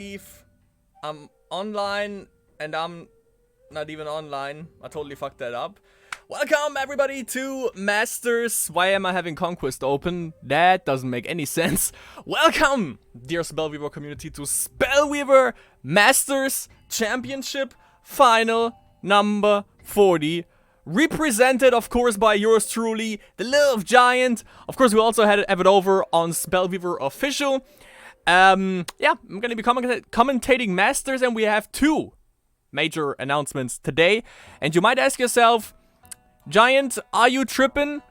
I'm online and I'm not even online. I totally fucked that up. Welcome everybody to Masters. Why am I having Conquest open? That doesn't make any sense. Welcome, dear Spellweaver community, to Spellweaver Masters Championship Final number 40. Represented, of course, by yours truly, the Love Giant. Of course, we also have it over on Spellweaver Official. Yeah, I'm gonna be commentating Masters, and we have two major announcements today. And you might ask yourself, Giant, are you tripping?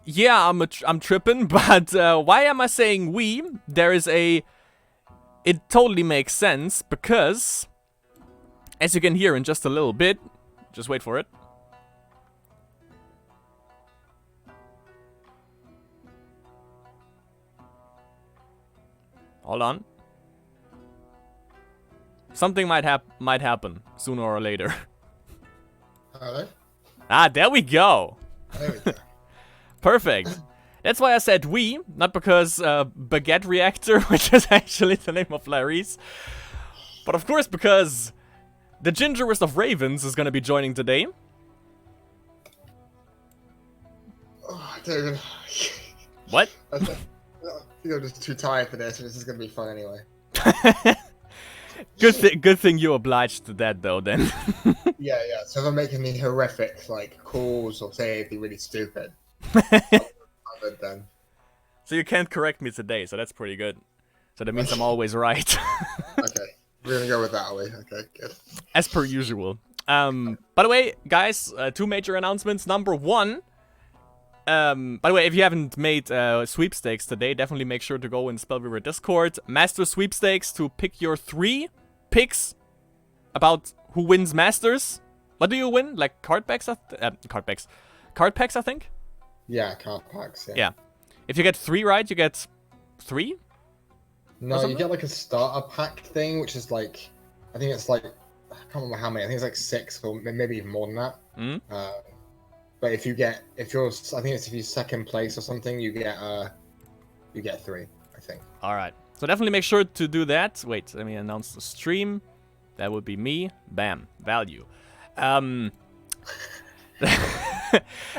Yeah, I'm tripping, but why am I saying we? It totally makes sense, because, as you can hear in just a little bit, just wait for it. Hold on. Something might happen sooner or later. Alright. Ah, there we go. There we go. Perfect. That's why I said we, not because Baguette Reactor, which is actually the name of Larry's, but of course because the Gingerest of Ravens is gonna be joining today. Oh, dude. What? I think I'm just too tired for this, and this is gonna be fun anyway. Good thing you obliged to that though, then. Yeah. So if I'm making me horrific, like, calls or say anything really stupid, covered then. So you can't correct me today, so that's pretty good. So that means I'm always right. Okay, we're gonna go with that, are we? Okay, good. As per usual. By the way, guys, two major announcements. Number one, by the way, if you haven't made sweepstakes today, definitely make sure to go in Spellweaver Discord. Master sweepstakes to pick your 3 picks about who wins Masters. What do you win? Like card packs? Card packs, I think? Yeah, card packs, yeah. Yeah. If you get 3 right, you get 3? No, you get like a starter pack thing, which is like, I think it's like, I can't remember how many, I think it's like 6 or maybe even more than that. But if you're, I think it's if you're second place or something, you get 3, I think. All right. So definitely make sure to do that. Wait, let me announce the stream. That would be me. Bam. Value. And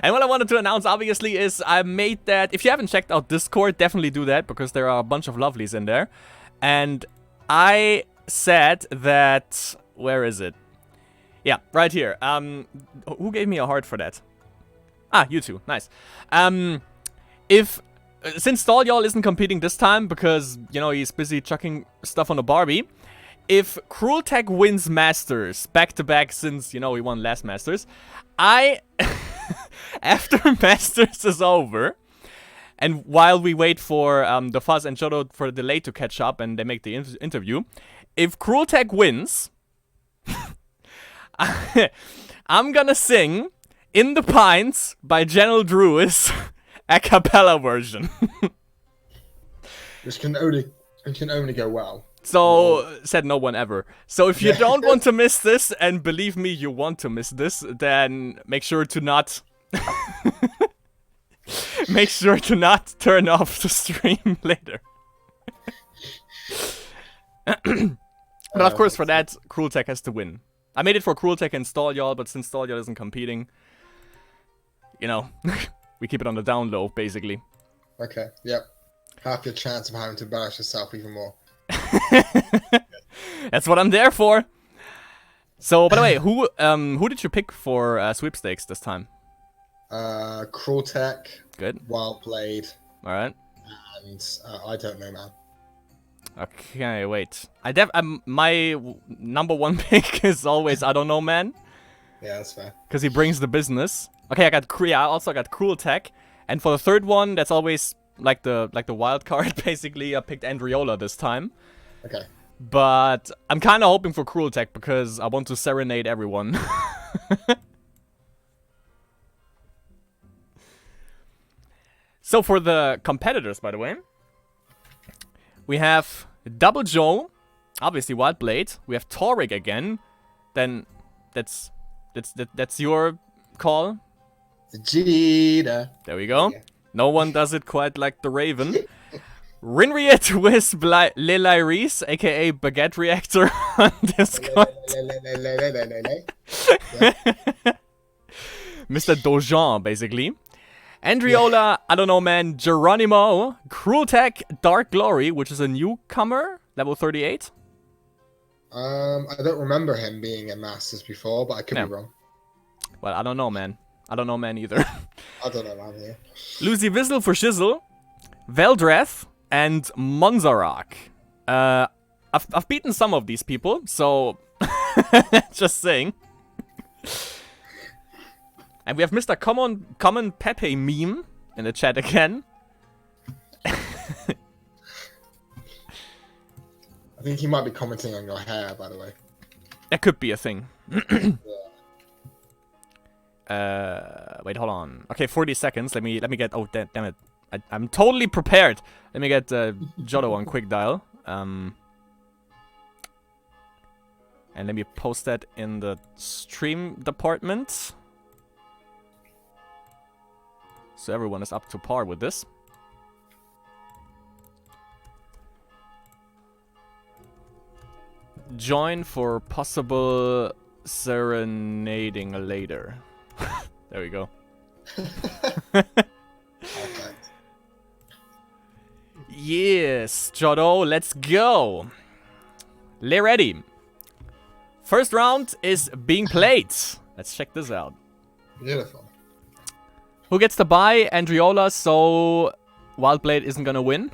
what I wanted to announce, obviously, is I made that. If you haven't checked out Discord, definitely do that, because there are a bunch of lovelies in there. And I said that, where is it? Yeah, right here. Who gave me a heart for that? Ah, you two. Nice. Since Y'all isn't competing this time because, you know, he's busy chucking stuff on the Barbie, if Cruel Tech wins Masters back-to-back since, you know, he won last Masters, after Masters is over, and while we wait for the Fuzz and Shoto for the delay to catch up and they make the interview, if Cruel Tech wins, I'm gonna sing In the Pines by General Druis a cappella version. Which can only go well. So, said no one ever. So if you don't want to miss this, and believe me, you want to miss this, then make sure to not make sure to not turn off the stream later. But of course, for that, Cruel Tech has to win. I made it for Cruel Tech and Y'all, but since Y'all isn't competing, you know, we keep it on the down low, basically. Okay, yep. Half your chance of having to embarrass yourself even more. That's what I'm there for. So, by the way, who did you pick for sweepstakes this time? Cruel Tech. Good. Wild Blade. All right. And I don't know, man. Okay, wait. My number 1 pick is always I don't know, man. Yeah, that's fair. Because he brings the business. Okay, I also got Cruel Tech, and for the third one, that's always like the wild card. Basically, I picked Andriola this time. Okay. But I'm kind of hoping for Cruel Tech because I want to serenade everyone. So for the competitors, by the way, we have Double Joe, obviously Wild Blade. We have Toric again. Then that's your call. Vegeta. There we go. Yeah. No one does it quite like the Raven. Rinriet with Lelairis, aka Baguette Reactor on Discord. Mr. Dojan, basically. Andriola, I don't know, man. Geronimo, Cruel Tech, Dark Glory, which is a newcomer, level 38. I don't remember him being a Masters before, but I could be wrong. Well, I don't know, man. I don't know, man, either. I don't know, man. Yeah. Lucy Whistle for Shizzle, Veldreth, and Monzarak. I've beaten some of these people, so just saying. And we have Mr. Common Pepe meme in the chat again. I think he might be commenting on your hair, by the way. That could be a thing. Yeah. Wait, hold on. Okay, 40 seconds. Let me get. Oh, damn it! I'm totally prepared. Let me get Jodo on quick dial. And let me post that in the stream department, so everyone is up to par with this. Join for possible serenading later. There we go. Perfect. Yes, Jodo, let's go. Lay ready. First round is being played. Let's check this out. Beautiful. Who gets the bye? Andriola, so Wildblade isn't gonna win.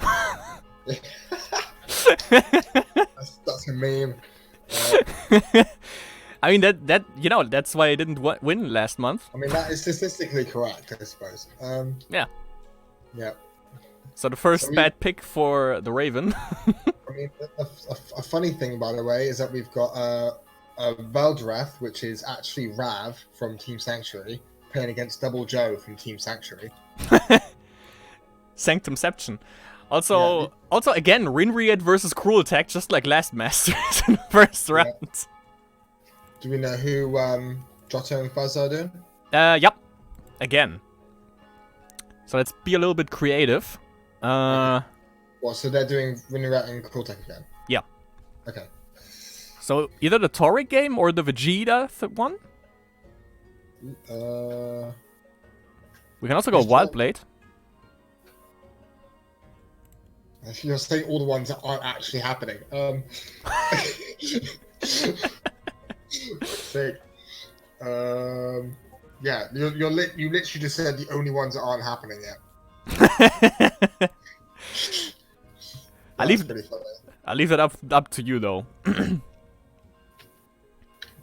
That's a meme. I mean that you know, that's why I didn't win last month. I mean, that is statistically correct, I suppose. Yeah. Yeah. So the first bad pick for the Raven. I mean, a funny thing, by the way, is that we've got a Veldreth, which is actually Rav from Team Sanctuary, playing against Double Joe from Team Sanctuary. Sanctumception. Also, again, Rinriet versus Cruel Tech, just like last Masters in the first round. Do we know who Jotto and Fuzz are doing? Yep. Again. So let's be a little bit creative. Well, so they're doing Rinriet and Cruel Tech again? Yeah. Okay. So either the Toric game or the Vegeta one? We can also go Wildblade. You're saying all the ones that aren't actually happening. Sick. Yeah, you literally just said the only ones that aren't happening yet. I'll leave it up to you though.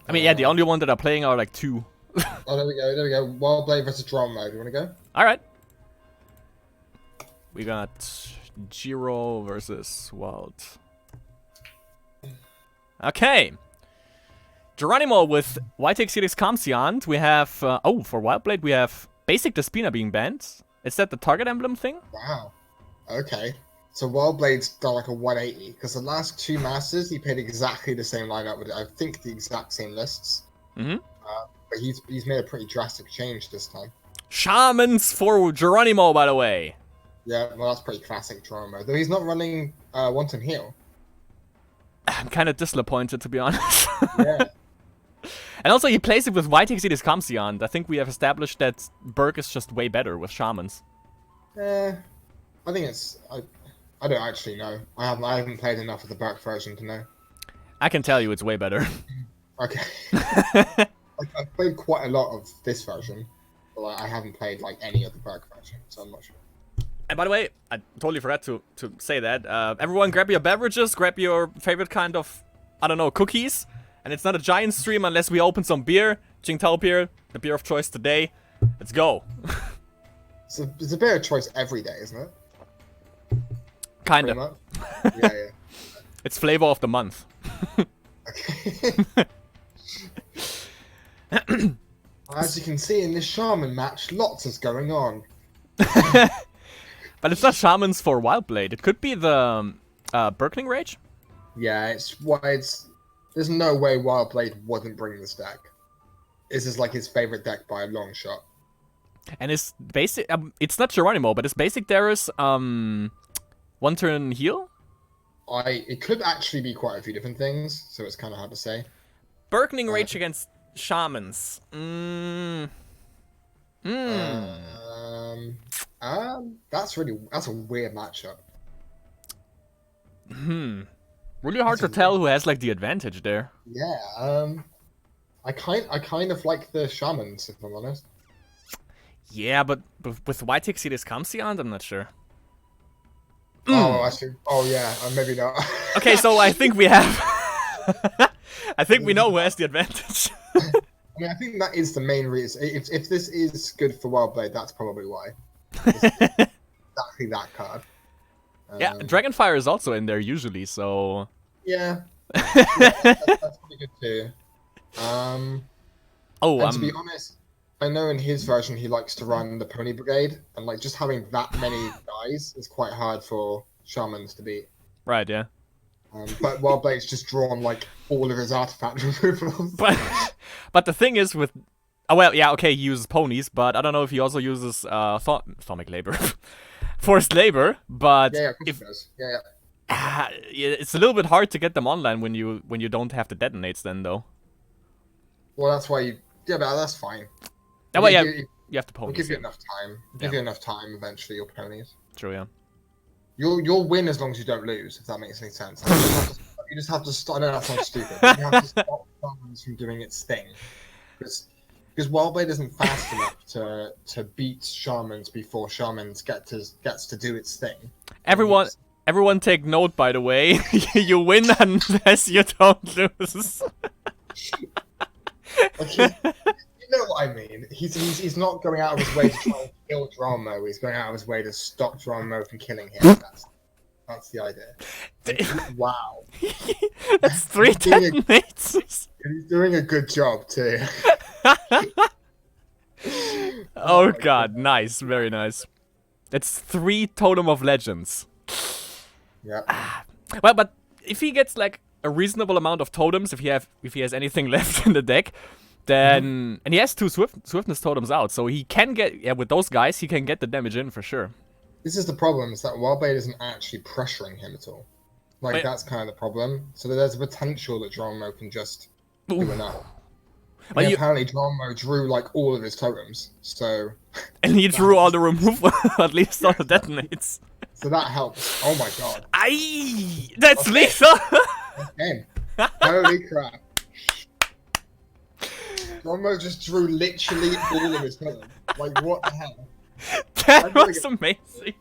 I mean, yeah, the only one that are playing are like 2. Oh, there we go. Wildblade versus Drone Mode. You want to go? All right. We got Giro versus Wild. Okay. Geronimo with White Series Comsiant. We have, for Wildblade, we have Basic Despina being banned. Is that the target emblem thing? Wow. Okay. So Wildblade's done like a 180, because the last 2 Masters, he played exactly the same lineup with, I think, the exact same lists. Mm-hmm. But he's made a pretty drastic change this time. Shamans for Geronimo, by the way. Yeah, well, that's pretty classic Geronimo. Though he's not running Wanton Heal. I'm kind of disappointed, to be honest. Yeah. And also, he plays it with White Series Comsiant. I think we have established that Burke is just way better with Shamans. I think it's... I don't actually know. I haven't played enough of the Burke version to know. I can tell you it's way better. Okay. I've played quite a lot of this version, but I haven't played like any of the Burke version, so I'm not sure. And by the way, I totally forgot to say that. Everyone grab your beverages, grab your favorite kind of, I don't know, cookies. And it's not a giant stream unless we open some beer. Jingtao beer, the beer of choice today. Let's go. It's a beer of choice every day, isn't it? Kinda. Yeah. It's flavor of the month. Okay. As you can see in this Shaman match, lots is going on. But it's not Shamans for Wildblade. It could be the Birkling Rage. Yeah, there's no way Wildblade wouldn't bring this deck. This is like his favorite deck by a long shot. And his basic, it's not Geronimo, but his basic there is One turn heal? It could actually be quite a few different things, so it's kind of hard to say. Burgeoning Rage against Shamans. That's a weird matchup. Really hard to tell who has like the advantage there. Yeah, I kind of like the Shamans, if I'm honest. Yeah, but with White Exceedus Kamsiant, I'm not sure. Oh, actually, yeah, maybe not. Okay, so I think we have... I think we know who has the advantage. I mean, I think that is the main reason. If this is good for Wildblade, that's probably why. Exactly that card. Yeah, Dragonfire is also in there usually, so... Yeah. That's pretty good too. And to be honest, I know in his version he likes to run the Pony Brigade, and like just having that many guys is quite hard for Shamans to beat. Right, yeah. But Wildblade's just drawn like all of his artifact removals. But the thing is with... Oh, well, yeah, okay, he uses ponies, but I don't know if he also uses Thaumic Labor. Forced Labor, but... Yeah, of course he does. Yeah. It's a little bit hard to get them online when you don't have the detonates then, though. Well, that's why you... Yeah, but that's fine. Oh, well, yeah, you have to ponies. We'll give you enough time. Give you enough time, eventually, your ponies. True, yeah. You'll win as long as you don't lose, if that makes any sense. You just have to stop... No, that sounds stupid. You have to stop Shamans from doing its thing. Because Wildblade isn't fast enough to beat Shamans before Shamans gets to do its thing. Everyone take note, by the way. You win unless you don't lose. Like you know what I mean? He's not going out of his way to try and kill Dramo. He's going out of his way to stop Dramo from killing him. That's the idea. Like, wow. That's 3 detonates. He's doing a good job too. Oh god, nice, very nice. That's 3 Totem of Legends. Yeah. Well, but if he gets like a reasonable amount of totems, if he has anything left in the deck, then and he has 2 swiftness totems out, so he can get with those guys he can get the damage in for sure. This is the problem: is that Wildblade isn't actually pressuring him at all. Like that's kind of the problem. So there's a potential that Dramo can just do enough. Well, apparently Dramo drew like all of his totems, so. And he drew all the removal, at least all the detonates. So that helps. Oh my god. Aye! That's lethal! Again. Holy crap. Dramo just drew literally all of his totems. Like, what the hell? That was amazing.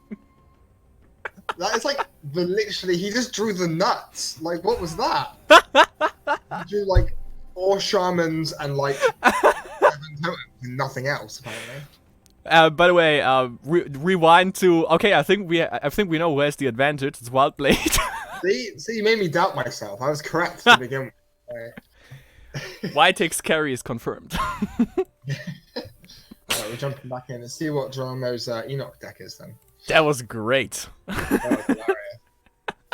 That is like literally, he just drew the nuts. Like, what was that? He drew like 4 Shamans and like 7 totems and nothing else, apparently. By the way, rewind to... Okay, I think we know who has the advantage. It's Wildblade. See, you made me doubt myself. I was correct to begin with. White takes carry is confirmed. Right, we're jumping back in and see what Dramo's Enoch deck is then. That was great. That was hilarious.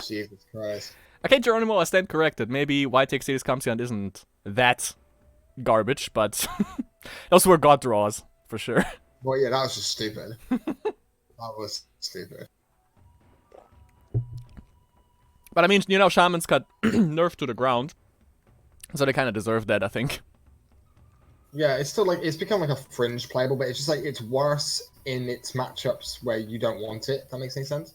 Jesus Christ. Okay, Geronimo, I stand corrected. Maybe White Exceedus Kamsiant isn't that garbage, but those were god draws, for sure. Well, yeah, that was just stupid. That was stupid. But I mean, you know, Shamans got nerfed to the ground, so they kind of deserve that, I think. Yeah, it's still like, it's become like a fringe playable, but it's just like, it's worse in its matchups where you don't want it, if that makes any sense.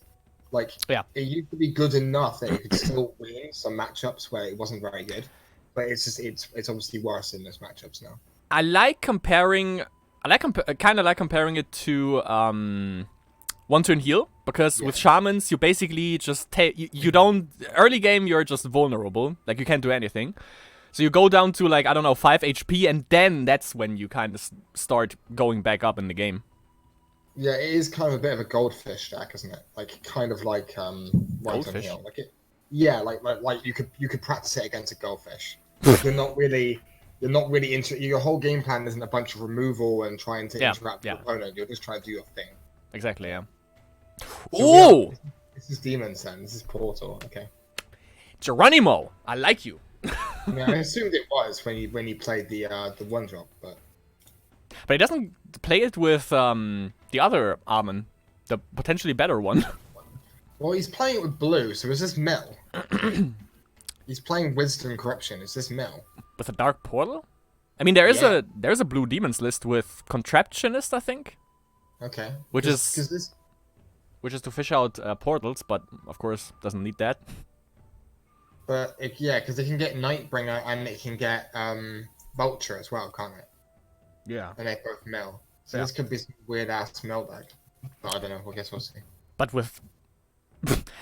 Like, yeah. It used to be good enough that it could still win some matchups where it wasn't very good, but it's just, it's obviously worse in those matchups now. I like comparing, kind of like comparing it to one turn heal, because with Shamans, you basically just take, you don't, early game you're just vulnerable, like you can't do anything. So you go down to like, I don't know, 5 HP, and then that's when you kind of start going back up in the game. Yeah, it is kind of a bit of a goldfish deck, isn't it? Like, kind of like, Goldfish? Heal. Like it, yeah, like you could practice it against a goldfish. You're not really into, your whole game plan isn't a bunch of removal and trying to interact with your opponent. You're just trying to do your thing. Exactly, yeah. So this is Demons then. This is Portal, okay. Geronimo, I like you. I mean, I assumed it was when he played the 1-drop, but he doesn't play it with the other Armen, the potentially better one. Well, he's playing it with blue, so is this Mill? He's playing Wisdom Corruption. Is this Mill? With a dark portal? I mean, there's a blue demons list with Contraptionist, I think. Okay. Which is to fish out portals, but of course doesn't need that. But yeah, because it can get Nightbringer and it can get Vulture as well, can't it? Yeah. And they both mill. So this could be some weird ass mill deck. But I don't know. I guess we'll see. But with,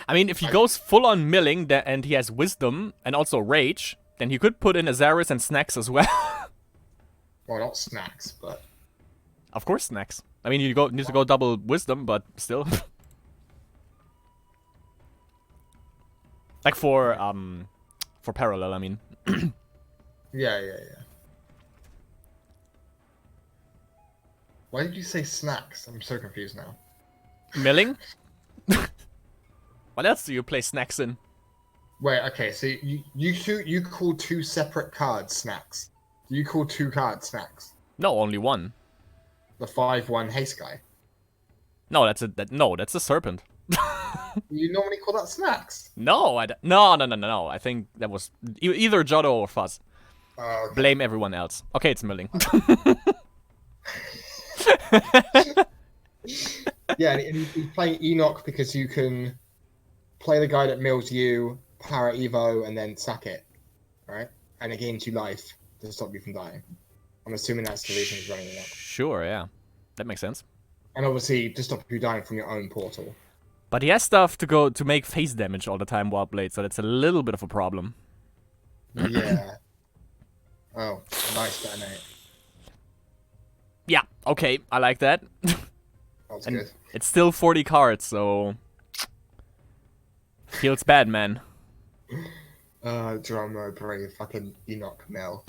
I mean, if he goes full on milling and he has Wisdom and also Rage, then he could put in Azaris and Snacks as well. Well, not Snacks, but of course Snacks. I mean, you need to go double Wisdom, but still. Like for parallel, I mean. Yeah. Why did you say Snacks? I'm so confused now. Milling? What else do you play Snacks in? Wait, okay, so you call two separate cards Snacks. Do you call two cards Snacks? No, only one. The 5/1 Haste guy. No, that's a Serpent. You normally call that Snacks? No, no. I think that was either Jotto or Fuzz. Okay. Blame everyone else. Okay, it's milling. Yeah, and he's playing Enoch because you can play the guy that mills you, Para Evo, and then sack it, right? And it gains you life to stop you from dying. I'm assuming that's the reason he's running it up. Sure, yeah. That makes sense. And obviously, to stop you dying from your own portal. But he has stuff to make face damage all the time, Wildblade, so that's a little bit of a problem. Yeah. Oh, nice detonate. Yeah, okay, I like that. That's and good. It's still 40 cards, so feels bad, man. Drum roll, bring fucking Enoch mill.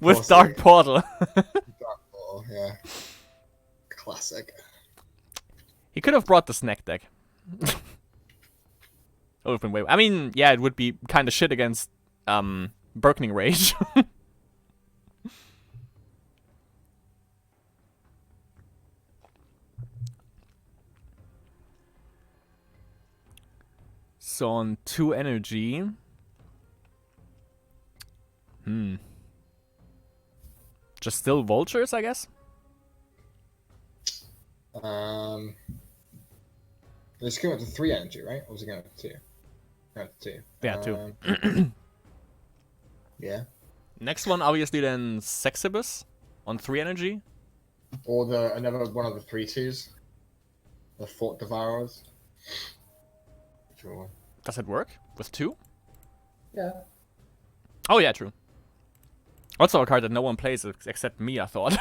With Dark Portal. Dark Portal, yeah. Classic. He could have brought the snack deck. Open way. I mean, yeah, it would be kind of shit against Burkening Rage. So on 2 energy. Just still vultures, I guess? It's going up to 3 energy, right? Or was it going up to 2? No, 2. Yeah, 2. Yeah. Next one, obviously, then Sexibus on 3 energy. Or another one of the 3/2s. The Fort Devourers. Sure. Does it work with 2? Yeah. Oh, yeah, true. Also a card that no one plays except me, I thought.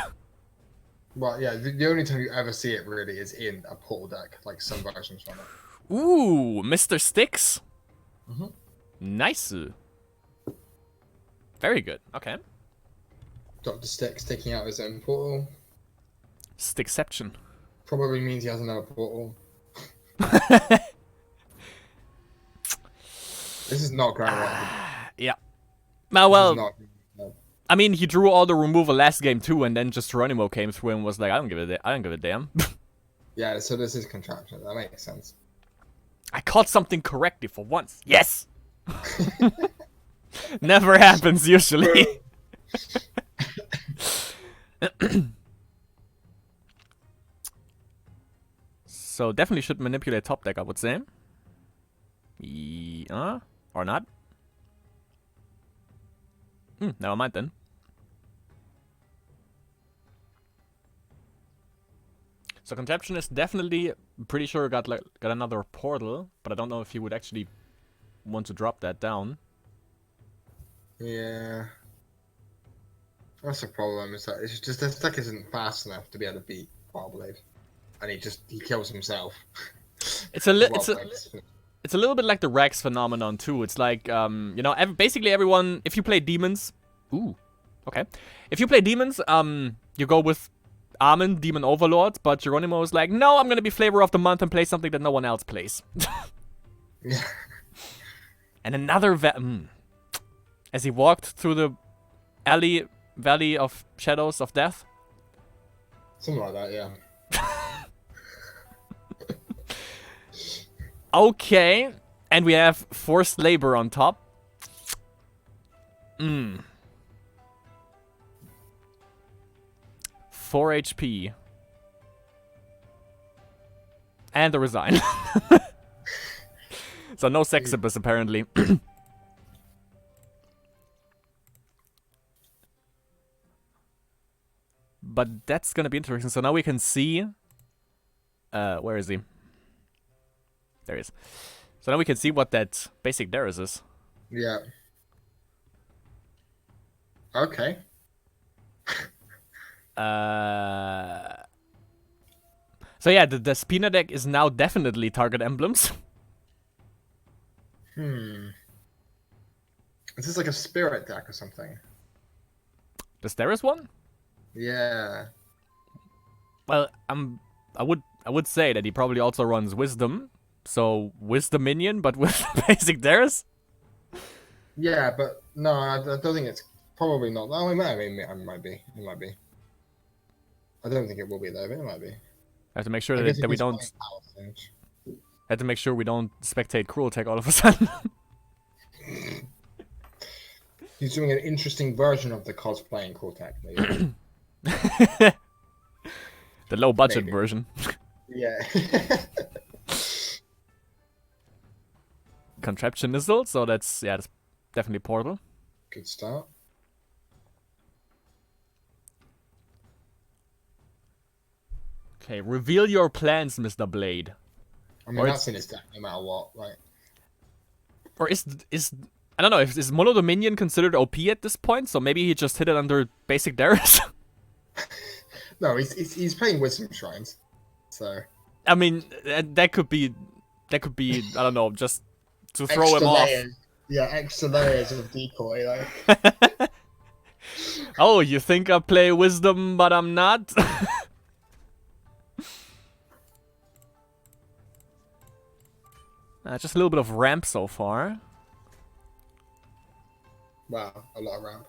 Well, yeah, the only time you ever see it really is in a portal deck, like some versions from it. Ooh, Mr. Sticks. Mm-hmm. Nice. Very good. Okay. Dr. Sticks taking out his own portal. Stickception. Probably means he has another portal. This is not going well. Yeah. Well, no. I mean, he drew all the removal last game too, and then just Geronimo came through and was like, I don't give a damn. Yeah, so this is contraption. That makes sense. I caught something correctly for once. Yes! Never happens usually. So definitely should manipulate top deck, I would say. Or not. Never mind then. So Contraption is definitely pretty sure got another portal, but I don't know if he would actually want to drop that down. Yeah. That's the problem, is that it's just this deck isn't fast enough to be able to beat Wildblade. And he kills himself. It's a little bit like the Rex phenomenon too. It's like basically everyone, if you play demons, if you play demons, you go with Armin, Demon Overlord, but Geronimo is like, no, I'm gonna be flavor of the month and play something that no one else plays. Yeah. And another as he walked through the valley of shadows of death. Something like that, yeah. Okay. And we have forced labor on top. 4 HP. And the resign. So no Sexibus apparently. But that's gonna be interesting. So now we can see... where is he? There he is. So now we can see what that basic Darius is. Yeah. Okay. So yeah, the Spina deck is now definitely target emblems. Is this like a spirit deck or something? The Darius one? Yeah. Well, I would say that he probably also runs Wisdom. So Wisdom minion, but with basic Darius? Yeah, but no, I don't think it's probably not. Oh, it might be. It might be. I don't think it will be though, but it might be. I have to make sure that we don't. Have to make sure we don't spectate Cruel Tech all of a sudden. He's doing an interesting version of the cosplaying Cruel Tech. The low budget version. Yeah. Contraption Missile, so that's definitely portal. Good start. Okay, reveal your plans, Mr. Blade. I mean, that's in his deck no matter what, right? Or is I don't know, is Mono Dominion considered OP at this point? So maybe he just hit it under basic Darius? No, he's playing Wisdom Shrines, so... I mean, that could be, I don't know, just to throw extra him layers. off. Yeah, extra layers of decoy, like... Oh, you think I play Wisdom, but I'm not? Just a little bit of ramp so far. Wow, a lot of ramp.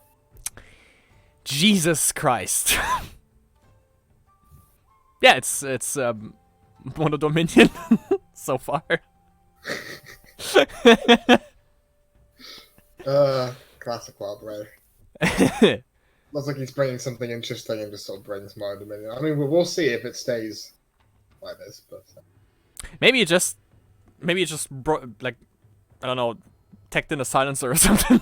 Jesus Christ. Yeah, it's Mono Dominion so far. Classic Wild Ray. Looks like he's bringing something interesting and just sort of brings Mono Dominion. I mean, we'll see if it stays like this, but... Maybe it just like, I don't know, teched in a silencer or something.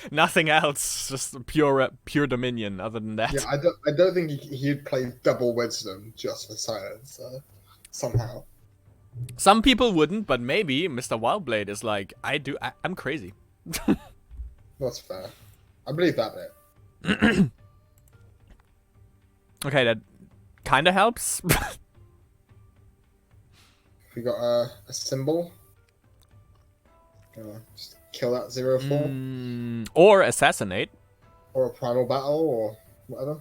Nothing else, just pure Dominion. Other than that, yeah, I don't think he'd play double Wisdom just for silence. Somehow, some people wouldn't, but maybe Mr. Wildblade is like, I'm crazy. That's fair. I believe that bit. Okay, that kind of helps. We got a symbol. Just kill that 0/4. Or assassinate. Or a primal battle, or whatever.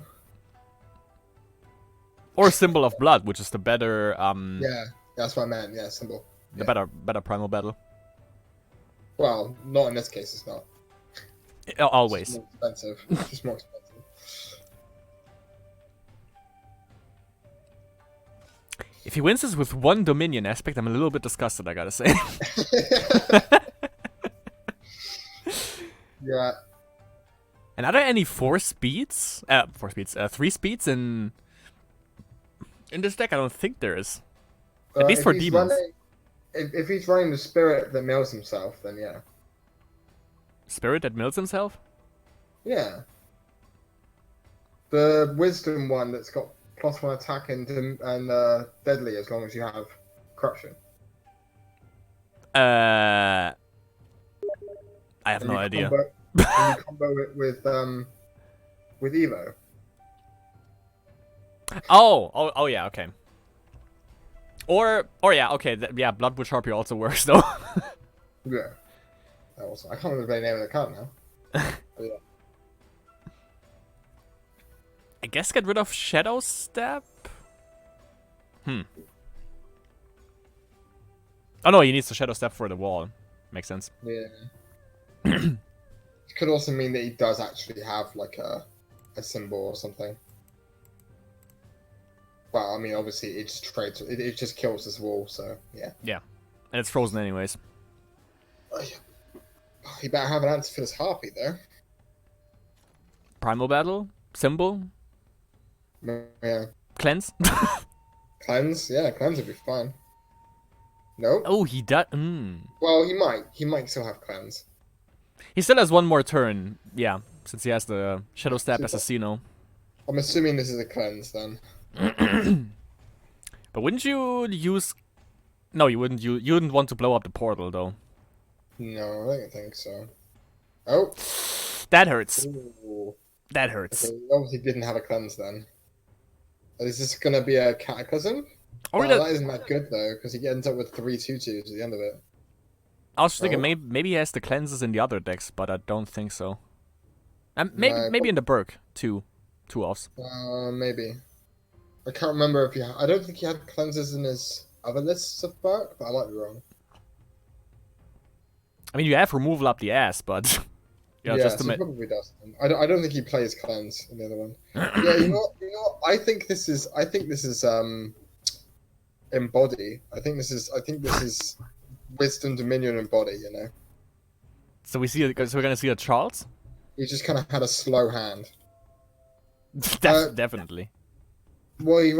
Or Symbol of Blood, which is the better. Yeah, that's what I meant. Yeah, symbol. The better primal battle. Well, not in this case. It's not. Always. It's more expensive. Just more expensive. If he wins this with one Dominion aspect, I'm a little bit disgusted, I gotta say. Yeah. And are there any 3 speeds in this deck? I don't think there is. At least for demons. If he's running the spirit that mills himself, then yeah. Spirit that mills himself? Yeah. The wisdom one that's got +1 attack and deadly as long as you have corruption. I have no idea. And you combo it with Evo. Oh yeah, okay. Or yeah, okay, yeah, Bloodwood Harpy also works though. Yeah. That was, I can't remember the name of the card now. But yeah. I guess get rid of Shadow Step? Oh no, he needs to Shadow Step for the wall. Makes sense. Yeah. It could also mean that he does actually have like a symbol or something. Well, I mean, obviously, it just trades. It just kills this wall, so yeah. Yeah. And it's frozen anyways. Oh, yeah. You better have an answer for this harpy, though. Primal Battle? Symbol? Yeah. Cleanse? Cleanse? Yeah, cleanse would be fine. Nope. Oh, he does. Well, he might. He might still have cleanse. He still has one more turn. Yeah, since he has the Shadow Step Assassino. I'm assuming this is a cleanse then. But wouldn't you use... No, you wouldn't. You wouldn't want to blow up the portal, though. No, I don't think so. Oh. That hurts. Ooh. That hurts. Okay, obviously didn't have a cleanse then. Is this going to be a Cataclysm? Or That isn't that good, though, because he ends up with 3 2/2s at the end of it. I was thinking maybe he has the cleanses in the other decks, but I don't think so. Maybe in the Burg, two offs. Maybe. I can't remember if I don't think he had cleanses in his other lists of Burg, but I might be wrong. I mean, you have removal up the ass, but yeah, just so he probably does. I don't think he plays cleanse in the other one. Yeah, you know what? I think this is embody. I think this is Wisdom, Dominion, and Body. You know. So we're gonna see a Charles. He just kind of had a slow hand. Definitely. Well, he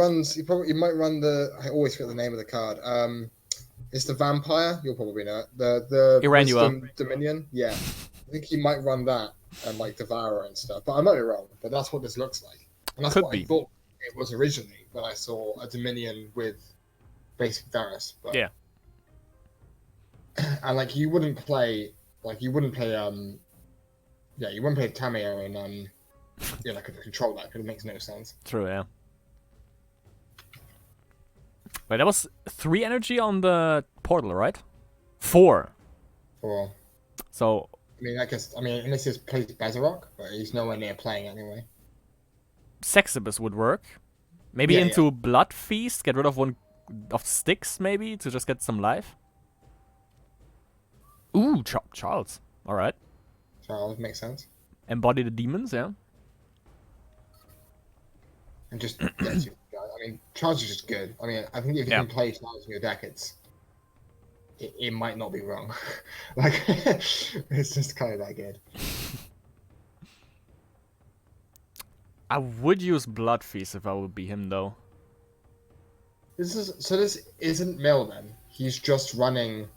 might run I always forget the name of the card. It's the Vampire. You'll probably know it. The Wisdom Dominion. Yeah, I think he might run that and like Devourer and stuff. But I might be wrong. But that's what this looks like, and that's what I thought it was originally when I saw a Dominion with basic Darius. But... Yeah. And like you wouldn't play Tameo and like a control that because it makes no sense. True, yeah. Wait, that was 3 energy on the portal, right? 4. 4. So unless he plays Bezarok, but he's nowhere near playing anyway. Sexibus would work. Maybe into Blood Feast, get rid of one of sticks, maybe, to just get some life. Ooh, Charles. Alright. Charles makes sense. Embody the demons, yeah. And just Charles is just good. I mean, I think if you can play Charles in your deck, it might not be wrong. Like, it's just kind of that good. I would use Blood Feast if I would be him, though. This isn't Mill then. He's just running,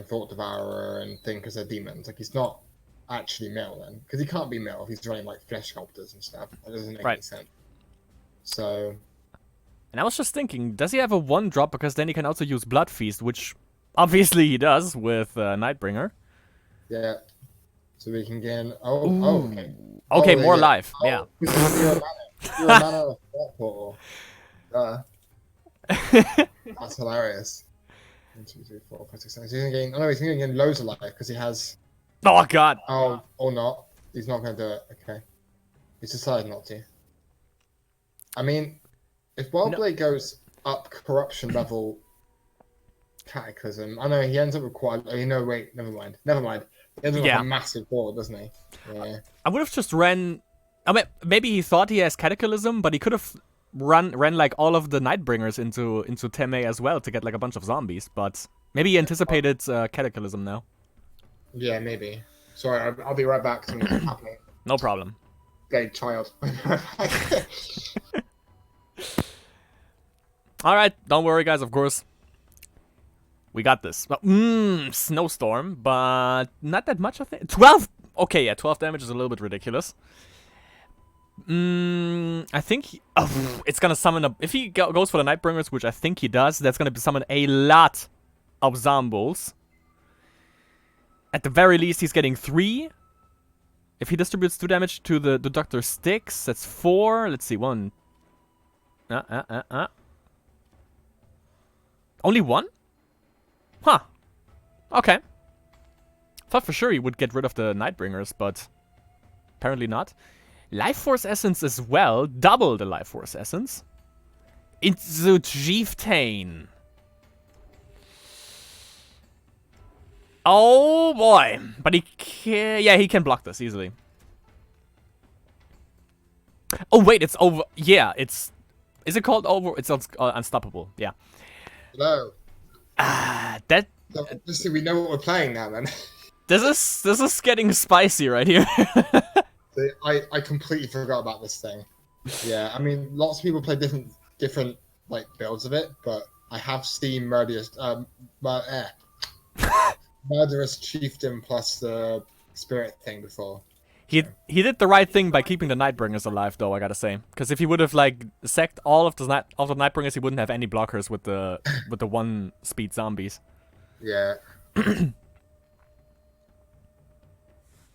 Thought Devourer and thing because they're demons. Like, he's not actually Mill then, because he can't be Mill if he's running like Flesh Sculptors and stuff. That doesn't make any sense. So, and I was just thinking, does he have a 1-drop? Because then he can also use Blood Feast, which obviously he does with Nightbringer. Yeah. So we can gain. Okay. Okay, more life. Yeah. You're a mana of that portal. That's hilarious. 1, 2, 3, 4, 5, 6, 7. So he's gonna gain loads of life because he has. Oh god. Oh, or not. He's not gonna do it. Okay. He's decided not to. I mean, if Wildblade goes up corruption level Cataclysm, I know he ends up with quite. Oh, wait, never mind. He ends up with a massive board, doesn't he? Yeah. I would have just ran. I mean, maybe he thought he has Cataclysm, but he could have ran like all of the Nightbringers into Teme as well to get like a bunch of zombies. But maybe he anticipated Cataclysm now. Yeah, maybe. Sorry, I'll be right back. Something's happening. No problem. Dead child. Alright, don't worry guys, of course. We got this. Snowstorm, but not that much, I think. 12! Okay, yeah, 12 damage is a little bit ridiculous. I think it's gonna summon a... If he goes for the Nightbringers, which I think he does, that's gonna summon a lot of Zombuls. At the very least, he's getting 3. If he distributes 2 damage to the Dr. Styx, that's 4. Let's see, 1. Only 1? Huh. Okay. Thought for sure he would get rid of the Nightbringers, but apparently not. Life Force Essence as well. Double the Life Force Essence. Into Chieftain. Oh boy. But he can block this easily. Oh wait, it's over. Yeah, it's. Is it called over? It's unstoppable. Yeah. No. That. So obviously, we know what we're playing now, then. This is getting spicy right here. I completely forgot about this thing. Yeah, I mean, lots of people play different like builds of it, but I have seen Murderous Chieftain plus the Spirit thing before. He did the right thing by keeping the Nightbringers alive, though, I gotta say. Because if he would have like sacked all of the Nightbringers, he wouldn't have any blockers with the 1-speed zombies. Yeah.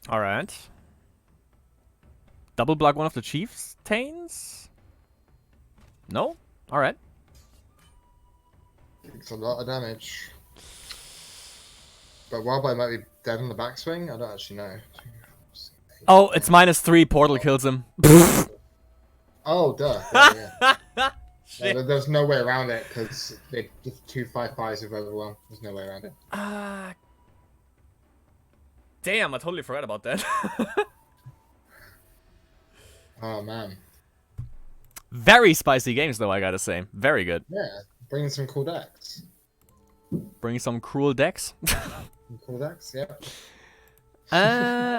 All right. Double block one of the Chieftains? No? All right. It's a lot of damage. But Wildblade might be dead on the backswing? I don't actually know. Oh, it's -3. Portal kills him. Oh, duh. Yeah. There's no way around it because they just 2 5/5s with overwhelm. There's no way around it. Damn, I totally forgot about that. Oh, man. Very spicy games, though, I gotta say. Very good. Yeah, bringing some cool decks. Bring some cruel decks. Cool decks, yeah.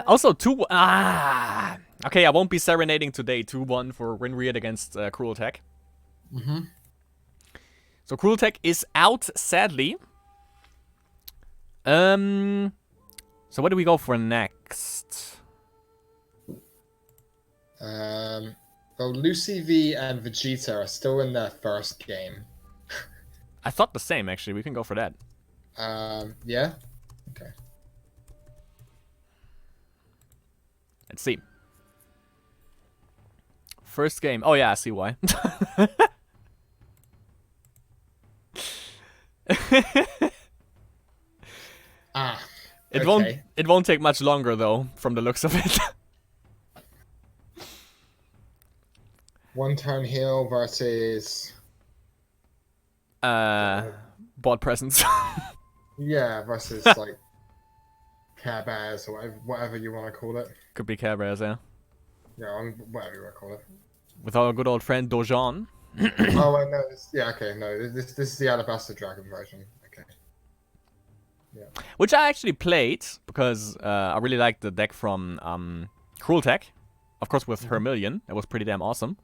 Also, okay, I won't be serenading today. 2-1 for Rinriad against Cruel Tech. So Cruel Tech is out, sadly. So what do we go for next? Well, Lucy V and Vegeta are still in their first game. I thought the same, actually. We can go for that. Yeah? Okay. Let's see. First game. Oh yeah, I see why. It won't take much longer though, from the looks of it. One turn heal versus bought presents. Yeah, versus like Care Bears or whatever you want to call it. Could be Care Bears, yeah. Yeah, whatever you want to call it. With our good old friend Dojan. Oh, I know. Yeah, okay, no, this is the Alabaster Dragon version. Okay. Yeah. Which I actually played because I really liked the deck from Cruel Tech, of course with Hermillion. That was pretty damn awesome.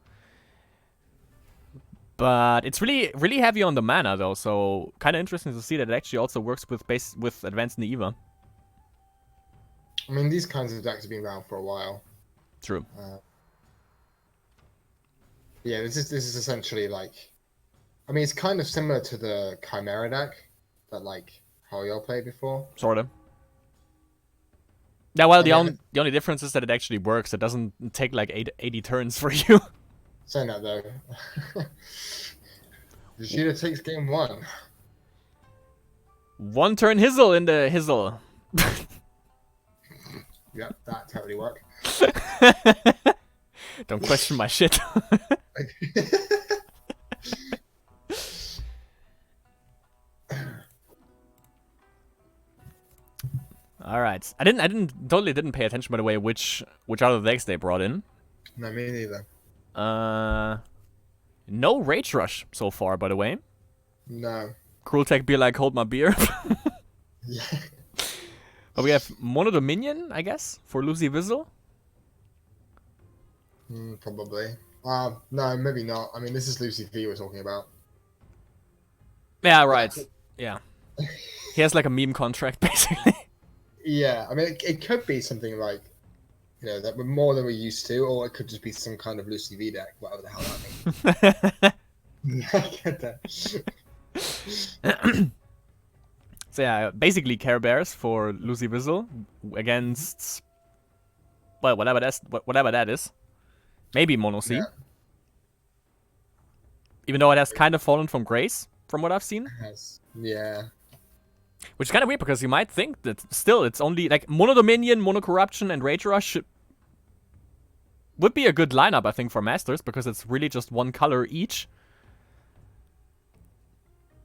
But it's really heavy on the mana though, so kind of interesting to see that it actually also works with Advanced Naiva. I mean, these kinds of decks have been around for a while. True. Yeah, this is essentially like, I mean, it's kind of similar to the Chimera deck that like Hoyo played before. Sort of. Yeah, well, the only difference is that it actually works. It doesn't take like 80 turns for you. Saying that though, Vegeta takes game 1. 1 turn Hizzle in the Hizzle. Yep, that totally worked. Don't question my shit. All right, I totally didn't pay attention, by the way, which other decks they brought in. No, me neither. No Rage Rush so far, by the way. No. Cruel Tech be like, hold my beer. Yeah. But we have Mono Dominion, I guess, for Lucy Vizzle. Probably. No, maybe not. I mean, this is Lucy V we're talking about. Yeah, right. Yeah. He has like a meme contract, basically. Yeah, I mean, it could be something like, you know, that we're more than we're used to, or it could just be some kind of Lucy V deck, whatever the hell that means. I get that. So yeah, basically Care Bears for Lucy Vizzle against, well, whatever that is. Maybe Mono C. Yeah. Even though it has kind of fallen from grace, from what I've seen. Yeah. Which is kind of weird, because you might think that still it's only like Mono Dominion, Mono Corruption, and Rage Rush would be a good lineup, I think, for Masters, because it's really just one color each.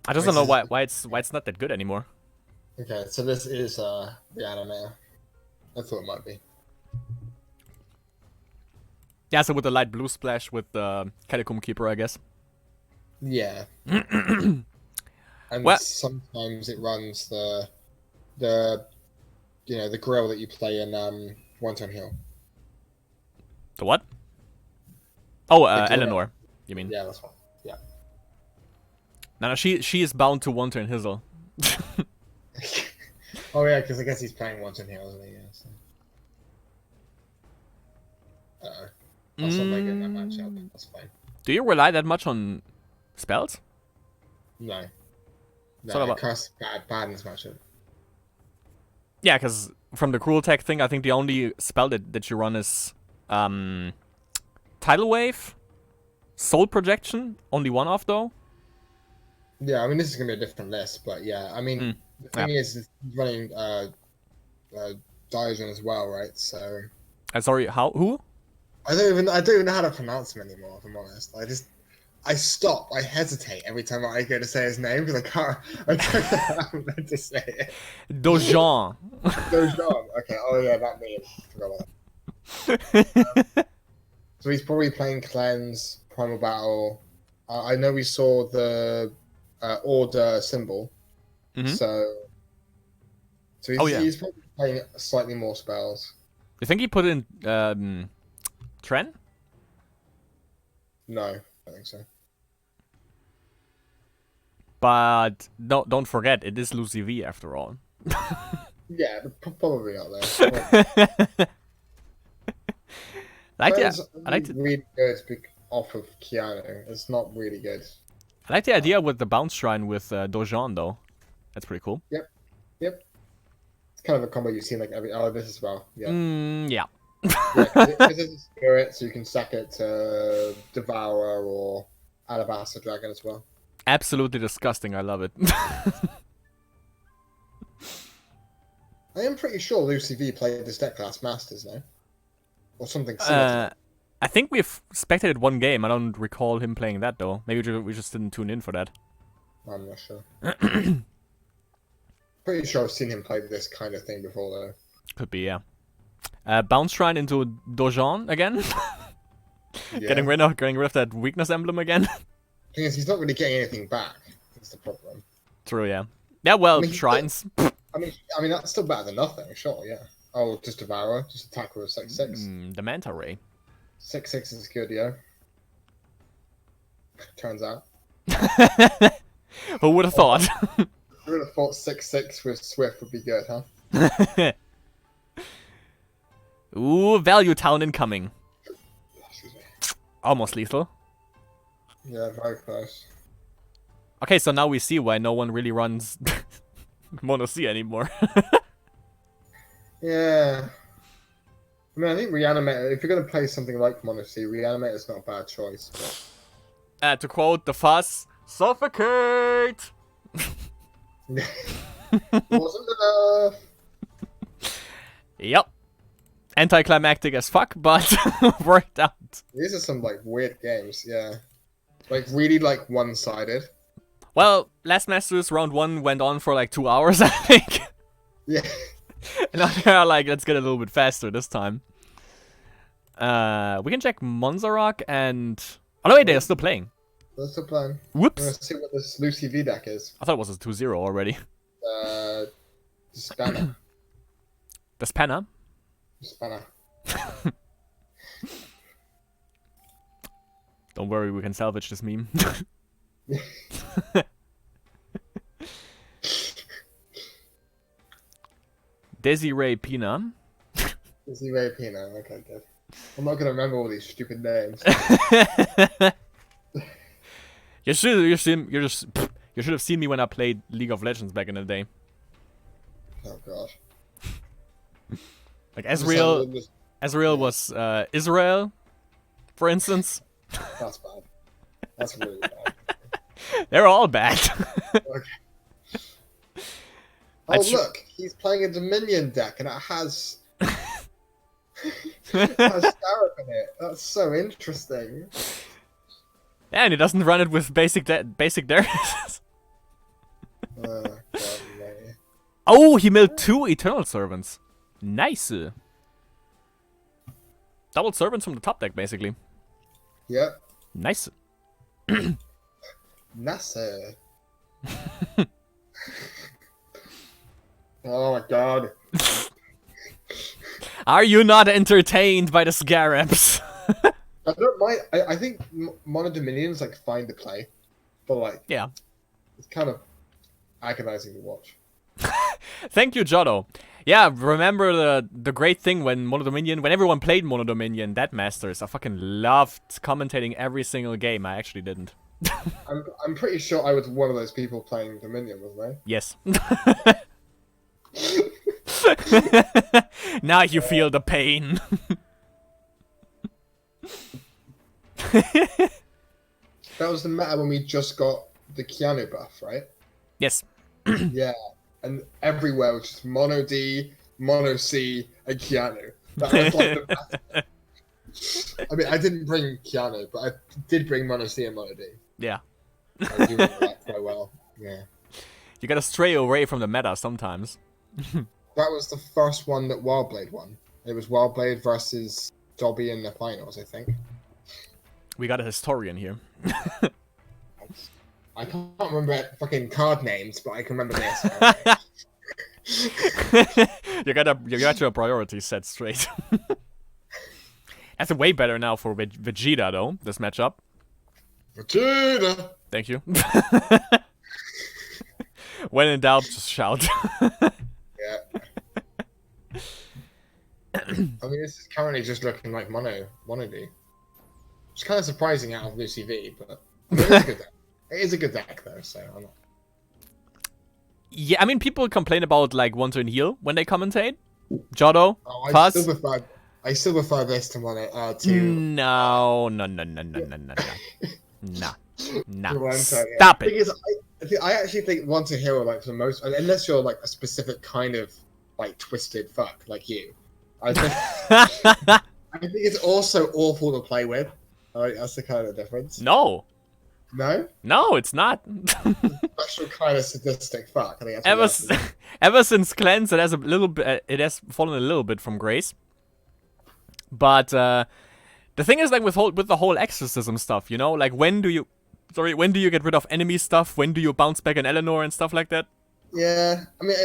I just don't know why it's not that good anymore. Okay, so this is the anime. I thought it might be. Yeah, so with the light blue splash with the Catacomb Keeper, I guess. Yeah. And Well, sometimes it runs the the grill that you play in One Ton Hill. the what? Oh, The grill. Eleanor, you mean? Yeah, that's one. Yeah. No, she is bound to Wonder and Hizzle. Oh yeah, because I guess he's playing One Ton Hill, isn't he? Yeah. So. That's not very good in that matchup. That's fine. Do you rely that much on spells? No. It's all No, about- Curse bad in this matchup. Yeah, because from the Cruel Tech thing, I think the only spell that you run is Tidal Wave, Soul Projection, only one off though. Yeah, I mean this is gonna be a different list, but yeah, I mean the thing is he's running Diogen as well, right? So Sorry, who? I don't even know how to pronounce him anymore, if I'm honest. I hesitate every time I go to say his name because I don't know how I'm meant to say it. Dojan. Dojan. Okay, oh yeah, that name. Forgot about that. So he's probably playing Cleanse, Primal Battle. I know we saw the Order symbol. Mm-hmm. So he's probably playing slightly more spells. You think he put in Tren? No, I don't think so. But don't forget, it is Lucy V after all. Yeah, probably not there. I like the really good off of Keanu. It's not really good. I like the idea with the bounce shrine with Dojan though. That's pretty cool. Yep. It's kind of a combo you've seen like every. Oh, this as well. Yeah. Yeah. Yeah, because it's a spirit, so you can sack it to Devourer or Alabaster Dragon as well. Absolutely disgusting. I love it. I am pretty sure Lucy V played this deck class Masters, no? Or something similar. I think we've spectated one game. I don't recall him playing that though. Maybe we just didn't tune in for that. I'm not sure. Pretty sure I've seen him play this kind of thing before, though. Could be, yeah. Bounce Shrine into Dojan again. Yeah. Getting rid of that weakness emblem again. Thing is, he's not really getting anything back. That's the problem. True, yeah. Yeah, well, I mean, shrines. I mean, that's still better than nothing, sure, yeah. Oh, just Devourer, just attack with a 6/6. The Manta Ray. 6/6 is good, yeah. Turns out. Who would have thought? Who would have thought 6/6 with Swift would be good, huh? Ooh, Value Town incoming. Excuse me. Almost lethal. Yeah, very close. Okay, so now we see why no one really runs Mono C anymore. Yeah. I mean, I think Reanimate, if you're going to play something like Mono C, Reanimate is not a bad choice. But... To quote the fuss, suffocate! Wasn't enough! Yep. Anticlimactic as fuck, but worked out. These are some, like, weird games, yeah. Like, really, like, one-sided. Well, Last Masters round 1 went on for like 2 hours, I think. Yeah. And now they're like, let's get a little bit faster this time. We can check Monzarok and... Oh no, wait, they're still playing. They're still playing. Whoops. Let's see what this Lucy V deck is. I thought it was a 2-0 already. Spanner. The Spanner? Spanner. Don't worry, we can salvage this meme. Desiree Pina. Desiree Pina, okay, good. I'm not gonna remember all these stupid names. You should have seen me when I played League of Legends back in the day. Oh gosh. Like Ezreal was Israel, for instance. That's bad. That's really bad. They're all bad. Okay. Oh look, he's playing a Dominion deck and it has Starrup in it. That's so interesting. Yeah, and he doesn't run it with basic Darius. God, yeah. Oh, he milled 2 Eternal Servants. Nice. Double servants from the top deck, basically. Yeah. Nice. NASA. Oh my god. Are you not entertained by the Scarabs? I don't mind. I think Mono Dominions like fine to play, but like Yeah. it's kind of agonizing to watch. Thank you, Jodo. Yeah, remember the great thing when when everyone played Mono Dominion, that Masters, I fucking loved commentating every single game. I actually didn't. I'm pretty sure I was one of those people playing Dominion, wasn't I? Yes. Now you feel the pain. That was the meta when we just got the Keanu buff, right? Yes. Yeah, and everywhere was just Mono D, Mono C, and Keanu. That was like the best. I mean, I didn't bring Keanu, but I did bring Mono C and Mono D. Yeah. I do remember that quite well. Yeah. You gotta stray away from the meta sometimes. That was the first one that Wildblade won. It was Wildblade versus Dobby in the finals, I think. We got a historian here. I can't remember fucking card names, but I can remember this. you got your priorities set straight. That's way better now for Vegeta, though, this matchup. Vegeta! Thank you. When in doubt, just shout. Yeah. I mean, this is currently just looking like Mono D. It's kind of surprising out of Lucy V, but I mean, it is a good deck. It is a good deck, though, so I'm not... Yeah, I mean, people complain about, like, one turn heal when they commentate. Jodo, I Fuzz. still prefer this to Mono, to... No. Nah. Stop it. I actually think one to hero, like, for the most... Unless you're, like, a specific kind of, like, twisted fuck, like you. I think it's also awful to play with. Like, that's the kind of difference. No. No? No, it's not. Special kind of sadistic fuck. I think that's ever since cleanse, it has fallen a little bit from grace. But the thing is, like, with the whole exorcism stuff, you know, like, when do you get rid of enemy stuff? When do you bounce back an Eleanor and stuff like that? Yeah, I mean,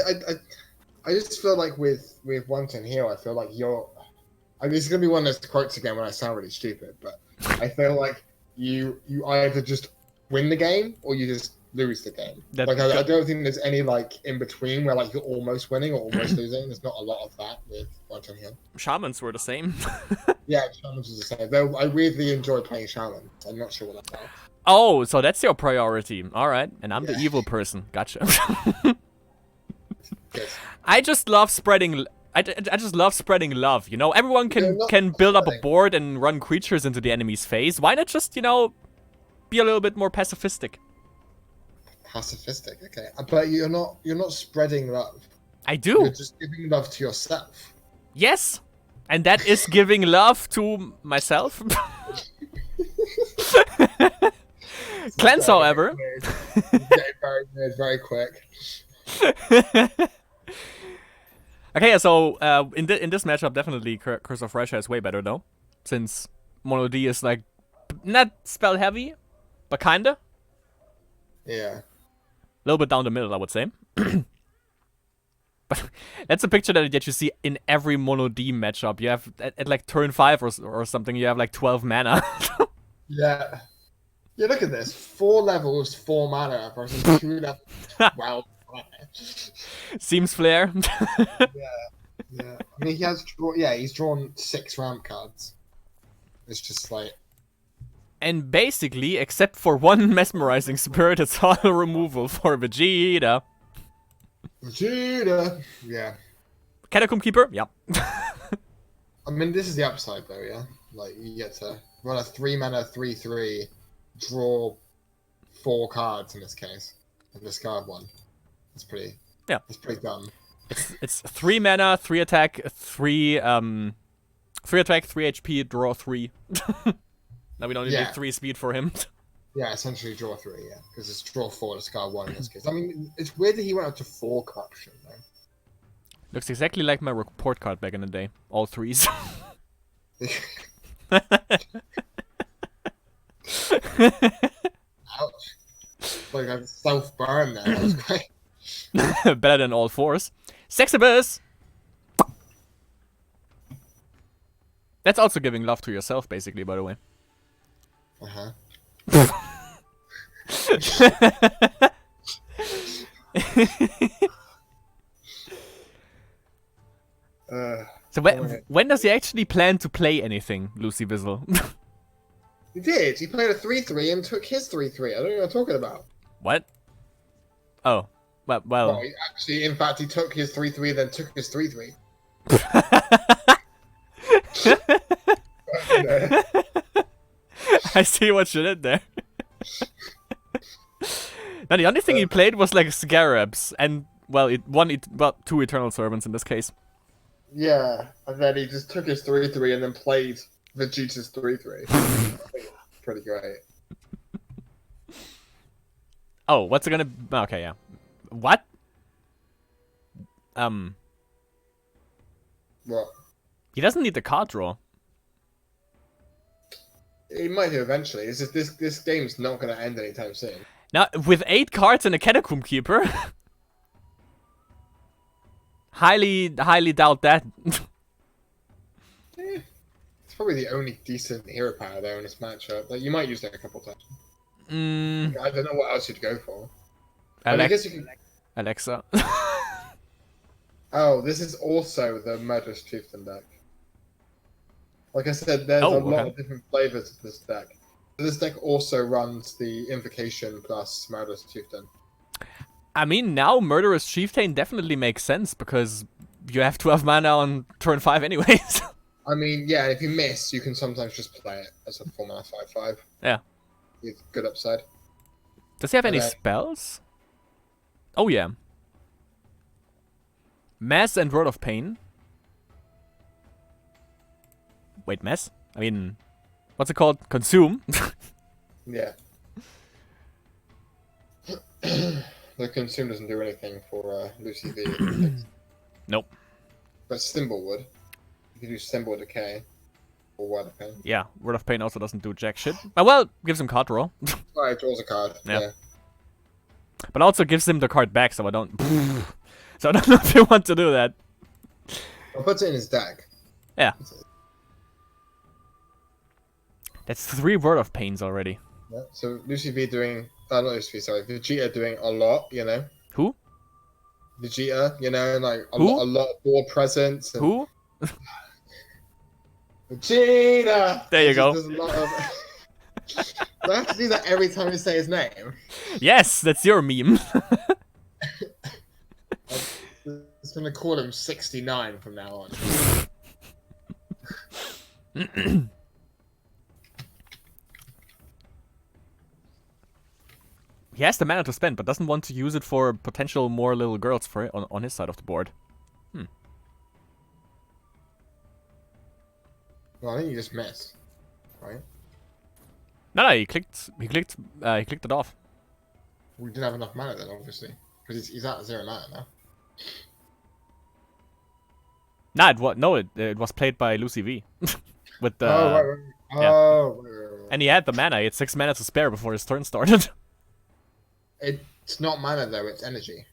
I just feel like with one turn hero, I feel like you're... I mean, it's gonna be one of those quotes again when I sound really stupid, but I feel like you either just win the game or you just lose the game. I don't think there's any, like, in between where, like, you're almost winning or almost losing. There's not a lot of that with one turn hero. Shamans were the same. Yeah, Shamans was the same. Though I really enjoy playing Shamans. I'm not sure what that's about. Oh, so that's your priority. All right, and I'm the evil person. Gotcha. Yes. I just love spreading. I just love spreading love. You know, everyone can build up a board and run creatures into the enemy's face. Why not just, you know, be a little bit more pacifistic? Pacifistic, okay. But you're not spreading love. I do. You're just giving love to yourself. Yes, and that is giving love to myself. Cleanse, however. Very weird, very quick. Okay, yeah, so in this matchup, definitely Curse of Russia is way better, though. Since Mono D is, like, not spell heavy, but kinda. Yeah. A little bit down the middle, I would say. But that's a picture that you see in every Mono D matchup. You have, at like turn 5 or something, you have like 12 mana. Yeah. Yeah, look at this. 4 levels, 4 mana versus 2 levels, 12 mana. Seems fair. Yeah. I mean, he's drawn 6 ramp cards. It's just like... And basically, except for one Mesmerizing Spirit, it's all removal for Vegeta. Vegeta! Yeah. Catacomb Keeper? Yeah. I mean, this is the upside, though, yeah? Like, you get to run a 3 mana 3/3, draw 4 cards in this case, and discard 1. It's pretty... Yeah. It's pretty dumb. It's 3 mana, 3 attack, 3 attack, 3 HP, draw 3. Now we don't need 3 speed for him. Yeah, essentially draw 3, yeah. Because it's draw 4, discard 1 in this case. I mean, it's weird that he went up to 4 corruption, though. Looks exactly like my report card back in the day. All 3s. Ouch. Like I self-burn there. That was great. Better than all fours. Sexibus! That's also giving love to yourself, basically, by the way. Uh-huh. So when does he actually plan to play anything, Lucy Bizzle? He did. He played a 3-3 and took his 3-3. I don't know what you're talking about. What? Oh. Well. He actually, in fact, he took his 3-3 then took his 3-3. I see what you did there. Now the only thing he played was like Scarabs and well, two Eternal Servants in this case. Yeah, and then he just took his 3-3 and then played Vegeta's 3-3. Pretty great. Oh, what's it gonna? Okay, yeah. What? What? He doesn't need the card draw. He might do eventually. It's just this game's not going to end anytime soon. Now, with 8 cards and a Catacomb Keeper, highly doubt that. It's probably the only decent hero power there in this matchup. Like you might use that a couple times. I don't know what else you'd go for. I guess you can. Alexa. Oh, this is also the Murderous Chieftain deck. Like I said, there's a lot of different flavors of this deck. This deck also runs the Invocation plus Murderous Chieftain. I mean, now Murderous Chieftain definitely makes sense because you have 12 mana on turn 5 anyways. I mean, yeah, if you miss, you can sometimes just play it as a 4-mana 5/5. Yeah. With good upside. Does he have any spells? Oh, yeah. Mass and Word of Pain. Wait, Mass? I mean, what's it called? Consume? Yeah. The Consume doesn't do anything for Lucy V. Nope. But Symbol would. You could do Symbol Decay. Or Word of Pain. Yeah, Word of Pain also doesn't do jack shit. Well, gives him card draw. Right, draws a card. Yeah. But also gives him the card back, so I don't... So I don't know if you want to do that. I'll put it in his deck. Yeah. That's 3 Word of Pains already. Yeah. So Lucy V doing... not Lucy V, sorry. Vegeta doing a lot, you know? Who? Vegeta, you know, like a lot of board presence. And... Who? Vegeta! There you go. There's a lot of... Do I have to do that every time you say his name? Yes, that's your meme. I'm just gonna call him 69 from now on. He has the mana to spend, but doesn't want to use it for potential more little girls for on his side of the board. Well, I think you just missed, right? No, he clicked it off. We didn't have enough mana then, obviously, because he's at 0 mana now. Nah, it was played by Lucy V. With the right. And he had the mana. He had 6 mana to spare before his turn started. It's not mana though; it's energy.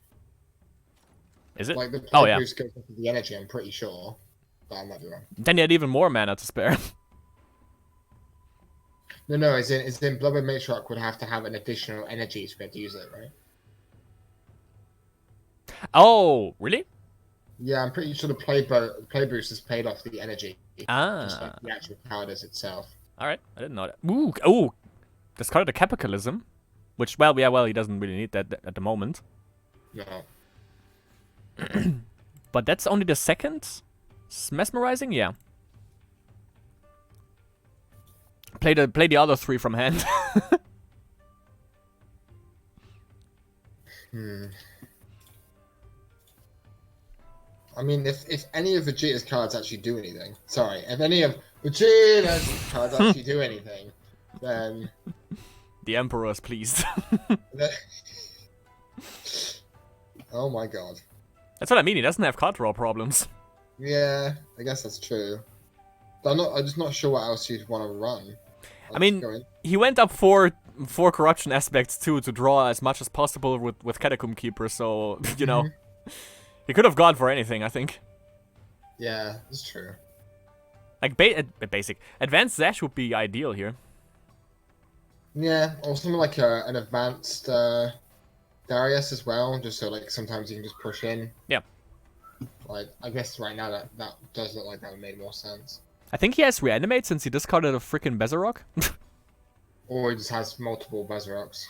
Is it? Like the boost goes into the energy. I'm pretty sure, but I might be wrong. Then he had even more mana to spare. No, it's in Bloodred Matriarch would have to have an additional energy to be able to use it, right? Oh, really? Yeah, I'm pretty sure the play boost is paid off the energy. Just like the actual card as itself. Alright, I didn't know that. Ooh! Discarded a Capitalism. Which, well, he doesn't really need that at the moment. No. But that's only the second? Mesmerizing? Yeah. Play the other 3 from hand. I mean, if any of Vegeta's cards actually do anything... Sorry, if any of Vegeta's cards actually do anything, then... The Emperor is pleased. Oh my god. That's what I mean, he doesn't have card draw problems. Yeah, I guess that's true. I'm just not sure what else you'd want to run. I mean, he went up four corruption aspects too to draw as much as possible with Catacomb Keeper. So you know, he could have gone for anything. I think. Yeah, that's true. Like basic advanced Zash would be ideal here. Yeah, or something like an advanced Darius as well, just so like sometimes you can just push in. Yeah. Like I guess right now that does look like that would make more sense. I think he has reanimate since he discarded a freaking Bezarok. Or he just has multiple Bezaroks.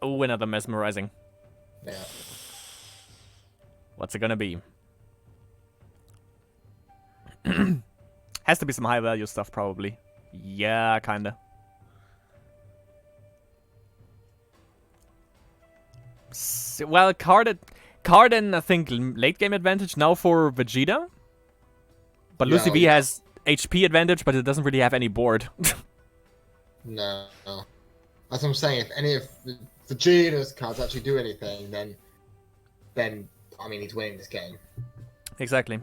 Oh, another mesmerizing. Yeah. What's it gonna be? Has to be some high value stuff probably. Yeah, kinda. Well, card and I think late game advantage now for Vegeta. But Lucy V has HP advantage, but it doesn't really have any board. No. That's what I'm saying. If any of Vegeta's cards actually do anything, then I mean he's winning this game. Exactly.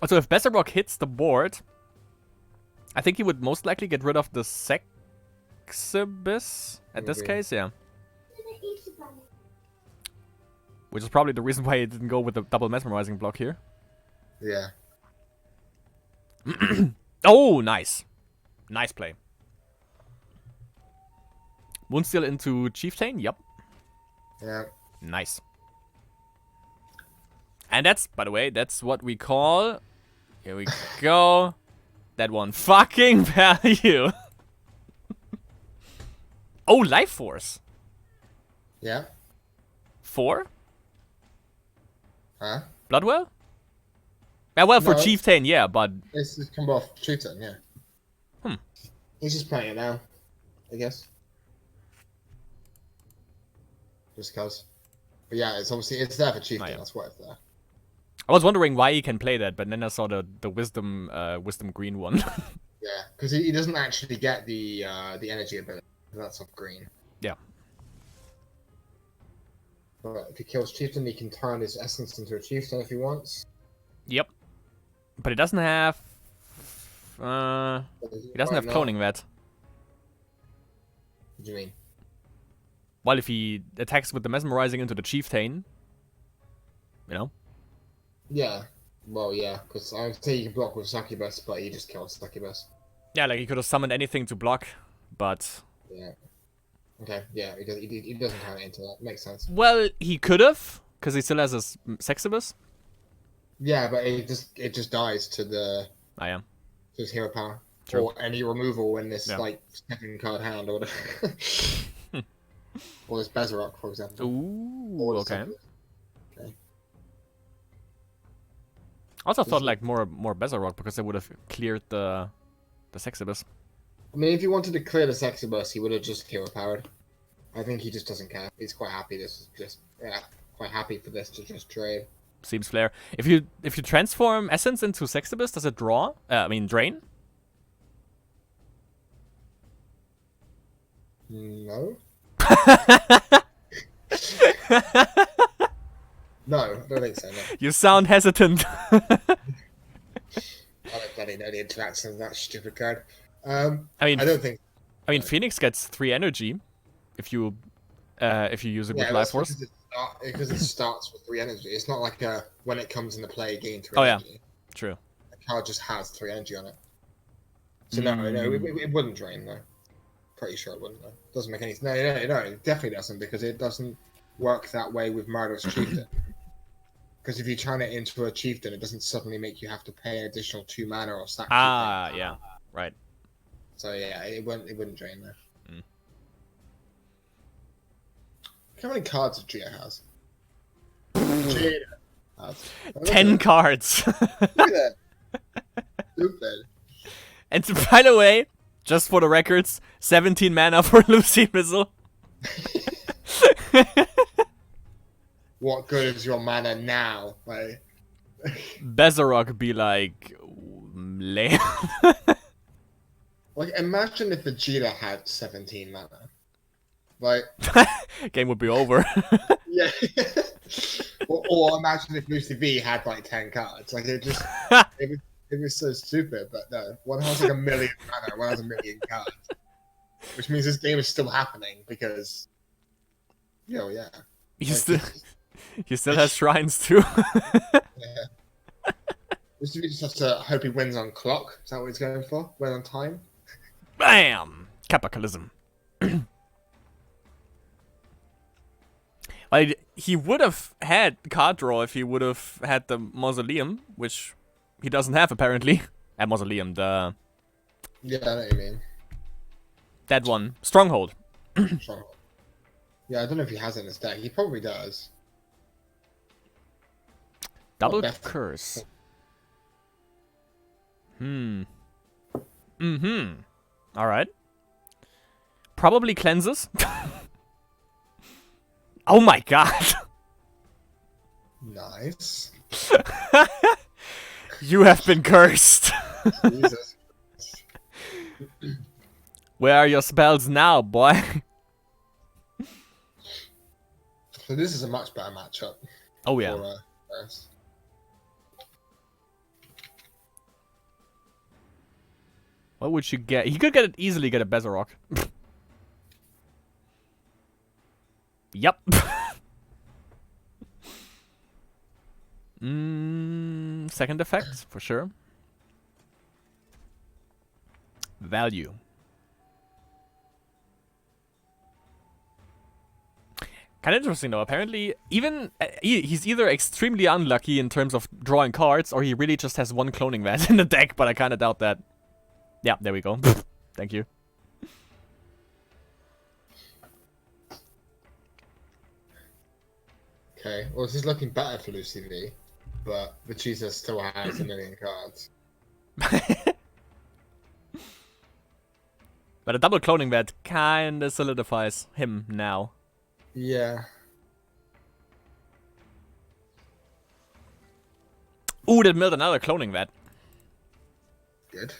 Also, if Bezarok hits the board, I think he would most likely get rid of the Sexibus at this case, yeah. Which is probably the reason why he didn't go with the double mesmerizing block here. Yeah. Oh, nice. Nice play. Moonsteel into Chieftain, yep. Yeah. Nice. And that's, by the way, that's what we call... Here we go. That one fucking value. Oh, Life Force. Yeah. 4? Huh? Bloodwell? Yeah, well, for No. Chieftain, yeah, but... It's come off Chieftain, yeah. Hmm. He's just playing it now, I guess. Just cause. But yeah, it's obviously it's there for Chieftain. yeah. That's why it's there. I was wondering why he can play that, but then I saw the wisdom green one. Yeah, because he doesn't actually get the energy ability. That's off green. Yeah. But if he kills Chieftain, he can turn his essence into a Chieftain if he wants. Yep. But he doesn't have... he doesn't have cloning that. What do you mean? Well, if he attacks with the mesmerizing into the Chieftain, you know? Yeah. Well, yeah, because I would say you can block with Succubus, but he just kills Succubus. Yeah, like he could have summoned anything to block, but... Yeah. Okay, yeah, he doesn't count it into that. Makes sense. Well, he could have, because he still has a Sexibus. Yeah, but it just dies to the... I am. To his hero power. True. Or any removal in this, like, second card hand or whatever. Or this Bezarok, for example. Ooh, okay. Okay. I also thought like more Bezarok because they would have cleared the Sexibus. I mean, if he wanted to clear the Sexibus, he would have just hero powered. I think he just doesn't care. He's quite happy. Quite happy for this to just trade. Seems fair. If you transform Essence into Sexibus, does it draw? I mean, drain? No. No, I don't think so. No. You sound hesitant. I don't bloody know the interactions of that stupid card. I don't think. I mean, Phoenix gets 3 energy if you use it with Life Force. Because it starts with 3 energy. It's not like when it comes into play, gain 3 energy. Yeah, true. The card just has 3 energy on it. So no, it wouldn't drain though. Pretty sure it wouldn't though. Doesn't make any sense. No, it definitely doesn't because it doesn't work that way with Murderous Chieftain. Because if you turn it into a Chieftain, it doesn't suddenly make you have to pay an additional 2 mana or sack. Yeah, right. So yeah, it wouldn't drain there. How many cards does Gia has? Gia has 10 cards. Look at that. Stupid. And by the way, just for the records, 17 mana for Lucy Missile. What good is your mana now? Like Bezarok be like lame. Like imagine if Vegeta had 17 mana. Like game would be over. Yeah. or imagine if Lucy V had like 10 cards. Like it It was so stupid, but no. One has like 1 million mana, one has 1 million cards. Which means this game is still happening because, yeah. He Like, still, he still has shrines too. yeah. We just have to hope he wins on clock. Is that what he's going for? Win on time? Bam! Capitalism. Like, he would have had card draw if he would have had the Mausoleum, which he doesn't have apparently. Mausoleum, the... Yeah, I know what you mean. That one. Stronghold. Yeah, I don't know if he has it in his deck. He probably does. Double curse. Alright. Probably cleanses. Oh my god. Nice. You have been cursed. Jesus. Where are your spells now, boy? So this is a much better matchup. Oh yeah. For, What would you get? He could easily get a Bezarok. Yup. Second effect, for sure. Value. Kind of interesting though. Apparently, even he's either extremely unlucky in terms of drawing cards, or he really just has one cloning vat in the deck. But I kind of doubt that. Yeah, there we go. Thank you. Okay, well, this is looking better for Lucy V, but Vegeta still has 1 million cards. But a double cloning vat kind of solidifies him now. Yeah. Ooh, that milled another cloning vat. Good.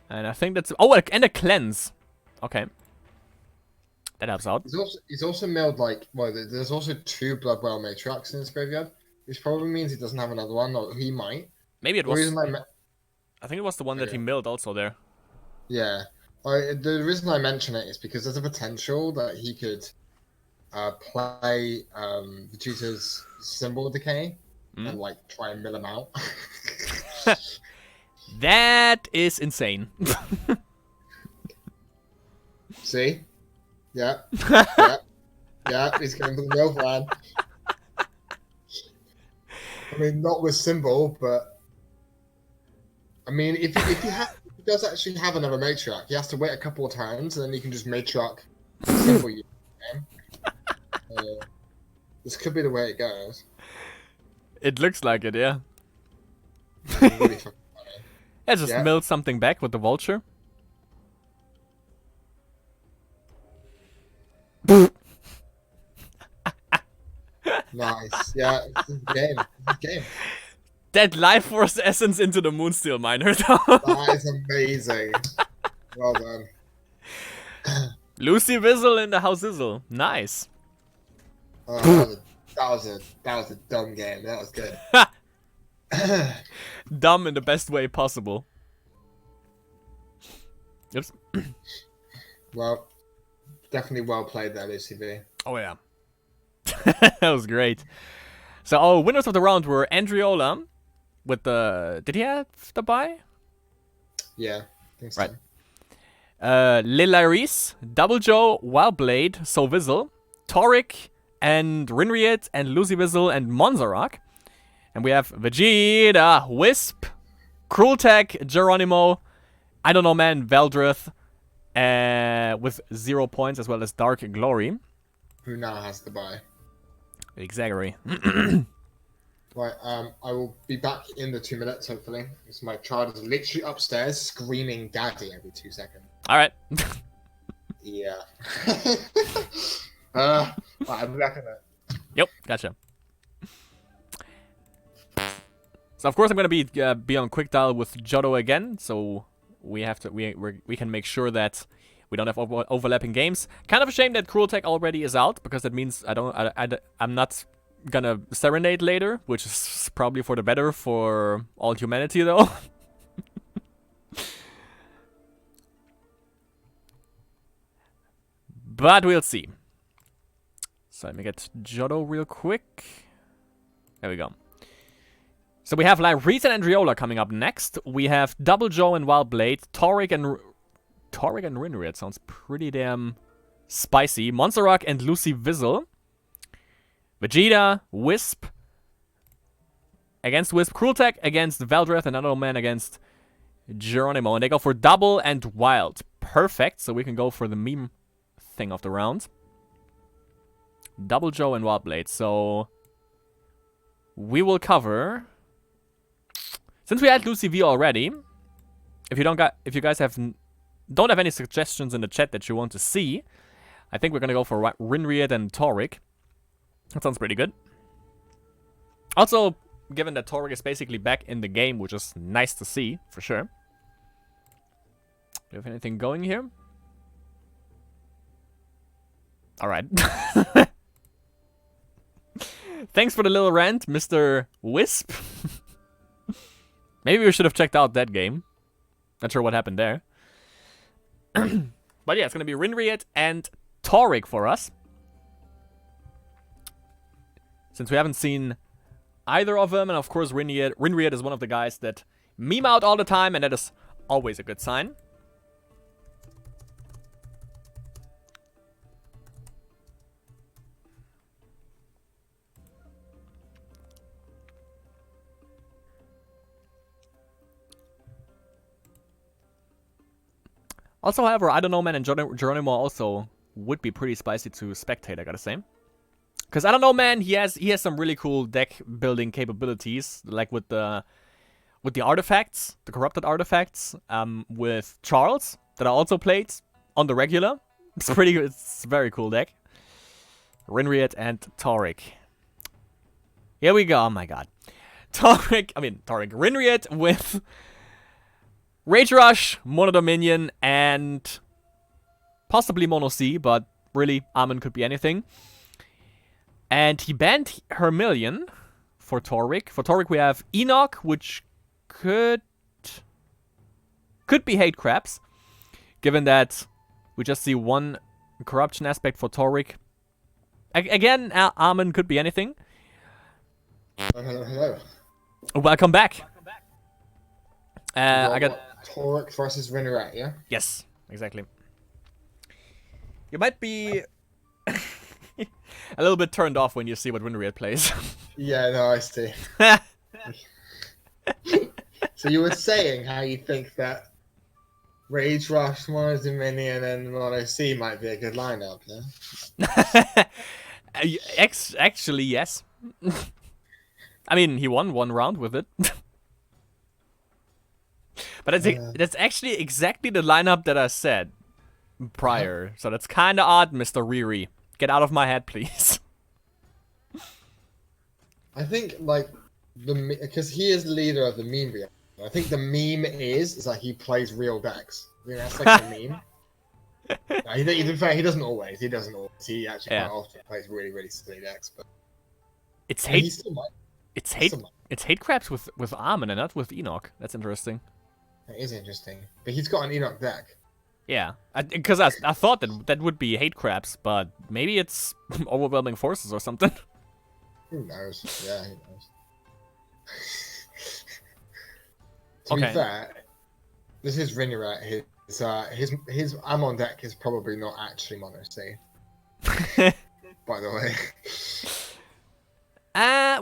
And I think that's... Oh, and a cleanse. Okay. That helps out. He's also milled, like... Well, there's also 2 Bloodwell Matriarchs in his graveyard, which probably means he doesn't have another one, or he might. Maybe it was... I think it was the one that he milled also there. Yeah. The reason I mention it is because there's a potential that he could play Vegeta's Symbol Decay and, like, try and mill him out. That is insane. See? Yeah, he's going for the mill plan. I mean, not with Symbol, but... I mean, if he does actually have another Matriarch, he has to wait a couple of turns, and then he can just Matriarch Symbol you. This could be the way it goes. It looks like it, yeah. Really fucking funny. Yeah, just milled something back with the Vulture. Nice. Yeah, this is game. That Life Force Essence into the Moonsteel Miner, though. That is amazing. Well done. Lucy Wizzle in the House Izzle. Nice. Oh, that was a dumb game. That was good. Dumb in the best way possible. Oops. Well, definitely well played there, Lucy V. Oh yeah. That was great. So, winners of the round were Andriola with the... Did he have the bye? Yeah, I think so. Right. Lilaris, Double Joe, Wildblade, Sovizzle, Toric, and Rinriet, and Lucy Wizzle, and Monzarak. And we have Vegeta, Wisp, Crueltech, Geronimo, I don't know man, Veldrith, with 0 points, as well as Dark Glory. Who now has the bye. Exactly. Right, I will be back in the 2 minutes, hopefully. Because my child is literally upstairs screaming daddy every 2 seconds. Alright. Yeah. Right, I'll be back in a... Yep, gotcha. So of course I'm gonna be on quick dial with Johto again, so we have to we can make sure that we don't have overlapping games. Kind of a shame that Crueltech already is out, because that means I'm not gonna serenade later, which is probably for the better for all humanity, though. But we'll see. So let me get Giotto real quick. There we go. So we have like Reese and Andriola coming up next. We have Double Joe and Wild Blade, Toric and Rinriet. Sounds pretty damn spicy. Monsterrock and Lucy Vizzle. Vegeta, Wisp. Against Wisp, Crueltech against Veldreth, and Another Man against Geronimo. And they go for Double and Wild. Perfect. So we can go for the meme thing of the round. Double Joe and Wild Blade. So we will cover. Since we had Lucy V already, if you guys don't have any suggestions in the chat that you want to see, I think we're gonna go for Rinriet and Toric. That sounds pretty good. Also, given that Toric is basically back in the game, which is nice to see for sure. Do you have anything going here? All right. Thanks for the little rant, Mr. Wisp. Maybe we should have checked out that game. Not sure what happened there. But yeah, it's going to be Rinriet and Toric for us. Since we haven't seen either of them, and of course Rinriet is one of the guys that meme out all the time, and that is always a good sign. Also, however, I don't know, man, and Geronimo also would be pretty spicy to spectate, I gotta say. Because I don't know, man, he has some really cool deck building capabilities, like with the artifacts, the corrupted artifacts, with Charles that I also played on the regular. It's pretty good. It's a very cool deck. Rinriet and Toric. Here we go. Oh my god, Toric. Rinriet with Rage Rush, Mono Dominion, and possibly Mono C, but really, Armin could be anything. And he banned Hermillion for Toric. For Toric, we have Enoch, which could be Hate Crabs, given that we just see one corruption aspect for Toric. Again, Armin could be anything. Hello. Welcome back. I got Toric versus Rinriet, yeah? Yes, exactly. You might be a little bit turned off when you see what Rinriet plays. Yeah, no, I see. So you were saying how you think that Rage Rush, Mono Dominion, and Mono C might be a good lineup, yeah? Actually, yes. I mean, he won one round with it. But that's actually exactly the lineup that I said prior. So that's kind of odd, Mr. Riri. Get out of my head, please. I think, like, because he is the leader of the meme reaction. I think the meme is that he plays real decks. I mean, that's like the meme. No, he doesn't always. He actually quite often plays really, really silly decks. But it's hate. It's hate crabs with Armin and not with Enoch. That's interesting. That is interesting. But he's got an Enoch deck. Yeah, because I thought that would be hate crabs, but maybe it's overwhelming forces or something. Who knows? Yeah, who knows? To be fair, this is Rinriet. His Amon deck is probably not actually Mono C. By the way.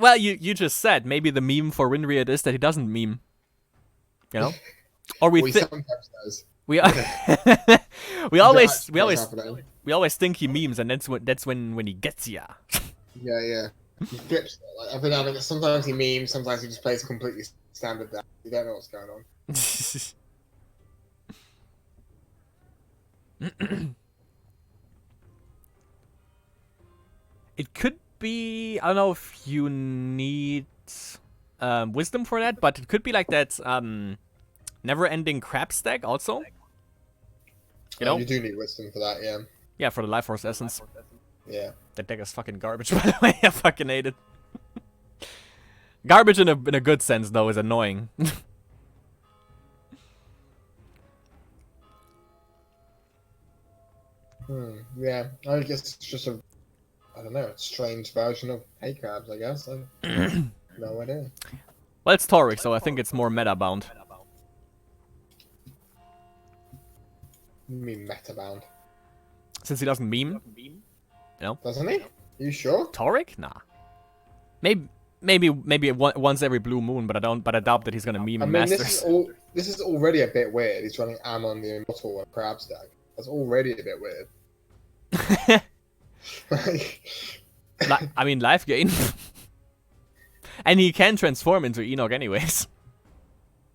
Well, you just said maybe the meme for Rinriet is that he doesn't meme. You know, or he sometimes does. We always think he memes, and that's when he gets ya. Yeah. He flips it. Like, every now and then, sometimes he memes, sometimes he just plays completely standard deck. You don't know what's going on. It could be, I don't know if you need wisdom for that, but it could be like that never-ending crab stack also. You know? You do need wisdom for that, yeah. Yeah, for the Life Force Essence. Yeah. That deck is fucking garbage, by the way. I fucking hate it. Garbage in a good sense, though, is annoying. Yeah, I guess it's just a, I don't know, a strange version of hay crabs, I guess. I no idea. Well, it's Toric, so I think it's more meta-bound. You mean meta-bound? Since he doesn't meme. You know? Doesn't he? You sure? Toric? Nah. Maybe once every blue moon, but I doubt that he's gonna meme in Masters. This is already a bit weird. He's running Ammon the Immortal and Crabs deck. That's already a bit weird. I mean, life gain. And he can transform into Enoch anyways.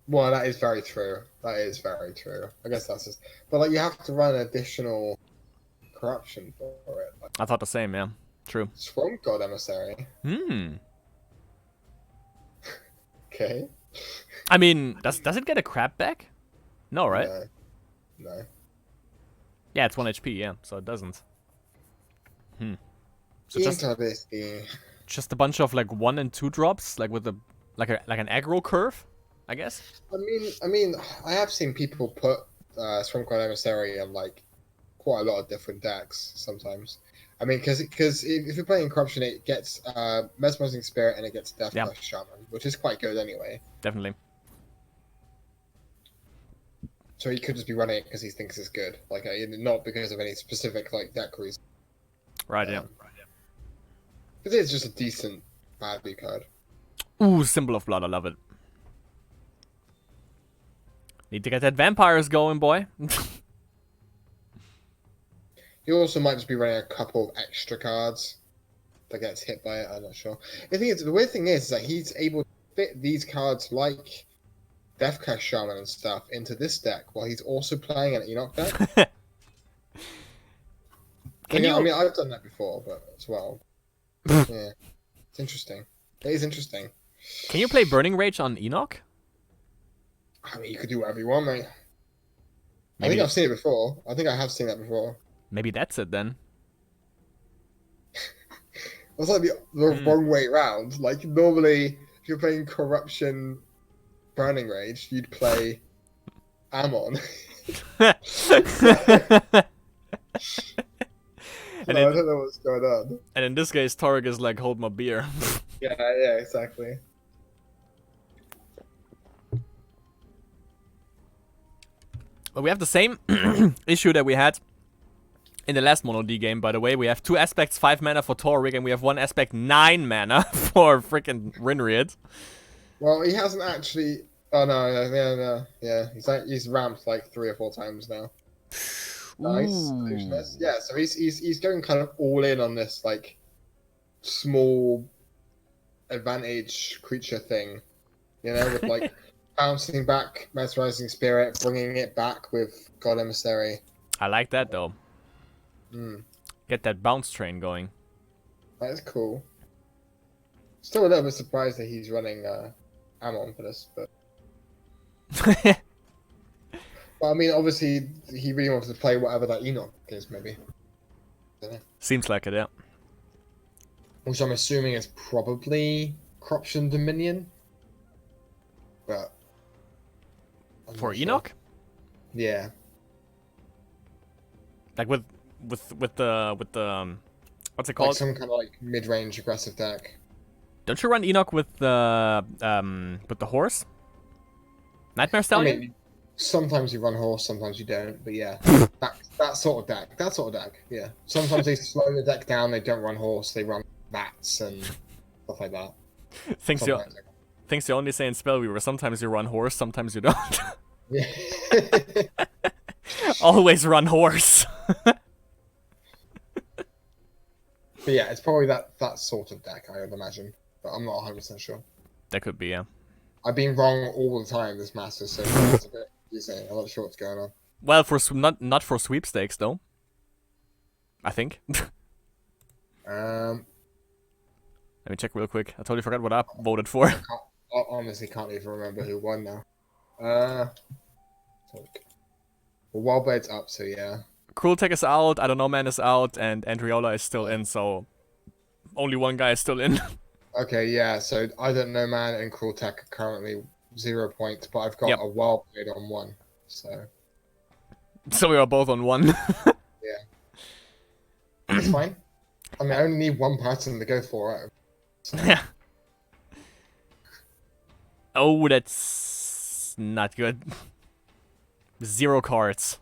Well, that is very true. That is very true. I guess that's just... But, like, you have to run additional corruption for it. Like, I thought the same, yeah. True. Swamp God Emissary. Okay. I mean, does it get a crab back? No, right? No. Yeah, it's 1 HP, yeah, so it doesn't. So just a bunch of like 1 and 2 drops, like with like an aggro curve, I guess. I mean, I have seen people put Swamp God Emissary on like quite a lot of different decks sometimes. I mean, because if you're playing Corruption, it gets Mesmerizing Spirit and it gets Death Clash Shaman, which is quite good anyway. Definitely. So he could just be running it because he thinks it's good, like not because of any specific like deck reason. Right, yeah. Because it's just a decent value card. Ooh, Symbol of Blood, I love it. Need to get that vampires going, boy. He also might just be running a couple of extra cards that gets hit by it. I'm not sure. The weird thing is that he's able to fit these cards like Death Clash Shaman and stuff into this deck while he's also playing an Enoch deck. I mean, I've done that before, but as well. Yeah, it's interesting. It is interesting. Can you play Burning Rage on Enoch? I mean, you could do whatever you want, mate. Maybe. I think I've seen it before. I think I have seen that before. Maybe that's it then. That's like the wrong way round. Like, normally, if you're playing Corruption Burning Rage, you'd play Ammon. I don't know what's going on. And in this case, Toric is like, hold my beer. Yeah, exactly. Well, we have the same issue that we had in the last Mono D game, by the way. We have 2 aspects, 5 mana for Toric, and we have 1 aspect, 9 mana for freaking Rinriad. Well, he hasn't actually... Oh, no. Yeah, he's ramped like 3 or 4 times now. Nice. Yeah, so he's going kind of all in on this like small advantage creature thing, you know, with like bouncing back Mesmerizing Spirit, bringing it back with God Emissary. I like that though. Get that bounce train going. That is cool. Still a little bit surprised that he's running Ammon for this, but. Well, I mean, obviously, he really wants to play whatever that Enoch is, maybe. Seems like it, yeah. Which I'm assuming is probably Corruption Dominion. But... For Enoch? Yeah. Like with the what's it called? Like some kind of like mid-range aggressive deck. Don't you run Enoch with the horse? Nightmare Stallion? I mean, sometimes you run horse, sometimes you don't, but yeah. that sort of deck. Yeah. Sometimes they slow the deck down, they don't run horse, they run bats and stuff like that. Things you only say in Spellweaver, sometimes you run horse, sometimes you don't. Yeah. Always run horse. But yeah, it's probably that sort of deck, I would imagine. But I'm not 100% sure. That could be, yeah. I've been wrong all the time this master, so it's a bit confusing. I'm not sure what's going on. Well, for not for sweepstakes though. I think. Let me check real quick. I totally forgot what I voted for. I honestly can't even remember who won now. Well, Wildblade's up, so yeah. Cruel Tech is out, I don't know Man is out, and Andriola is still in, so only one guy is still in. Okay, yeah. So I don't know, man, and Cruel Tech are currently 0 points, but I've got Yep. a Wild Blade on 1. So So we are both on 1. yeah, it's fine. I mean, I only need one person to go for it. So. Yeah. Oh, that's not good. 0 cards.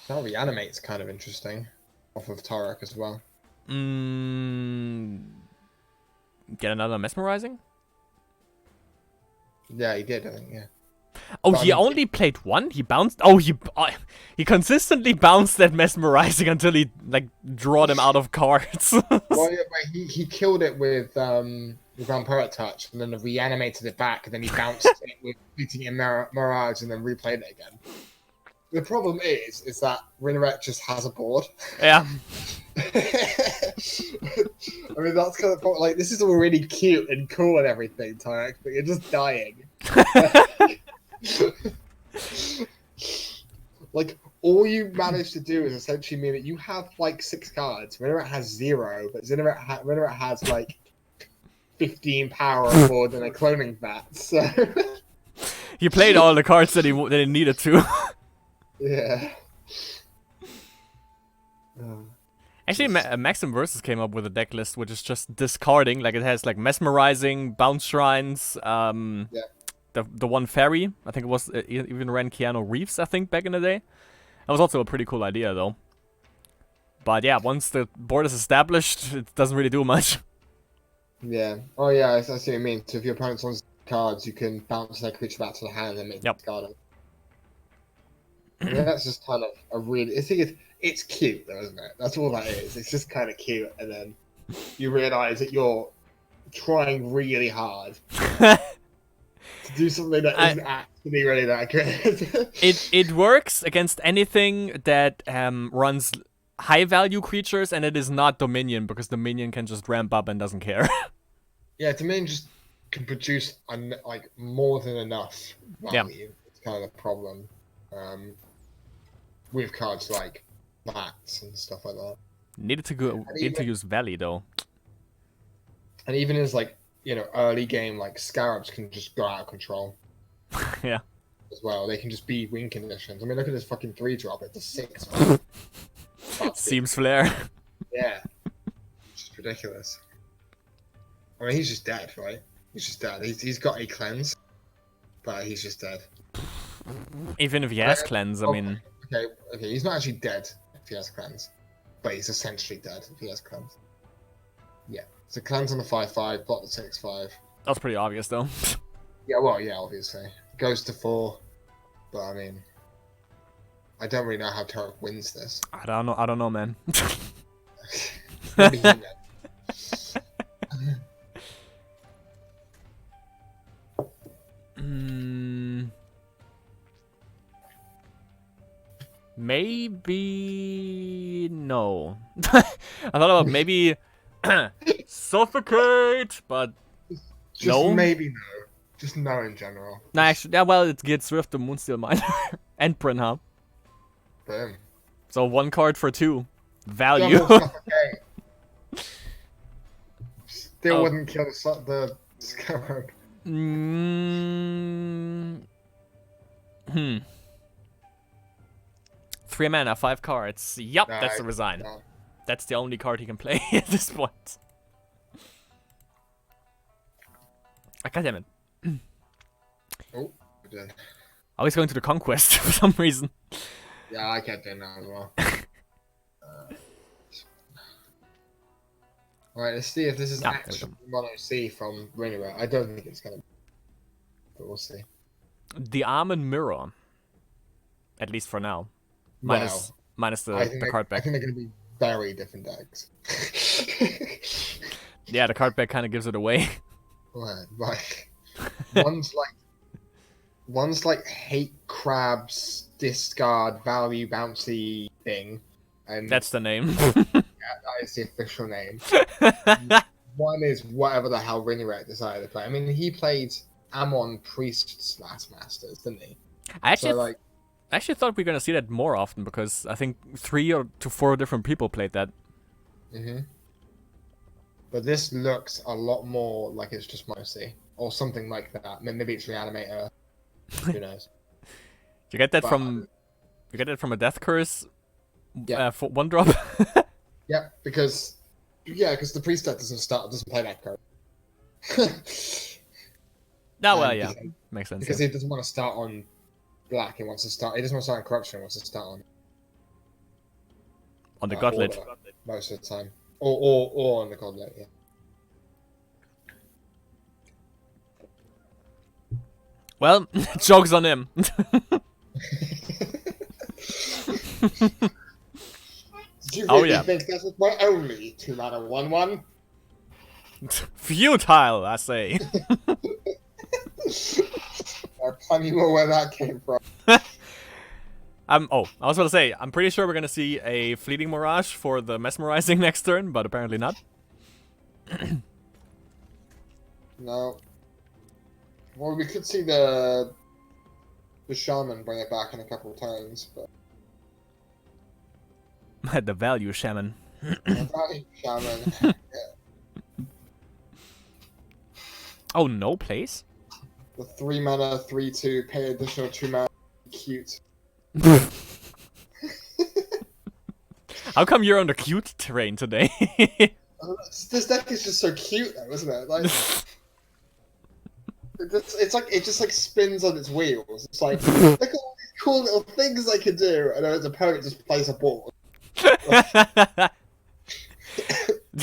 Now Reanimate's kind of interesting, off of Tarek as well. Get another mesmerizing? Yeah, he did, I think, yeah. Oh, But, he only played 1? He bounced? Oh, he consistently bounced that mesmerizing until he, like, drawed him out of cards. Well, yeah, but he killed it with Vampire Touch, and then reanimated it back, and then he bounced it with beating in Mirage, and then replayed it again. The problem is that Rinrek just has a board. Yeah. I mean, that's kind of like, this is all really cute and cool and everything, Tarek, but you're just dying. Like, all you manage to do is essentially mean that you have like 6 cards. Rinrek has 0, but Rinrek has like 15 power on board and a cloning vat. So He played all the cards that he needed to. yeah. Actually, Maxim Versus came up with a deck list which is just discarding. Like, it has like mesmerizing, bounce shrines, the one fairy. I think it was even ran Keanu Reeves, I think, back in the day. That was also a pretty cool idea, though. But yeah, once the board is established, it doesn't really do much. Yeah. Oh yeah, I see what you mean. So if your opponent's on cards, you can bounce their creature back to the hand and make the card up. I mean, that's just kind of a really. I think it's cute, though, isn't it? That's all that is. It's just kind of cute, and then you realise that you're trying really hard to do something that isn't actually really that good. It works against anything that runs high value creatures, and it is not Dominion, because Dominion can just ramp up and doesn't care. Yeah, Dominion just can produce like more than enough value. Yeah. It's kind of the problem. With cards like Bats and stuff like that. Needed to use Valley, though. And even as, like, you know, early game, like, Scarabs can just go out of control. Yeah. As well. They can just be win conditions. I mean, look at this fucking 3-drop. It's a 6. Seems flare. Yeah. It's just ridiculous. I mean, he's just dead, right? He's just dead. He's got a cleanse, but he's just dead. Even if he has cleanse, I mean... Okay, he's not actually dead if he has cleanse. But he's essentially dead if he has cleanse. Yeah. So cleanse on the 5/5, block the 6/5. That's pretty obvious, though. Yeah, well, yeah, obviously. Goes to 4. But, I mean... I don't really know how Tarek wins this. I don't know, man. Maybe he knows. Maybe no. I thought about maybe suffocate, but just no. Maybe no. Just no in general. No, actually, yeah. Well, it gets rid of the Moonsteel Miner and Brynham. Boom. So 1 card for 2 value. Still wouldn't kill the Scarab. 3 mana, 5 cards. Yup, No, that's the Resign. No. That's the only card he can play at this point. God damn it. Oh, I did. I was going to the Conquest for some reason. Yeah, I kept doing that as well. Alright, let's see if this is actually Mono C from Rinrek. I don't think it's gonna be, but we'll see. The Armor Mirror. At least for now. Minus the card back. I think they're gonna be very different decks. Yeah, the card back kind of gives it away. Right, like one's like hate crabs, discard, value, bouncy thing, and that's the name. that is the official name. One is whatever the hell Rinrek decided to play. I mean, he played Amon Priest / Masters, didn't he? I actually thought we were gonna see that more often, because I think 3 to 4 different people played that. But this looks a lot more like it's just mostly, or something like that. Maybe it's Reanimator. Who knows? You get that from a death curse. Yeah. For one drop. Yeah, because the priestess doesn't play that card. No, well, yeah, makes sense. Because he doesn't want to start on black. He doesn't want to start on corruption. He wants to start on the gauntlet most of the time, or on the gauntlet. Yeah. Well, joke's on him. Did you really think that was my only 2-mana 1/1? Futile, I say. Plenty more where that came from. Oh, I was going to say, I'm pretty sure we're going to see a Fleeting Mirage for the Mesmerizing next turn, but apparently not. No. Well, we could see the Shaman bring it back in a couple of turns, but... The Value Shaman. The Value Shaman, yeah. Oh, no place? The 3-mana, 3/2, pay additional 2 mana, cute. How come you're on the cute terrain today? This deck is just so cute, though, isn't it? Like, it just like spins on its wheels. It's like, look at all these cool little things I can do, and then its opponent just plays a ball. The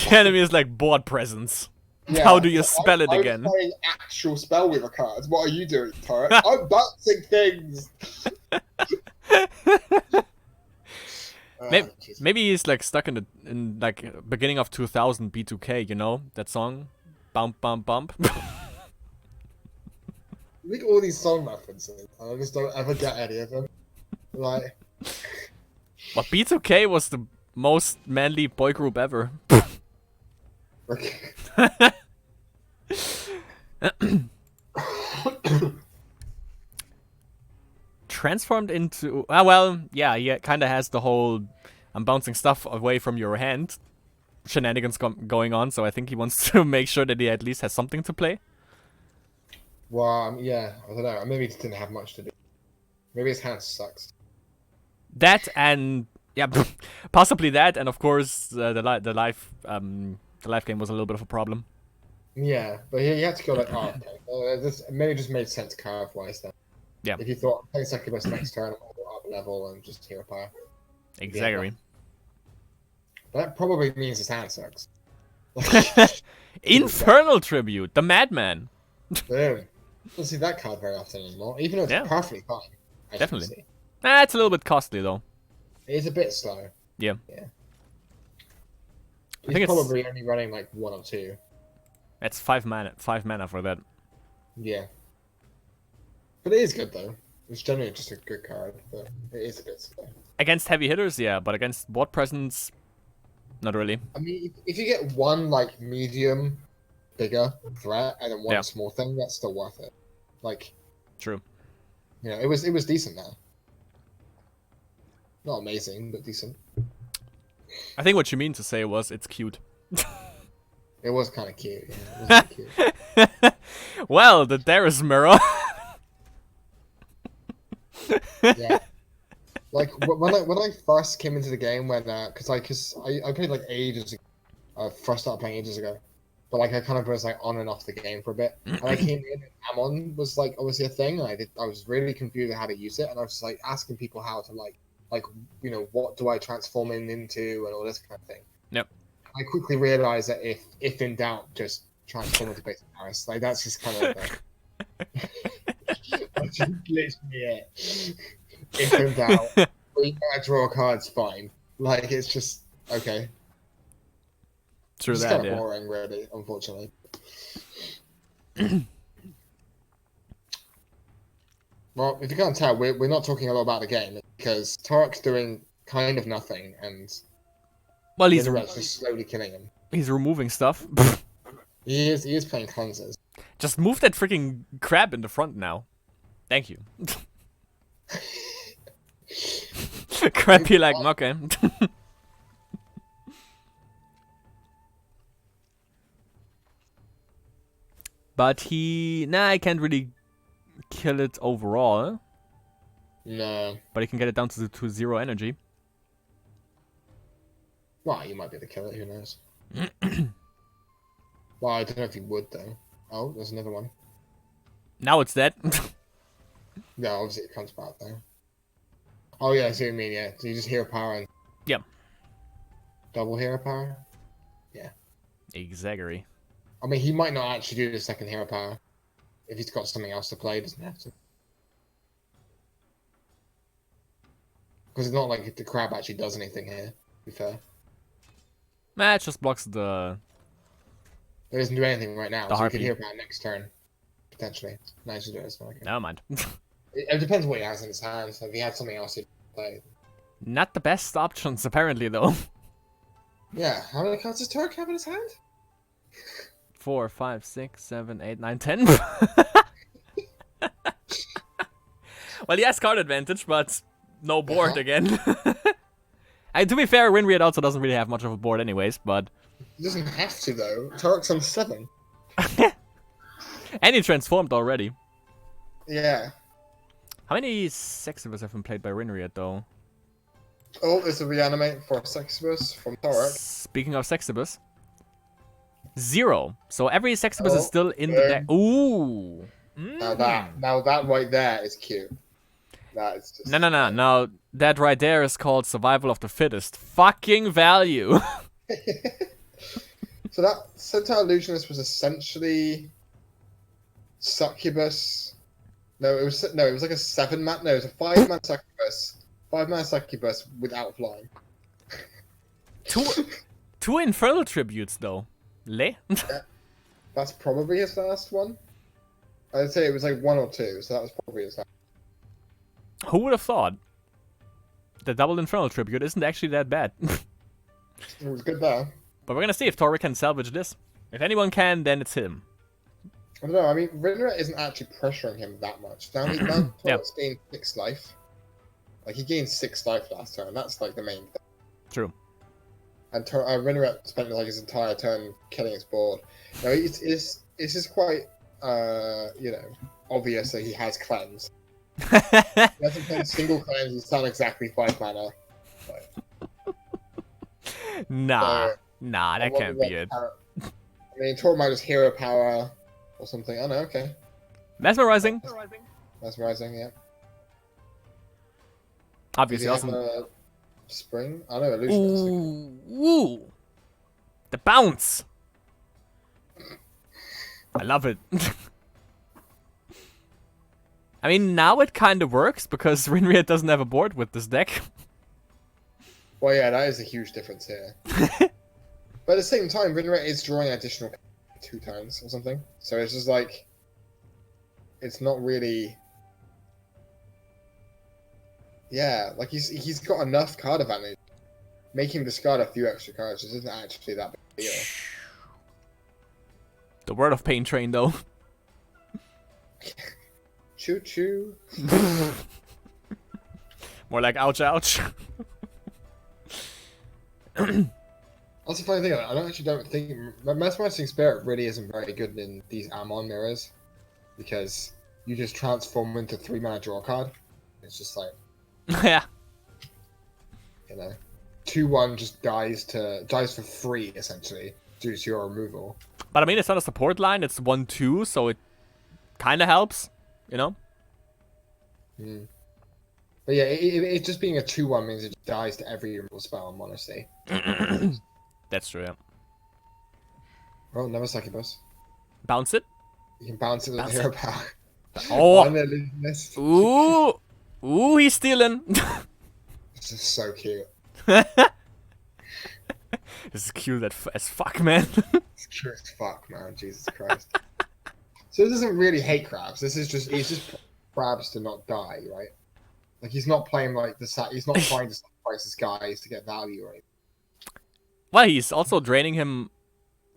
enemy is like board presence. Yeah, how do you spell it again? I'm playing actual Spellweaver cards. What are you doing, Tarek? I'm bouncing things! Maybe he's like stuck in like beginning of 2000 B2K, you know? That song? Bump, bump, bump. Look at all these song references. I just don't ever get any of them. Like... But B2K was the most manly boy group ever. Transformed into... well, yeah, he kind of has the whole I'm bouncing stuff away from your hand shenanigans going on, so I think he wants to make sure that he at least has something to play. Well, yeah, I don't know. Maybe he just didn't have much to do. Maybe his hand sucks. That and... yeah, possibly that, and of course the life game was a little bit of a problem. Yeah, but he had to go like, oh, okay. This maybe just made sense carve-wise then. Yeah. If you thought, play Succubus next turn, up level and just hero power. Exactly. Yeah, that probably means his hand sucks. Infernal Tribute, the Madman. Boom. Don't see that card very often anymore, even though it's perfectly fine. Definitely. It's a little bit costly though. It is a bit slow. Yeah. Yeah. I think it's probably only running like 1 or 2. It's 5 mana for that. Yeah. But it is good though. It's generally just a good card, but it is a bit slow. Against heavy hitters, yeah, but against board presence, not really. I mean, if you get one like medium, bigger threat and then one small thing, that's still worth it. Like, true. You know, it was decent now. Not amazing, but decent. I think what you mean to say was it's cute. It was kind of cute. Yeah, it was cute. Well, the Darius mirror. Yeah. Like when I first came into the game, because I played like ages ago. First started playing ages ago, but like I kind of was like on and off the game for a bit. And I came in and Ammon was like obviously a thing. And I was really confused on how to use it, and I was just like asking people how to like you know, what do I transform into and all this kind of thing. Yep. I quickly realized that if in doubt, just transform into basic Paris. Like that's just kind of like that's just literally it. If in doubt, we gotta draw a card's fine. Like it's just okay. True it's that, kind of boring, really, unfortunately. Well, if you can't tell, we're not talking a lot about the game because Tarek's doing kind of nothing, and he's just slowly killing him. He's removing stuff. He is playing cleansers. Just move that freaking crab in the front now. Thank you. Crappy like okay. But I can't really kill it overall. No. But he can get it down to 0 energy. Well, you might be able to kill it, who knows? Well, I don't know if you would, though. Oh, there's another one. Now it's dead. Yeah, obviously it comes back, though. Oh, yeah, I see what you mean, yeah. So you just hero power and... Yep. Double hero power? Yeah. Exactly. I mean, he might not actually do the second hero power. If he's got something else to play, he doesn't have to. Because it's not like the crab actually does anything here, to be fair. Nah, it just blocks the... It doesn't do anything right now, The so harpy. you could hero power next turn. Potentially. Nice to do it as well. Okay. Never mind. It depends what he has in his hand. So if he had something else he'd play. Not the best options, apparently, though. Yeah, how many cards does Turk have in his hand? 4, 5, 6, 7, 8, 9, 10. Well, he has card advantage, but no board again. And to be fair, Winriad also doesn't really have much of a board anyways, but... He doesn't have to, though. Turk's on 7. And he transformed already. Yeah. How many Sexibus have been played by Winriad, though? Oh, there's a reanimate for Sexibus from Torek. Speaking of Sexibus. 0. So every Sexibus is still in the deck. Ooh. Now that right there is cute. That is just... No. Now, that right there is called survival of the fittest. Fucking value. So that Centaur Illusionist was essentially Succubus. No, it was like a 7-man. No, it was a 5-man Succubus. 5-man Succubus without flying. Two Infernal Tributes, though. Le? Yeah, that's probably his last one. I'd say it was like 1 or 2, so that was probably his last. Who would have thought? The double Infernal Tribute isn't actually that bad. It was good there. But we're gonna see if Tori can salvage this. If anyone can, then it's him. I don't know, I mean, Rinra isn't actually pressuring him that much. Now Torrek's gained 6 life. Like, he gained 6 life last turn, that's like the main thing. True. And Rinra spent like his entire turn killing his board. Now, it's just quite, you know, obvious that he has cleanse. He hasn't played a single cleanse, he's done exactly 5 mana. Nah, that can't be it. I mean, Tor might just hero power or something. Oh no, okay. Mesmerizing. Mesmerizing, yeah. Obviously, Does he awesome. have a spring? I know, illusionist. Ooh. The bounce. I love it. I mean, now it kind of works because Rinriad doesn't have a board with this deck. Well, yeah, that is a huge difference here. But at the same time, Rinra is drawing additional 2 times or something. So it's just like... It's not really... Yeah, like he's got enough card advantage. Make him discard a few extra cards just isn't actually that big a deal. The Word of Pain train, though. Choo choo. More like ouch, ouch. That's the funny thing. I don't think Mesmerizing Spirit really isn't very good in these Amon mirrors because you just transform into 3-mana draw card. It's just like, Yeah. you know, 2/1 just dies for free essentially due to your removal. But I mean, it's not a support line. It's 1/2, so it kind of helps, you know. Mm. But yeah, it just being a 2/1 means it dies to every removal spell on Monastery. That's true, yeah. Oh, never Succubus. Bounce it. You can bounce it with hero power. Oh. On the illusionist. Ooh, he's stealing. This is so cute. This is cute as fuck, man. It's cute as fuck, man. Jesus Christ. So this isn't really hate crabs. He's just crabs to not die, right? Like he's not playing like he's not trying to sacrifice his guys to get value, right? Well, he's also draining him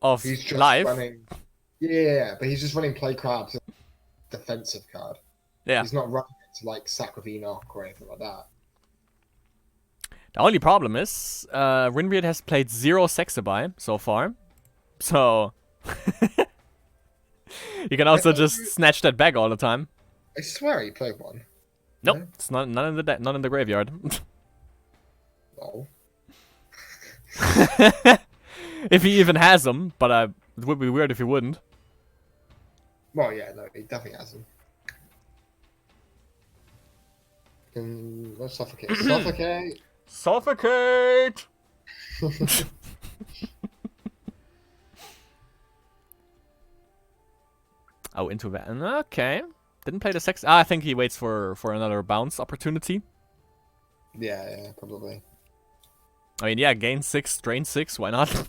of He's just life. running. Yeah, but he's just running play crabs, defensive card. Yeah. He's not running it to like sack with Enoch or anything like that. The only problem is, Rinriad has played 0 Sexabai so far. So... You can also just snatch that back all the time. I swear he played one. Nope, No? it's not not in the graveyard. No. If he even has them, but it would be weird if he wouldn't. Well, yeah, no, he definitely hasn't. Let's suffocate. Suffocate! Suffocate! Oh, into that. Okay. Didn't play the sex. I think he waits for another bounce opportunity. Yeah, probably. I mean, yeah, gain 6, drain 6, why not?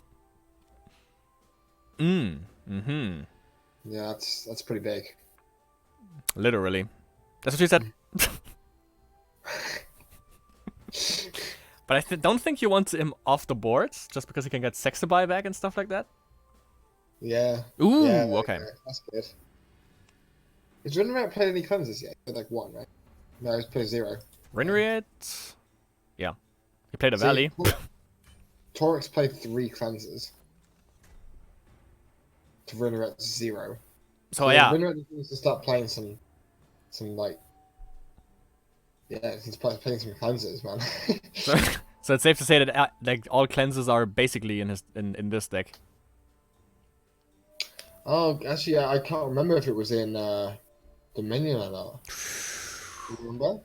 Yeah, that's pretty big. literally. That's what she said. But I don't think you want him off the board, just because he can get Sexaby back and stuff like that. Yeah. Ooh, yeah, okay. That's good. Has Rinrat played any cleanses yet? Like 1, right? No, he's played 0. Rinriet. Yeah. He played a Valley. Torix played 3 cleanses. To Rinrat's 0. So yeah. Rinrat needs to start playing some like. Yeah, he's playing some cleanses, man. So it's safe to say that like all cleanses are basically in this deck. Oh, actually, I can't remember if it was in Dominion or not. Do you remember?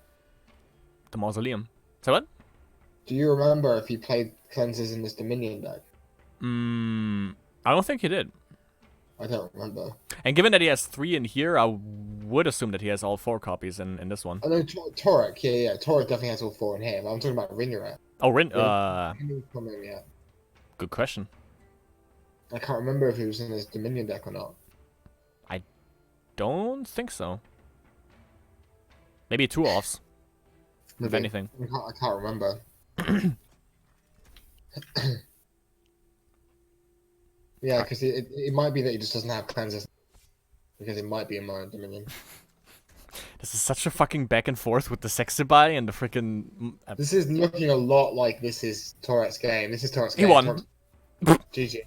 The Mausoleum. So what? Do you remember if he played cleanses in this Dominion deck? I don't think he did. I don't remember. And given that he has 3 in here, I would assume that he has all 4 copies in this one. I know Torek, yeah. Torek definitely has all 4 in here, but I'm talking about Rinrat. Oh, Yeah. Good question. I can't remember if he was in his Dominion deck or not. I don't think so. Maybe 2 offs. Maybe. If anything. I can't remember. Yeah, because it might be that he just doesn't have cleanses. Because it might be in my Dominion. This is such a fucking back and forth with the Sexaby and the freaking. This is looking a lot like this is Toret's game. This is Toret's game. He won. GG.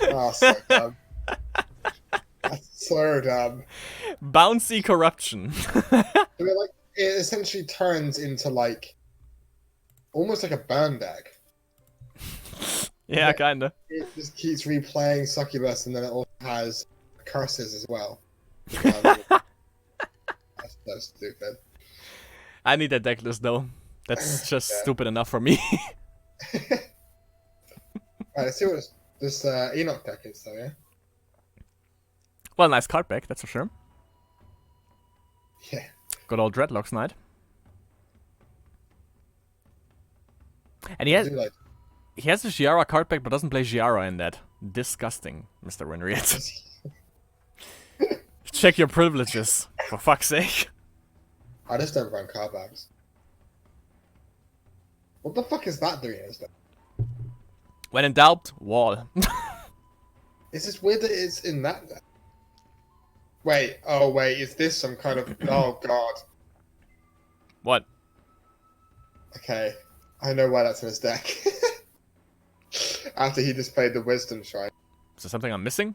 Oh, so dumb. That's so dumb. Bouncy corruption. It essentially turns into like almost like a burn deck. Yeah, kinda. It just keeps replaying Succubus, and then it also has curses as well. That's so stupid. I need that deck list though. That's just stupid enough for me. Alright, let's see what this Enoch deck is, though, yeah? Well, nice card back, that's for sure. Yeah. Good old Dreadlocks Knight. And he has a Giara card back, but doesn't play Giara in that. Disgusting, Mr. Rinriet. Check your privileges, for fuck's sake. I just don't run card backs. What the fuck is that doing in this deck? When in doubt, wall. It's just weird that it's in that deck. Wait, oh wait, is this some kind of... Oh god. What? Okay, I know why that's in his deck. After he displayed the Wisdom Shrine. Is there something I'm missing?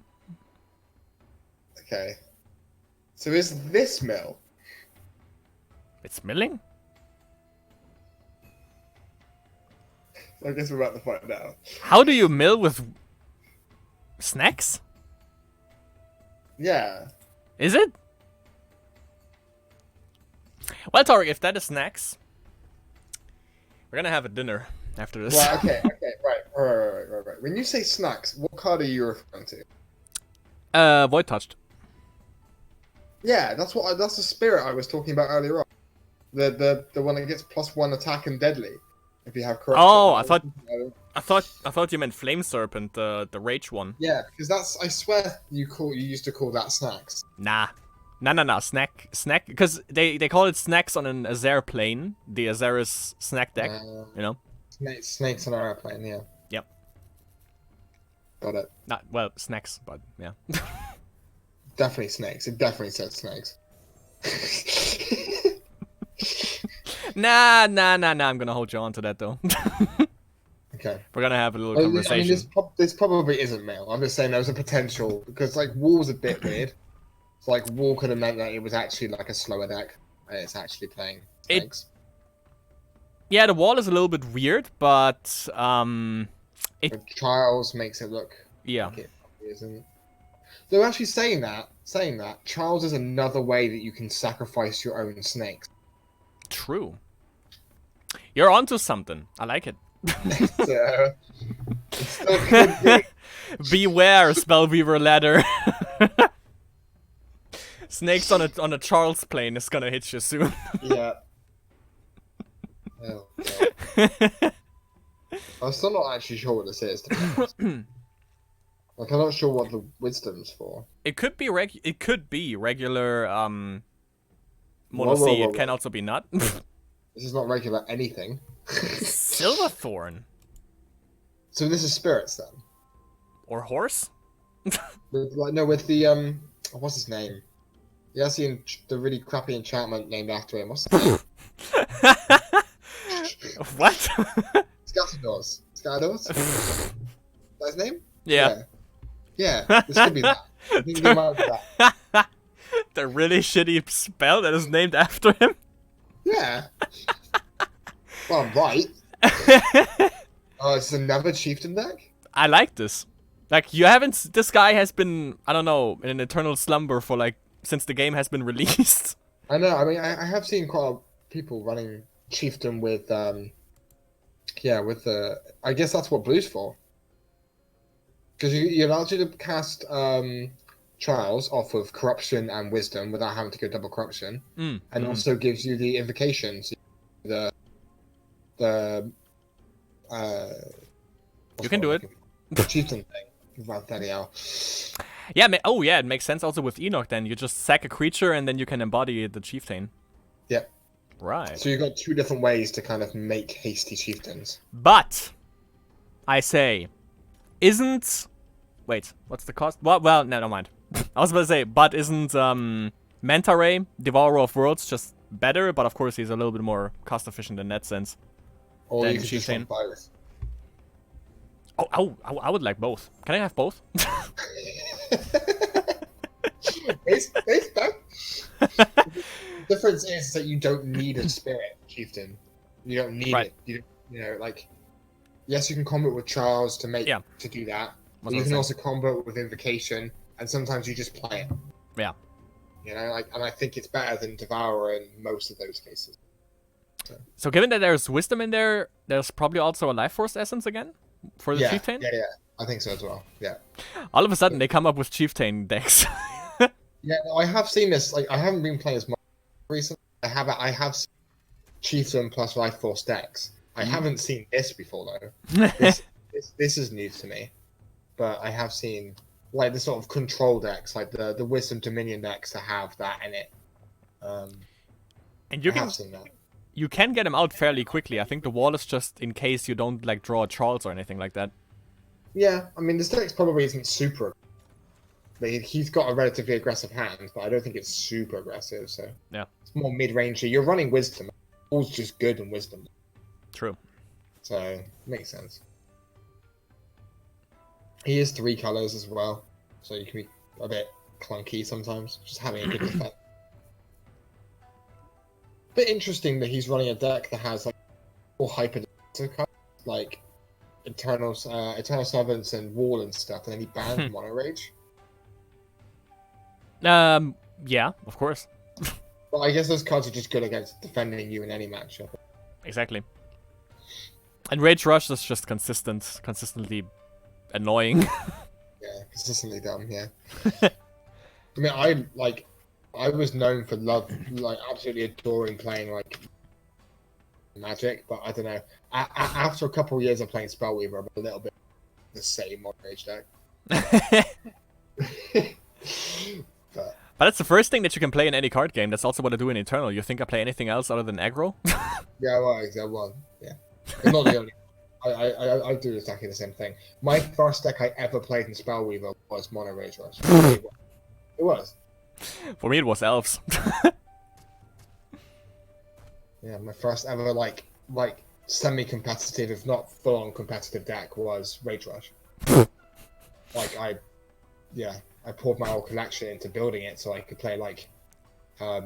Okay. So is this mill? It's milling? I guess we're about to find out. How do you mill with snacks? Yeah. Is it? Well, Tarek, if that is snacks, we're gonna have a dinner after this. Well, okay, right. When you say snacks, what card are you referring to? Void Touched. Yeah, that's the spirit I was talking about earlier on. The one that gets +1 attack and deadly. If you have corruption. Oh, I thought you meant Flame Serpent, the rage one. Yeah, because that's, I swear you used to call that snacks. Nah, snack, because they call it snacks on an Azar plane, the Azara's snack deck, you know. Snakes on our airplane, yeah. Yep. Got it. Not well, snacks, but yeah. Definitely snakes. It definitely said snakes. Nah. I'm gonna hold you on to that though. Okay. We're gonna have a little I conversation. mean, this probably isn't male. I'm just saying there was a potential because like Wall's a bit weird. So like Wall could have meant that it was actually like a slower deck, and it's actually playing snakes. Yeah, the wall is a little bit weird, but But Trials makes it look like it isn't. Though actually saying that, Trials is another way that you can sacrifice your own snakes. True. You're onto something. I like it. So, it still could be. Beware, Spellweaver ladder. Snakes on a Charles plane is gonna hit you soon. Yeah. Oh, God. I'm still not actually sure what this is, to be honest. Like, I'm not sure what the wisdom's for. It could be regular Whoa, monoseed. whoa, It can also be not. This is not regular anything. Silverthorn. So this is spirits then? Or horse? With the what's his name? Yeah, I've seen the really crappy enchantment named after him. What's his name? What? Scatadors. Scatadors? Is that his name? Yeah. Yeah, this could be that. I think they might have that. The really shitty spell that is named after him? Yeah. Well, I'm right. Oh, it's another chieftain deck? I like this. Like, you haven't... This guy has been, I don't know, in an eternal slumber for, like, since the game has been released. I know, I mean, I have seen quite a lot of people running chieftain with, yeah, with the... I guess that's what blue's for. Because you allows you to cast Trials off of Corruption and Wisdom without having to go double Corruption. And also gives you the invocations. You can do it. The chieftain thing. About that, yeah. Yeah, oh yeah, it makes sense also with Enoch then. You just sack a creature and then you can embody the chieftain. Yep. Right. So you've got two different ways to kind of make hasty chieftains. But, I say, isn't... Wait, what's the cost? Well, no, never mind. I was about to say, but isn't Manta Ray, Devourer of Worlds, just better? But of course he's a little bit more cost efficient in that sense. Or than you could just run both. Oh, I would like both. Can I have both? It's both. The difference is that you don't need a spirit chieftain. You don't need it. You know, like, yes, you can combat with Charles to make to do that. But you can also combat with invocation, and sometimes you just play it. Yeah. You know, like, and I think it's better than Devourer in most of those cases. So given that there's wisdom in there, there's probably also a life force essence again for the chieftain. Yeah, I think so as well. Yeah. All of a sudden, they come up with chieftain decks. Yeah, no, I have seen this. Like, I haven't been playing as much recently. I have seen chieftain plus life force decks. I haven't seen this before though. This is news to me. But I have seen like the sort of control decks, like the Wisdom Dominion decks that have that in it. And you have seen that. You can get him out fairly quickly. I think the wall is just in case you don't like draw a Charles or anything like that. Yeah, I mean this deck probably isn't super. But he's got a relatively aggressive hand, but I don't think it's super aggressive. So yeah, it's more mid-rangey. You're running Wisdom. All's just good in Wisdom. True. So makes sense. He is 3 colors as well, so you can be a bit clunky sometimes, just having a good effect. Bit interesting that he's running a deck that has like all hyper cards, like Eternal Servants and Wall and stuff, and then he banned Mono Rage. Yeah, of course. But I guess those cards are just good against defending you in any matchup. Exactly. And Rage Rush is just consistently annoying. Yeah, consistently dumb, yeah. I mean, I was known for absolutely adoring playing, like, Magic, but I don't know. After a couple of years of playing Spellweaver, I'm a little bit the same on Rage deck. But that's the first thing that you can play in any card game. That's also what I do in Eternal. You think I play anything else other than aggro? Yeah, well, yeah. I'm not the only I do exactly the same thing. My first deck I ever played in Spellweaver was Mono Rage Rush. It was. For me, it was Elves. Yeah, my first ever like semi-competitive, if not full-on competitive deck was Rage Rush. Like I poured my whole collection into building it so I could play like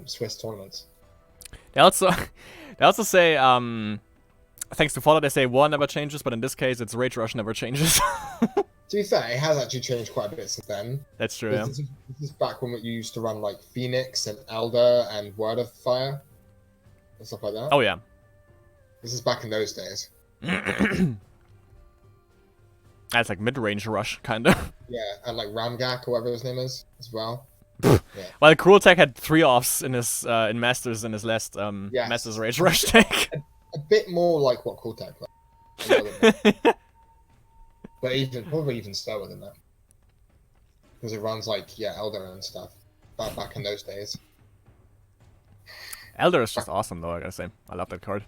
Swiss tournaments. They also say thanks to Fallout they say war never changes, but in this case it's Rage Rush never changes. To be fair, it has actually changed quite a bit since then. That's true. Yeah. This is back when you used to run like Phoenix and Elder and Word of Fire and stuff like that. Oh yeah. This is back in those days. That's like mid-range Rush, kind of. Yeah, and like Ramgak or whatever his name is as well. Yeah. Well, Cruel Tech had 3 offs in his in Masters in his last yes. Masters Rage Rush deck. A bit more like what Cruel Tech plays. But probably even slower than that. Because it runs like, Elder and stuff. Back in those days. Elder is just awesome though, I gotta say. I love that card.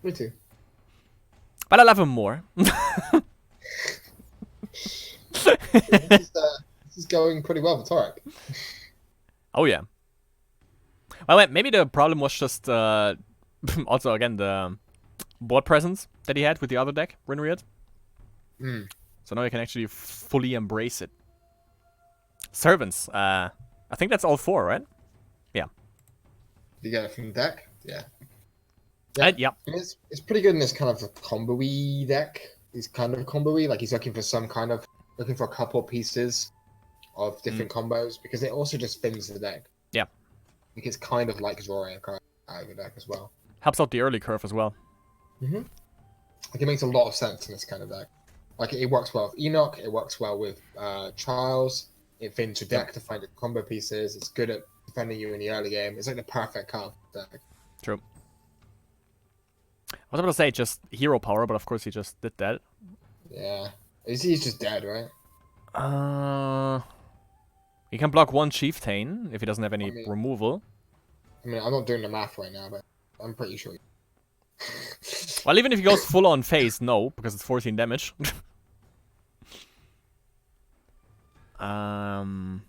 Me too. But I love him more. This is going pretty well for Torek. Oh yeah. Well, wait, maybe the problem was just also again the board presence that he had with the other deck, Rinriad. So now you can actually fully embrace it. Servants. I think that's all 4, right? Yeah. You get it from the deck? Yeah. Yeah. It's pretty good in this kind of a combo-y deck. He's kind of combo-y, like he's looking for looking for a couple of pieces of different combos, because it also just thins the deck. Yeah. I think it's kind of like drawing a card out of the deck as well. Helps out the early curve as well. Like it makes a lot of sense in this kind of deck. Like it works well with Enoch, it works well with Trials, it thins your deck to find the combo pieces, it's good at defending you in the early game. It's like the perfect card for the deck. True. I was about to say just hero power, but of course he just did that. Yeah. He's just dead, right? He can block 1 Chieftain if he doesn't have any removal. I mean, I'm not doing the math right now, but I'm pretty sure. Well, even if he goes full on phase, no, because it's 14 damage. Well,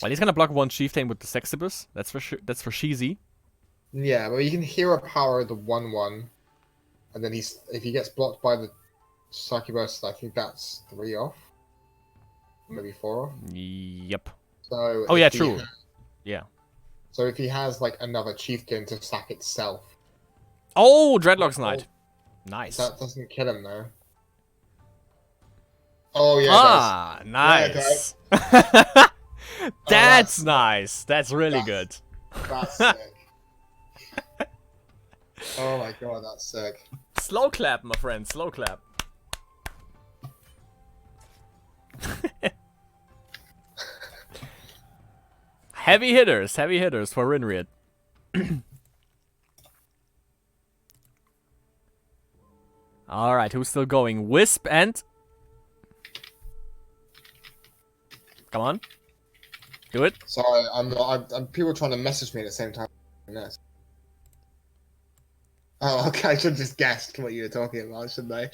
he's gonna block 1 Chieftain with the Sexibus. That's for sure. That's for Sheezy. Yeah, but you can hero power the 1/1, and then if he gets blocked by the Succubus, I think that's 3 off, maybe 4 off. Yep. So. Oh yeah, true. Yeah. So if he has like another chieftain to sack itself. Oh, Dreadlock's Knight. Nice. That doesn't kill him though. Oh yeah. Ah, nice. Yeah, that's nice. That's really good. That's sick. Oh my god, that's sick. Slow clap, my friend. Slow clap. Heavy hitters for Rinriad. Alright, who's still going? Wisp and... Come on. Do it. Sorry, I'm people trying to message me at the same time. Oh, okay, I should have just guessed what you were talking about, shouldn't I?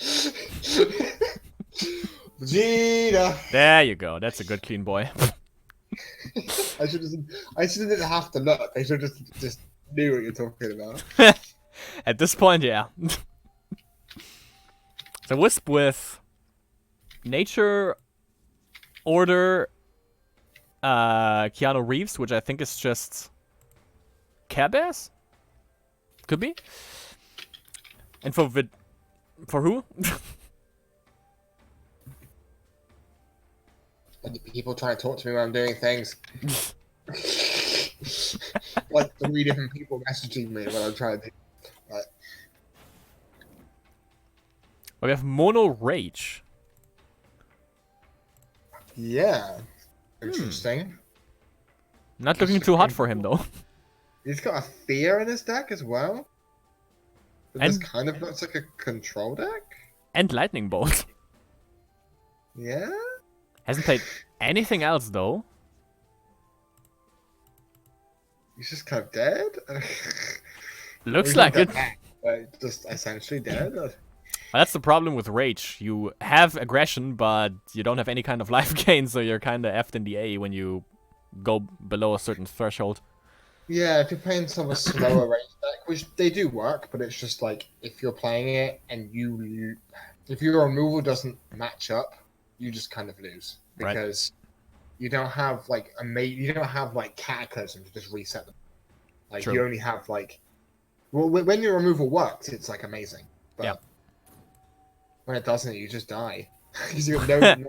Vegeta! There you go, that's a good clean boy. I didn't have to look. I should just knew what you're talking about. At this point, yeah. So Wisp with Nature, Order, Keanu Reeves, which I think is just Care Bears? Could be. And for who? People trying to talk to me when I'm doing things. Like 3 different people messaging me when I'm trying to. Right. We have Mono Rage. Yeah. Interesting. Not looking too hot for him though. He's got a fear in his deck as well. But And- this kind of looks like a control deck. And Lightning Bolt. Yeah. Hasn't played anything else though. He's just kind of dead. Looks He's like not it. dead, but just essentially dead. Well, that's the problem with Rage. You have aggression, but you don't have any kind of life gain, so you're kind of effed in the A when you go below a certain threshold. Yeah, if you're playing some of a slower range deck, which they do work, but it's just like if you're playing it and if your removal doesn't match up, you just kind of lose Right. because you don't have like you don't have like Cataclysm to just reset them. Like True. you only have like, well, when your removal works, it's like amazing, but Yeah. when it doesn't, you just die because you have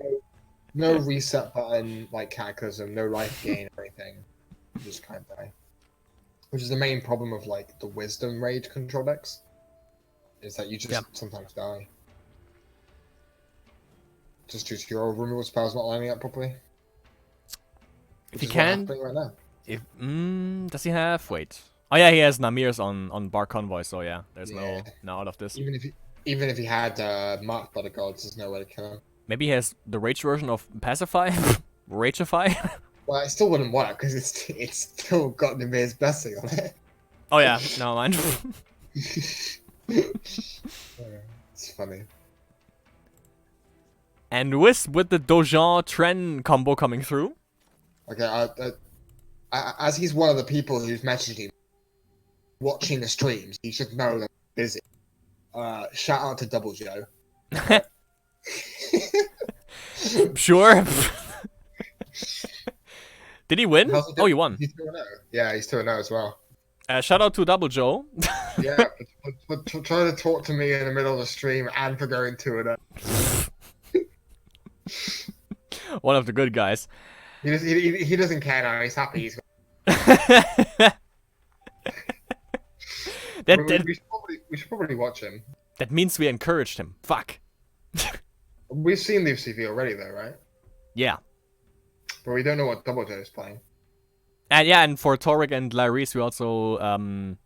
no reset button like Cataclysm, no life gain or anything. You just kind of die. Which is the main problem of like the Wisdom Rage control decks, is that you just sometimes die. Just due to your removal spells not lining up properly. If Which he is can, what's happening right now. if does he have? Wait. Oh yeah, he has Namir's on Bar Convoy. So yeah, there's no out of this. Even if he had Marked by the Gods, there's no way to kill him. Maybe he has the rage version of Pacify, Rageify. Well, it still wouldn't work because it's still got Nimir's blessing on it. Oh yeah, no mind. It's funny. And with the Dojan Tren combo coming through. Okay, as he's one of the people who's messaging, watching the streams, he should know that I'm busy. Shout out to Double Joe. Sure. Did he win? He He won. He's 2-0. Yeah, he's 2-0 as well. Shout out to Double Joe. Yeah, for trying to talk to me in the middle of the stream and for going 2-0. One of the good guys. He doesn't care now. He's happy. He's. We should probably watch him. That means we encouraged him. Fuck. We've seen the UCV already, though, right? Yeah. But we don't know what Double Joe is playing. And for Torek and Laris, we also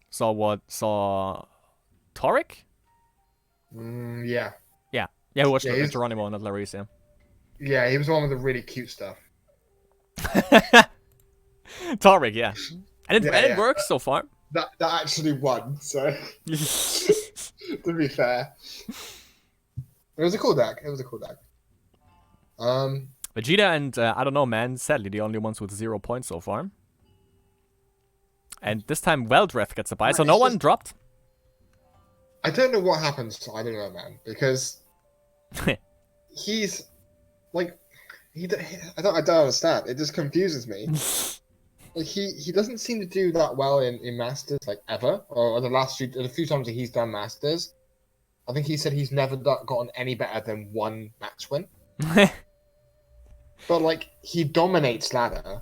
saw Torek? Yeah. Yeah, who watched Geronimo, not Laris, yeah. Yeah, he was the one with the really cute stuff. Torek, yeah. And it works so far. That actually won, so to be fair. It was a cool deck. Vegeta and I don't know, man, sadly the only ones with 0 points so far. And this time Weldrath gets a bye, so no one dropped. I don't know what happens to I don't know, man, because he's like I don't understand. It just confuses me. Like he doesn't seem to do that well in Masters like ever, or the few times that he's done Masters. I think he said he's never gotten any better than 1 match win. But like he dominates ladder,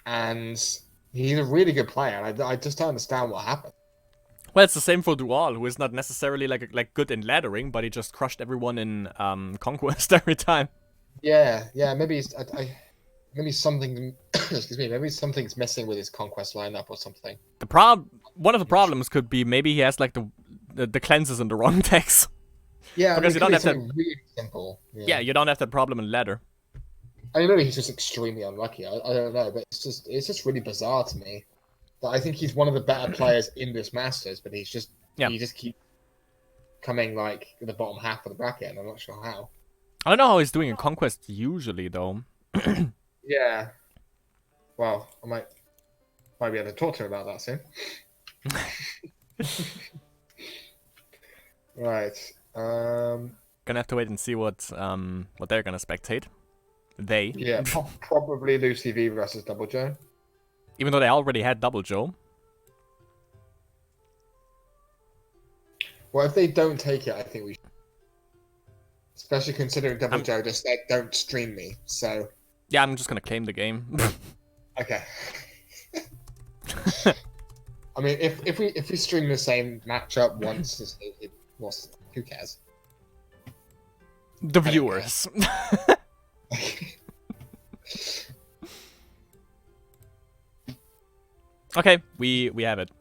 and he's a really good player. And I just don't understand what happened. Well, it's the same for Dual, who is not necessarily like good in laddering, but he just crushed everyone in Conquest every time. Yeah. Maybe maybe something. Excuse me. Maybe something's missing with his Conquest lineup or something. One of the problems could be maybe he has like the cleanses in the wrong decks. Yeah, because you don't have that. Really simple. Yeah, you don't have that problem in ladder. I know he's just extremely unlucky. I don't know, but it's just really bizarre to me. But I think he's one of the better players in this Masters, but he just keeps coming like in the bottom half of the bracket, and I'm not sure how. I don't know how he's doing in Conquest usually though. Yeah. Well, I might be able to talk to her about that soon. Right. Gonna have to wait and see what they're gonna spectate. They. Yeah, probably Lucy V versus Double Joe. Even though they already had Double Joe. Well, if they don't take it, I think we should. Especially considering Double Joe just said, don't stream me, so... Yeah, I'm just gonna claim the game. Okay. I mean, if we stream the same matchup once, who cares? The viewers. Okay, we have it.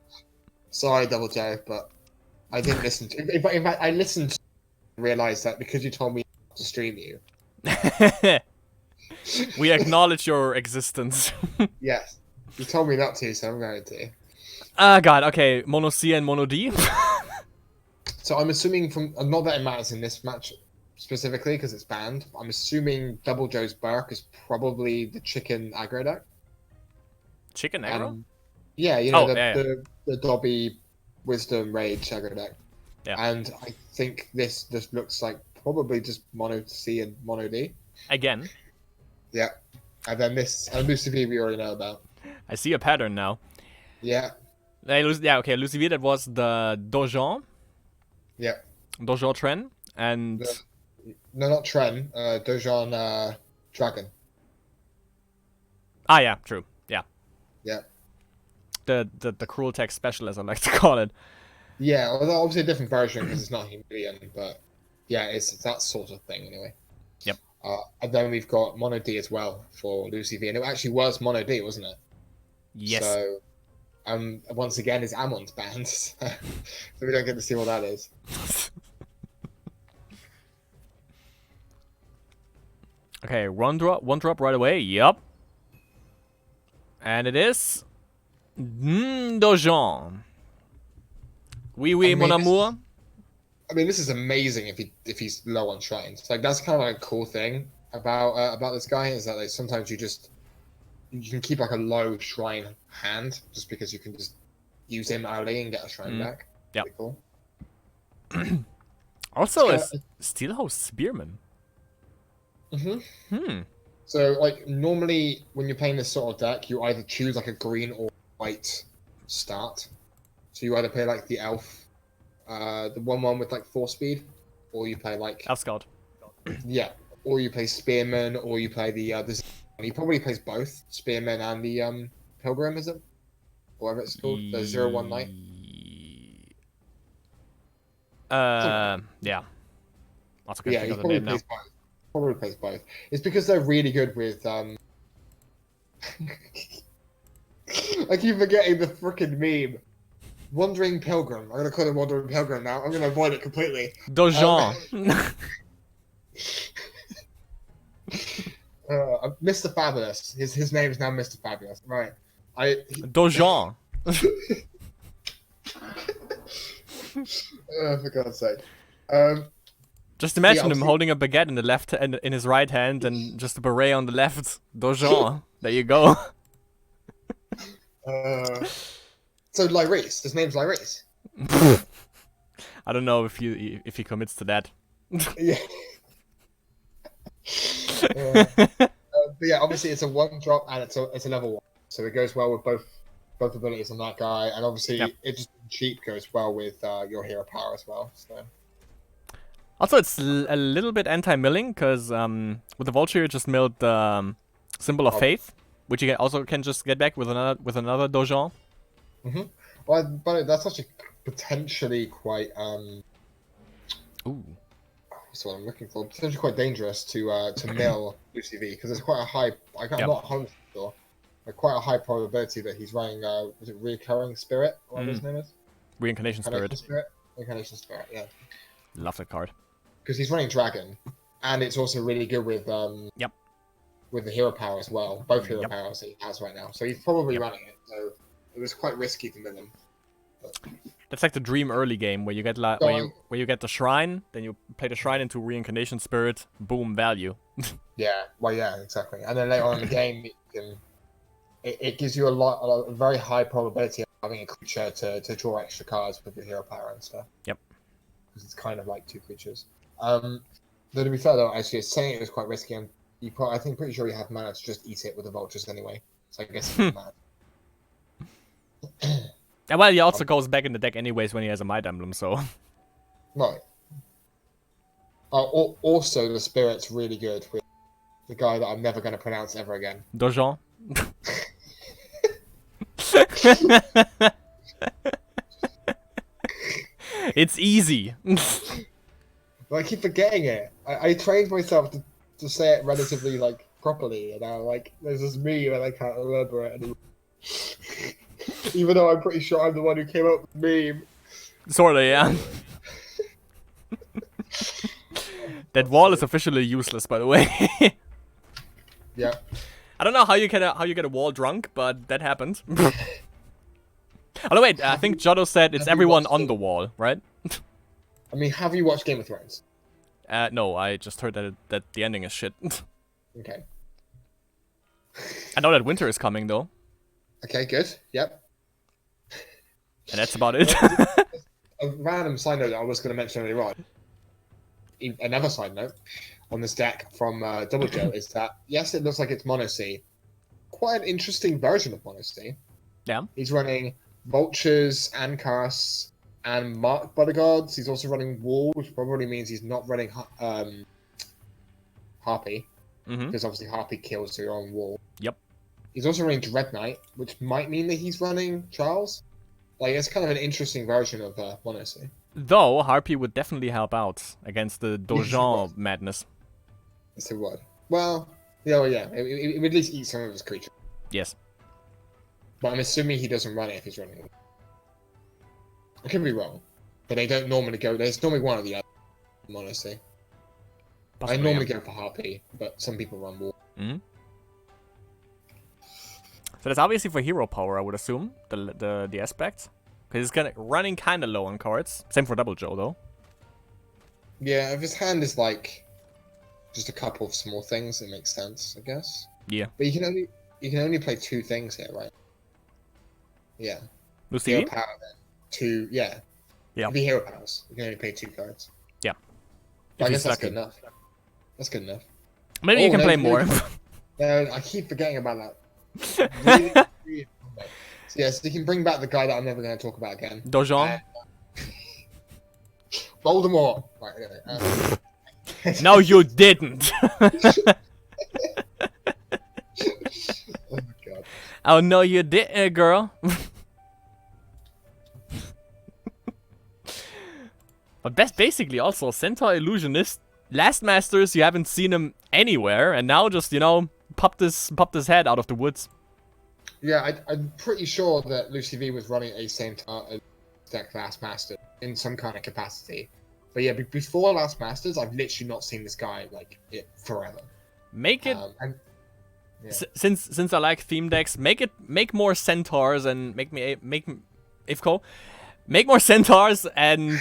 Sorry, Double Joe, but I didn't listen to. In fact, I listened to realize that because you told me to stream you. We acknowledge your existence. Yes, you told me not to, so I'm going to. Ah, God. Okay, Mono C and Mono D. So I'm assuming not that it matters in this match specifically because it's banned. I'm assuming Double Joe's Burke is probably the chicken aggro deck. Chicken aggro? Yeah, you know, yeah. the Dobby Wisdom Rage aggro deck. Yeah. And I think this looks like probably just Mono C and Mono D. Again. Yeah. And then this Elusive we already know about. I see a pattern now. Yeah. Yeah, okay, Lucifer, that was the Dojon. Yeah. Dojon Tren. And... No, not Tren. Dojon Dragon. Ah, yeah, true. Yeah. Yeah. The cruel tech special, as I like to call it. Yeah, although obviously a different version because it's not Himelian, but yeah, it's that sort of thing anyway. Yep. And then we've got Mono D as well for Lucy V, and it actually was Mono D, wasn't it? Yes. So, once again, is Amon's banned, so we don't get to see what that is. Okay, one drop right away. Yup. And it is Dojon. Oui, mon amour. I mean, this is amazing if he's low on shrines. Like that's kind of like a cool thing about this guy is that like, sometimes you can keep like a low shrine hand just because you can just use him early and get a shrine back. Yeah. Cool. Also, a Steelhouse Spearman. So, like, normally when you're playing this sort of deck, you either choose like a green or white start. So you either play like the elf, the 1/1 with like 4 speed, or you play like Elf Scout. Yeah, or you play Spearman, or you play the he probably plays both Spearman and the Pilgrim, is it? Whatever it's called, the 0/1 Knight. Yeah. Also Yeah, he probably plays both. Probably plays both. It's because they're really good with I keep forgetting the freaking meme. Wandering Pilgrim. I'm gonna call him Wandering Pilgrim now. I'm gonna avoid it completely. Dojon. Mr. Fabulous. His name is now Mr. Fabulous. Right. Dojon. For God's sake. Just imagine him holding a baguette in the left and in his right hand, and just a beret on the left. Dojon. There you go. So Lyris. His name's Lyris. I don't know if he commits to that. Yeah. But yeah, obviously it's a 1-drop and it's a level 1, so it goes well with both abilities on that guy, and obviously it just cheap goes well with your hero power as well. So. Also, it's a little bit anti-milling because with the Vulture you just milled the Symbol of Faith, which you also can just get back with another Dojon. Well, but that's actually potentially quite Ooh. That's what I'm looking for. Potentially quite dangerous to mill UCV because there's quite a high. I'm not 100% sure. Quite a high probability that he's running. Was it Recurring Spirit? What his name is? Reincarnation Spirit. Reincarnation Spirit. Yeah. Love that card. Because he's running Dragon, and it's also really good with with the hero power as well. Both hero powers that he has right now. So he's probably running it. So it was quite risky to mill him. But... That's like the dream early game where you get where you get the shrine, then you play the shrine into Reincarnation Spirit, boom, value. Yeah, well, yeah, exactly. And then later on in the game, it gives you a very high probability of having a creature to draw extra cards with your hero power and stuff. Yep. Because it's kind of like 2 creatures. Though to be fair though, actually, saying it was quite risky, and I think pretty sure you have mana to just eat it with the vultures anyway. So I guess it's mad. And well, he also goes back in the deck anyways when he has a Might Emblem, so... Right. Also, the Spirit's really good with the guy that I'm never going to pronounce ever again. Dojon? It's easy. Well, I keep forgetting it. I trained myself to say it relatively, properly, and now, there's this meme and I can't remember it anymore. Even though I'm pretty sure I'm the one who came up with the meme. Sorta, yeah. That wall is officially useless, by the way. Yeah. I don't know how you get a wall drunk, but that happened. Oh no, wait, I think Jodo said it's everyone on the wall, right? I mean, have you watched Game of Thrones? No, I just heard that the ending is shit. Okay. I know that winter is coming, though. Okay, good. Yep. And that's about it. A random side note that I was going to mention earlier on. Another side note on this deck from Double Joe is that, yes, it looks like it's Mono C. Quite an interesting version of Mono C. Yeah. He's running Vultures and Casts and Marked Bodyguards. He's also running Wall, which probably means he's not running Harpy. Because obviously Harpy kills your own Wall. Yep. He's also running Dread Knight, which might mean that he's running Charles. Like, it's kind of an interesting version of Mono C. Though, Harpy would definitely help out against the Dojan madness. Yes, it would. Well, yeah, it would at least eat some of his creatures. Yes. But I'm assuming he doesn't run it if he's running it. I could be wrong. But they don't normally go... There's normally one or the other, honestly. I normally go for Harpy, but some people run Wall. So that's obviously for hero power, I would assume, the aspect. Because it's running kind of low on cards. Same for Double Joe, though. Yeah, if his hand is like just a couple of small things, it makes sense, I guess. Yeah. But you can only play 2 things here, right? Yeah. Lucy? Hero power then. 2, yeah. Yeah. If you hero powers, you can only play 2 cards. Yeah. I guess that's good enough. That's good enough. Maybe you can play more. I keep forgetting about that. Really, so yeah, so you can bring back the guy that I'm never going to talk about again. Dojan? Voldemort! Right, anyway. No, you didn't! Oh my god. Oh, no, you didn't, girl. But that's basically also Centaur Illusionist. Last Masters, you haven't seen him anywhere, and now just, you know, popped his head out of the woods. Yeah, I'm pretty sure that Lucy V was running a Centaur deck Last Masters in some kind of capacity. But yeah, before Last Masters, I've literally not seen this guy, like, forever. Make it... yeah. Since I like theme decks, make more Centaurs and make more Centaurs and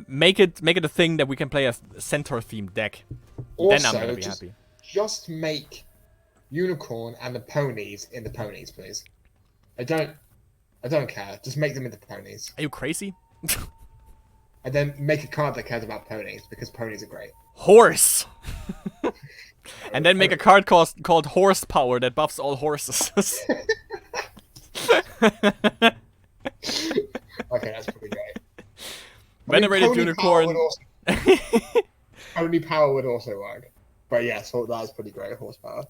make it a thing that we can play a Centaur themed deck. Also, then I'm gonna be happy. Just make Unicorn and the ponies in the ponies, please. I don't care. Just make them into ponies. Are you crazy? And then make a card that cares about ponies, because ponies are great. Horse! And then make a card called Horsepower that buffs all horses. Okay, that's pretty great. Venerated Unicorn. Pony power would also work. But yeah, so that's pretty great, horsepower.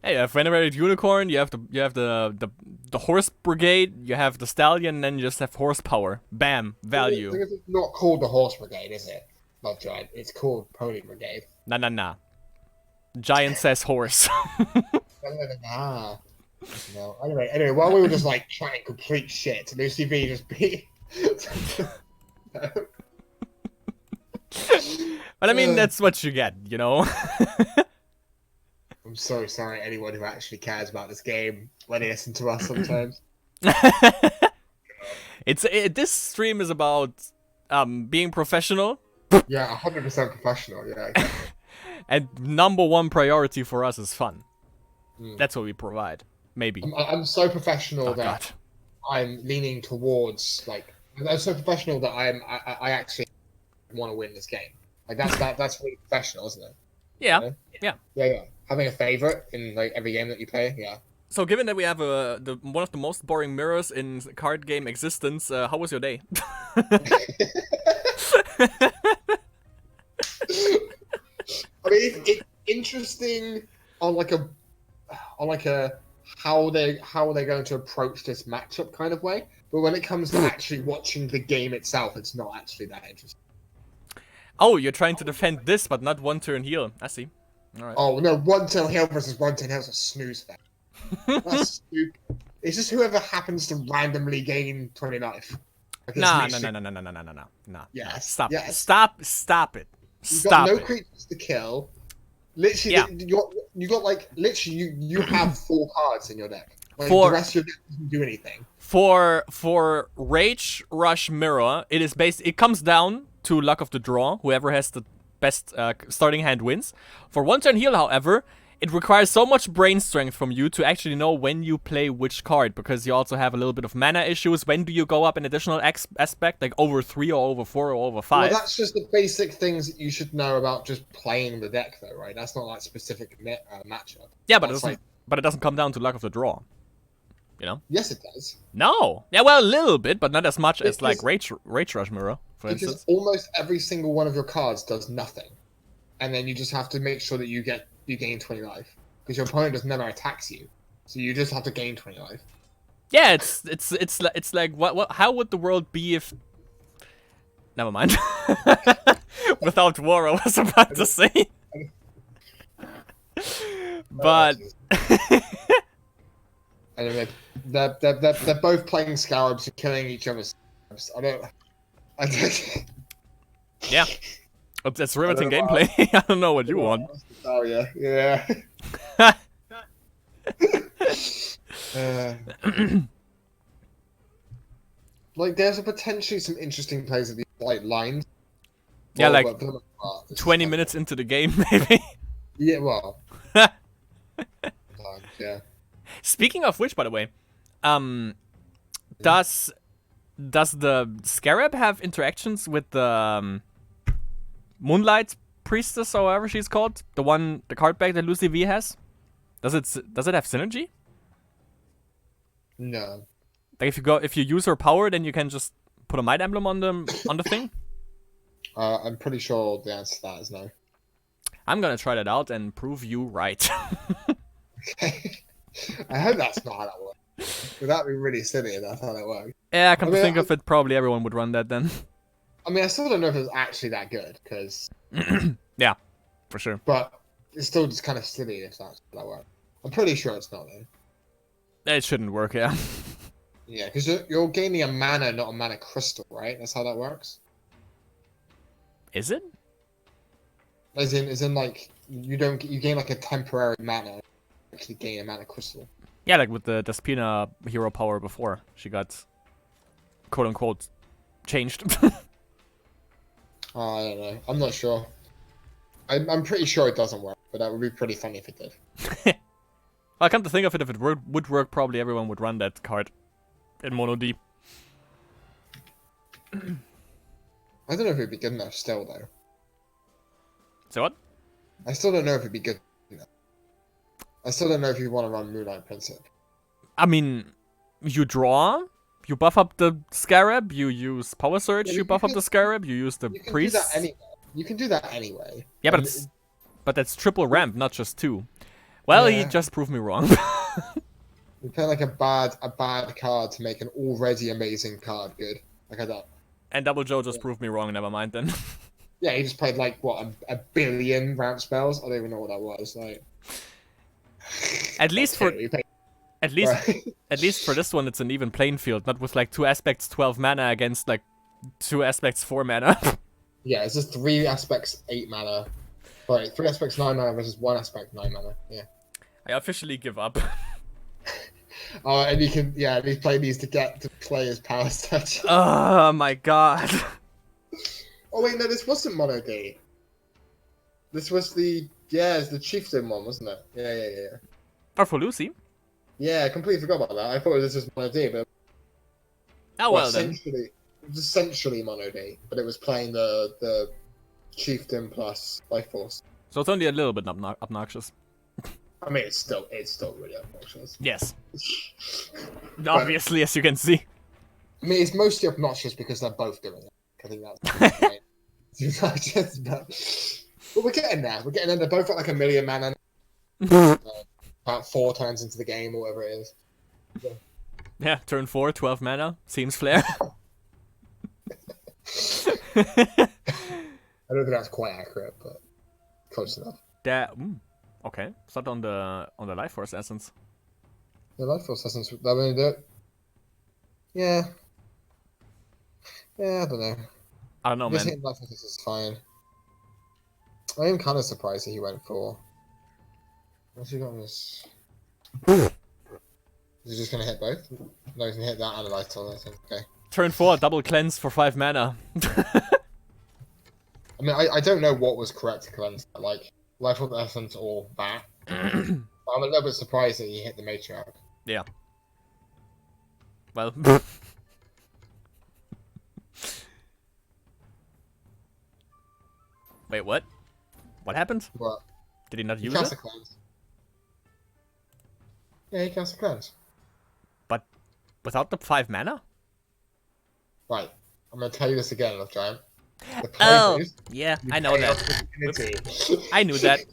Hey, you have Venerated Unicorn, you have the Horse Brigade, you have the Stallion, and then you just have Horsepower. Bam, value. It's not called the Horse Brigade, is it? Love Giant. It's called Pony Brigade. Nah. Giant says horse. No. Anyway, while we were just like trying complete shit, Lucy V just beat. But I mean, that's what you get, you know? I'm so sorry, anyone who actually cares about this game when they listen to us sometimes. This stream is about being professional. Yeah, 100% professional, yeah. Exactly. And #1 priority for us is fun. That's what we provide. Maybe. I'm so professional that I'm leaning towards, like, I'm so professional that I actually want to win this game. Like, that's really professional, isn't it? Yeah. You know? Yeah. Yeah. Having a favorite in like every game that you play, yeah. So, given that we have one of the most boring mirrors in card game existence, how was your day? I mean, it's interesting on how they're going to approach this matchup kind of way. But when it comes to actually watching the game itself, it's not actually that interesting. Oh, you're trying to defend this, but not one turn heal. I see. All right. Oh no, 1-turn heal versus 1-turn heal is a snooze fest. That's stupid. It's just whoever happens to randomly gain 20 life. Like, No. Yes. Stop. Yes. Stop it. You've got no creatures to kill. Literally, you got like literally you have 4 cards in your deck. Like, the rest of your deck doesn't do anything. For Rage Rush Mirror, it comes down to luck of the draw. Whoever has the best starting hand wins. For 1-turn heal, however, It requires so much brain strength from you to actually know when you play which card, because you also have a little bit of mana issues. When do you go up an additional aspect, like over 3 or over 4 or over 5? Well, that's just the basic things that you should know about just playing the deck, though, right? That's not like specific matchup. Yeah, but it doesn't come down to luck of the draw. You know? Yes, it does. No. Yeah, well, a little bit, but not as much as like Rage Rush Mirror, for instance. Almost every single one of your cards does nothing, and then you just have to make sure that you gain 20 life, because your opponent just never attacks you, so you just have to gain 20 life. Yeah, it's like what? How would the world be if? Never mind. Without war, I was about to say. But. Anyway, they're both playing Scarabs and killing each other's Scarabs. I don't. Yeah. It's riveting gameplay. I don't know what you want. Oh yeah. Like, there's potentially some interesting plays of these like lines. Yeah, like 20 minutes into the game, maybe. Yeah, well. Yeah. Speaking of which, by the way, does the Scarab have interactions with the Moonlight Priestess, or whatever she's called, the card back that Lucy V has? Does it have synergy? No. Like if you use her power, then you can just put a Might Emblem on the thing? I'm pretty sure the answer to that is no. I'm gonna try that out and prove you right. Okay. I hope that's not how that works. That'd be really silly if that's how that works. Yeah, come to think of it, probably everyone would run that then. I mean, I still don't know if it's actually that good, because... Yeah, for sure. But it's still just kind of silly if that's how that works. I'm pretty sure it's not, though. It shouldn't work, yeah. Yeah, because you're gaining a mana, not a mana crystal, right? That's how that works? Is it? As in like, you gain like a temporary mana, actually gain a mana crystal. Yeah, like with the Despina hero power before. She got, quote-unquote, changed. Oh, I don't know. I'm not sure. I'm pretty sure it doesn't work, but that would be pretty funny if it did. Well, come to think of it, if it would work, probably everyone would run that card in Mono D. I don't know if it'd be good enough still, though. So what? I still don't know if it'd be good enough. I still don't know if you want to run Moonlight Princess. I mean, you draw, you buff up the Scarab, you use Power Surge, you buff up the Scarab, you use the Priest. Do that anyway. You can do that anyway. Yeah, but that's triple ramp, not just 2. Well, he just proved me wrong. You play like a bad card to make an already amazing card good. Like I don't. And Double Joe just proved me wrong. Never mind then. Yeah, he just played like what a billion ramp spells. I don't even know what that was. Like. At least for this one, it's an even playing field, not with like 2 aspects 12 mana against like 2 aspects 4 mana. Yeah, it's just 3 aspects 8 mana. Sorry, 3 aspects 9 mana versus 1 aspect 9 mana. Yeah. I officially give up. Oh, and you can you play these to get to play as Power Surge. Oh my god. Oh wait, no, this wasn't Mono D. This was it's the Chieftain one, wasn't it? Yeah. Or for Lucy. Yeah, I completely forgot about that. I thought it was just Mono D, but then. It was essentially Mono D, but it was playing the Chieftain plus Life Force. So it's only a little bit obnoxious. I mean, it's still really obnoxious. Yes. Obviously, as you can see. I mean, it's mostly obnoxious because they're both doing it. I think that's right. But we're getting there. They're both at like 1 million mana. About 4 turns into the game or whatever it is. Yeah, turn 4, 12 mana. Seems fair. I don't think that's quite accurate, but close enough. Okay, start on the Life Force Essence. The Life Force Essence, that really do it? Yeah. Yeah, I don't know. I don't know, man. Life Force Essence is fine. I am kind of surprised that he went for... What's he got on this? Is he just going to hit both? No, he's going to hit that and a Life Force Essence. Okay. Turn 4, double cleanse for 5 mana. I mean, I don't know what was correct to cleanse that. Like, Life Force Essence or that. I'm a little bit surprised that he hit the matriarch. Yeah. Well. Wait, what? What happened? What? Did he not He use cast it? a cleanse. Yeah, he cast a cleanse. But without the 5 mana? Right. I'm gonna tell you this again, Love Giant. The Oh, players, yeah, you I know pay that. off the divinity. I knew that.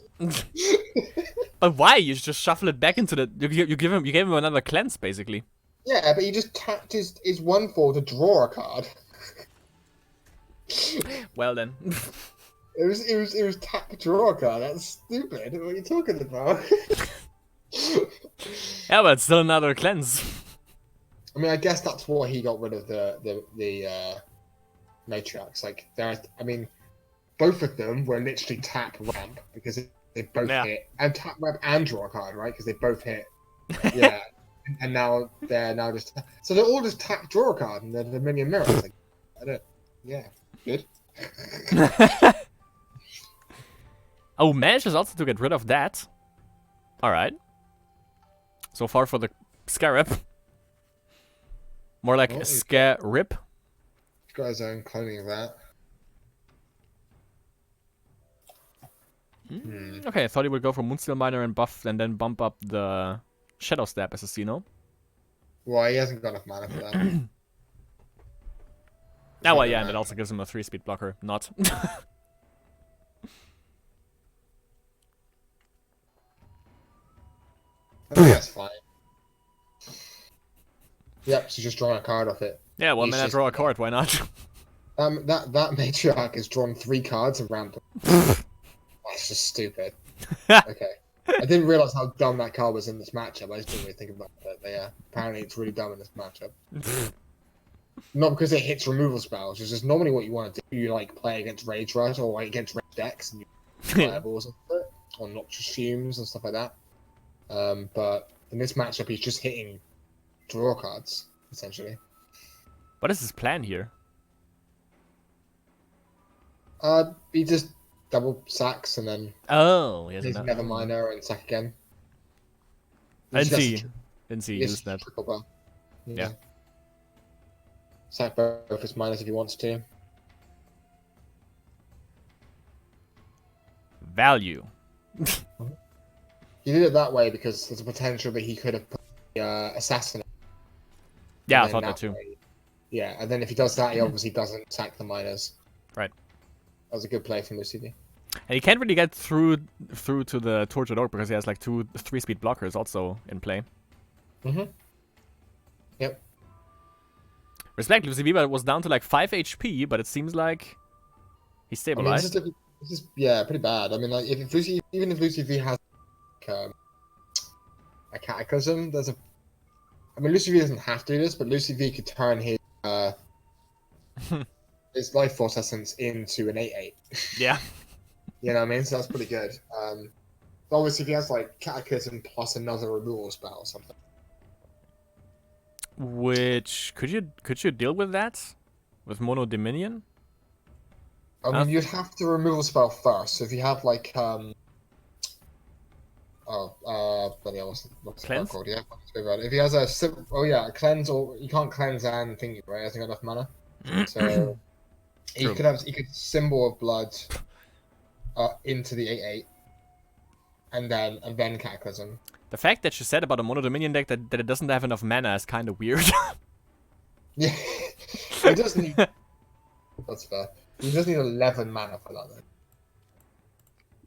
But why? You just shuffle it back into the. You gave him another cleanse, basically. Yeah, but he just tapped his 1/4 to draw a card. Well then. It was tap draw a card. That's stupid. What are you talking about? Yeah, but it's still another cleanse. I mean, I guess that's why he got rid of the matriarchs. Like, I mean, both of them were literally tap ramp because they both hit, and tap ramp and draw a card, right? Because they both hit. Yeah, and now they're just so they're all just tap draw a card, and they're the minion mirrors. Like, I don't. Yeah, good. Oh, manages also to get rid of that. All right. So far for the Scarab. More like a Scarab. He's got his own cloning of that. Okay, I thought he would go for Moonsteel Miner and buff and then bump up the Shadow Stab Assassino. Well, he hasn't got enough mana for that. Ah, well, yeah, and it also gives him a 3-speed blocker. Not. I think that's fine. Yep, so just drawing a card off it. Yeah, well, man, I draw a card, why not? That matriarch has drawn 3 cards and ramped. That's just stupid. Okay. I didn't realize how dumb that card was in this matchup. I just didn't really think about it. But yeah, apparently it's really dumb in this matchup. Not because it hits removal spells. It's just normally what you want to do. You like play against Rage Rush or like against Rage decks and you fireballs and stuff, or Noxious Fumes and stuff like that. But in this matchup, he's just hitting draw cards essentially. What is his plan here? He just double sacks and then He he's never minor and sack again. Didn't see use that. Yeah. Sack both his minors if he wants to. Value. He did it that way because there's a potential that he could have put the assassin. Yeah, I thought that too. Yeah, and then if he does that, he obviously doesn't sack the minors. Right. That was a good play from Lucy. And he can't really get through to the Tortured Orc because he has like 2 3-speed blockers also in play. Yep. Respect, Lucy Weaver was down to like 5 HP, but it seems like he's stabilized. I mean, this is pretty bad. I mean, like if Lucy, even if Lucy V has like, a Cataclysm, there's a. I mean, Lucy V doesn't have to do this, but Lucy V could turn his his Life Force Essence into an 8/8. Yeah. You know what I mean? So that's pretty good. Obviously, if he has like Cataclysm plus another removal spell or something. Which could you deal with that with Mono Dominion? I mean, you'd have to removal spell first. So if you have like bloody hell, what's the spell called? Yeah, if he has a cleanse, or you can't cleanse and thingy, right? He hasn't got enough mana. So he could Symbol of Blood into the 8/8, and then Cataclysm. The fact that you said about a Mono Dominion deck that it doesn't have enough mana is kind of weird. Yeah, it does need. That's fair. He does need 11 mana for that, though.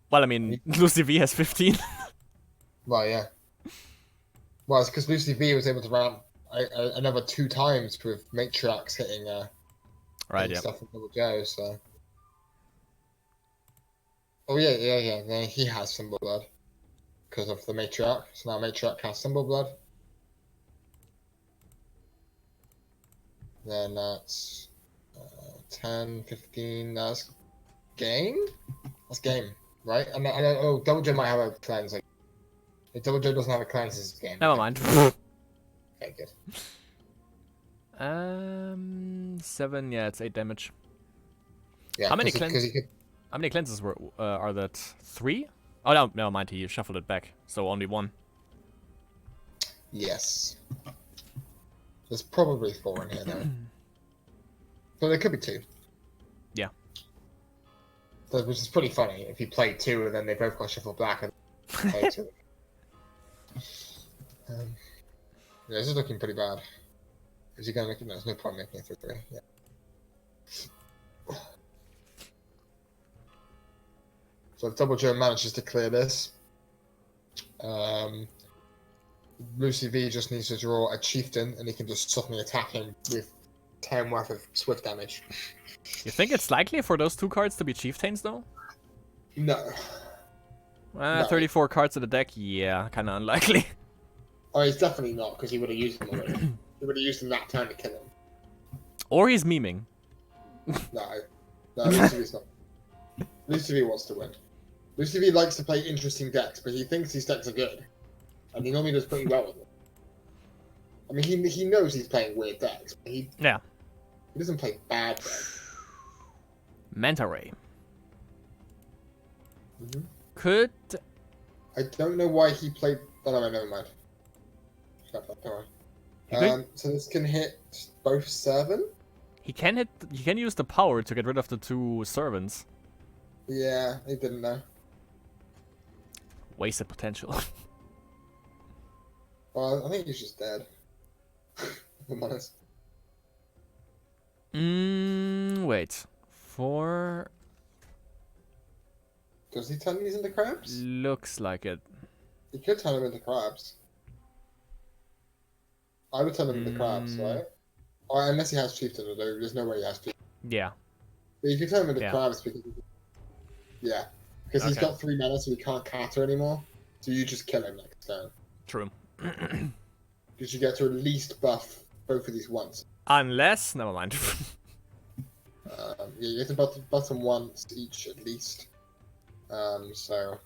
Well, I mean, Lucy V has 15. Well, yeah. Well, it's because Lucy V was able to ramp another 2 times with Matriarchs hitting stuff with Double Joe, so. Oh, yeah. Then he has Symbol Blood because of the Matriarch. So now Matriarch has Symbol Blood. Then that's 10, 15. That's game? That's game, right? And Double Joe might have a cleanse. Like, if Double Joe doesn't have a cleanse, it's game. Never mind. Okay, good. 7, yeah, it's 8 damage. Yeah, How many cleanses are that? 3? Oh, no, never mind. He shuffled it back. So only one. Yes. There's probably 4 in here, though. So there could be 2. Yeah. So, which is pretty funny if you play 2 and then they both got shuffled back and play 2. Yeah, this is looking pretty bad. Is he going to make it? No, there's no point making it through 3. Yeah. So if Double Joe manages to clear this, Lucy V just needs to draw a chieftain, and he can just suddenly attack him with 10 worth of swift damage. You think it's likely for those 2 cards to be chieftains, though? No. No. 34 cards in the deck? Yeah, kind of unlikely. Oh, he's definitely not, because he would have used them already. He would have used them that time to kill him. Or he's memeing. No, Lucy V's not. Lucy V wants to win. Lucy V likes to play interesting decks, but he thinks these decks are good. And he normally does pretty well with them. I mean, he knows he's playing weird decks, but he doesn't play bad decks. Manta Ray. Mm-hmm. Could... I don't know why he played... Oh, no, never mind. Shut up, don't worry. So this can hit both 7? He can use the power to get rid of the 2 servants. Yeah, he didn't know. Wasted potential. Well, I think he's just dead. If I'm honest. Wait. 4... Does he turn these into crabs? Looks like it. He could turn them into crabs. I would turn them into crabs, right? Or unless he has chieftain, although there's no way he has chieftain. Yeah. But you can turn them into crabs because... Yeah. Because he's got 3 mana, so he can't counter anymore. So you just kill him next turn. True. Because you get to at least buff both of these once. Unless... Never mind. Yeah, you get to buff them once each at least. So...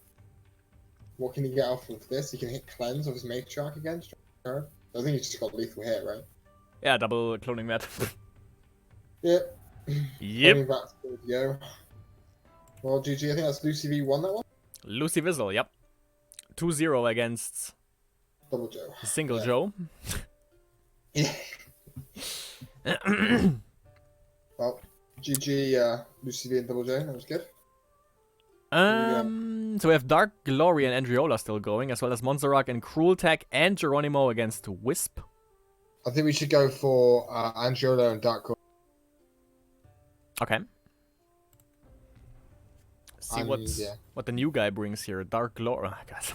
What can he get off of this? He can hit Cleanse of his Matriarch again. I think he's just got lethal hit, right? Yeah, double cloning that. Yep. Yep. Go. Well, GG, I think that's Lucy V won that one. Lucy Vizzle, yep. 2-0 against... Double Joe. Single Joe. Yeah. Well, GG, Lucy V and Double J, that was good. So we have Dark Glory and Andriola still going, as well as Montserrat and Cruel Tech and Geronimo against Wisp. I think we should go for Andriola and Dark Glory. Okay. See what the new guy brings here. Dark Glory. Oh, God.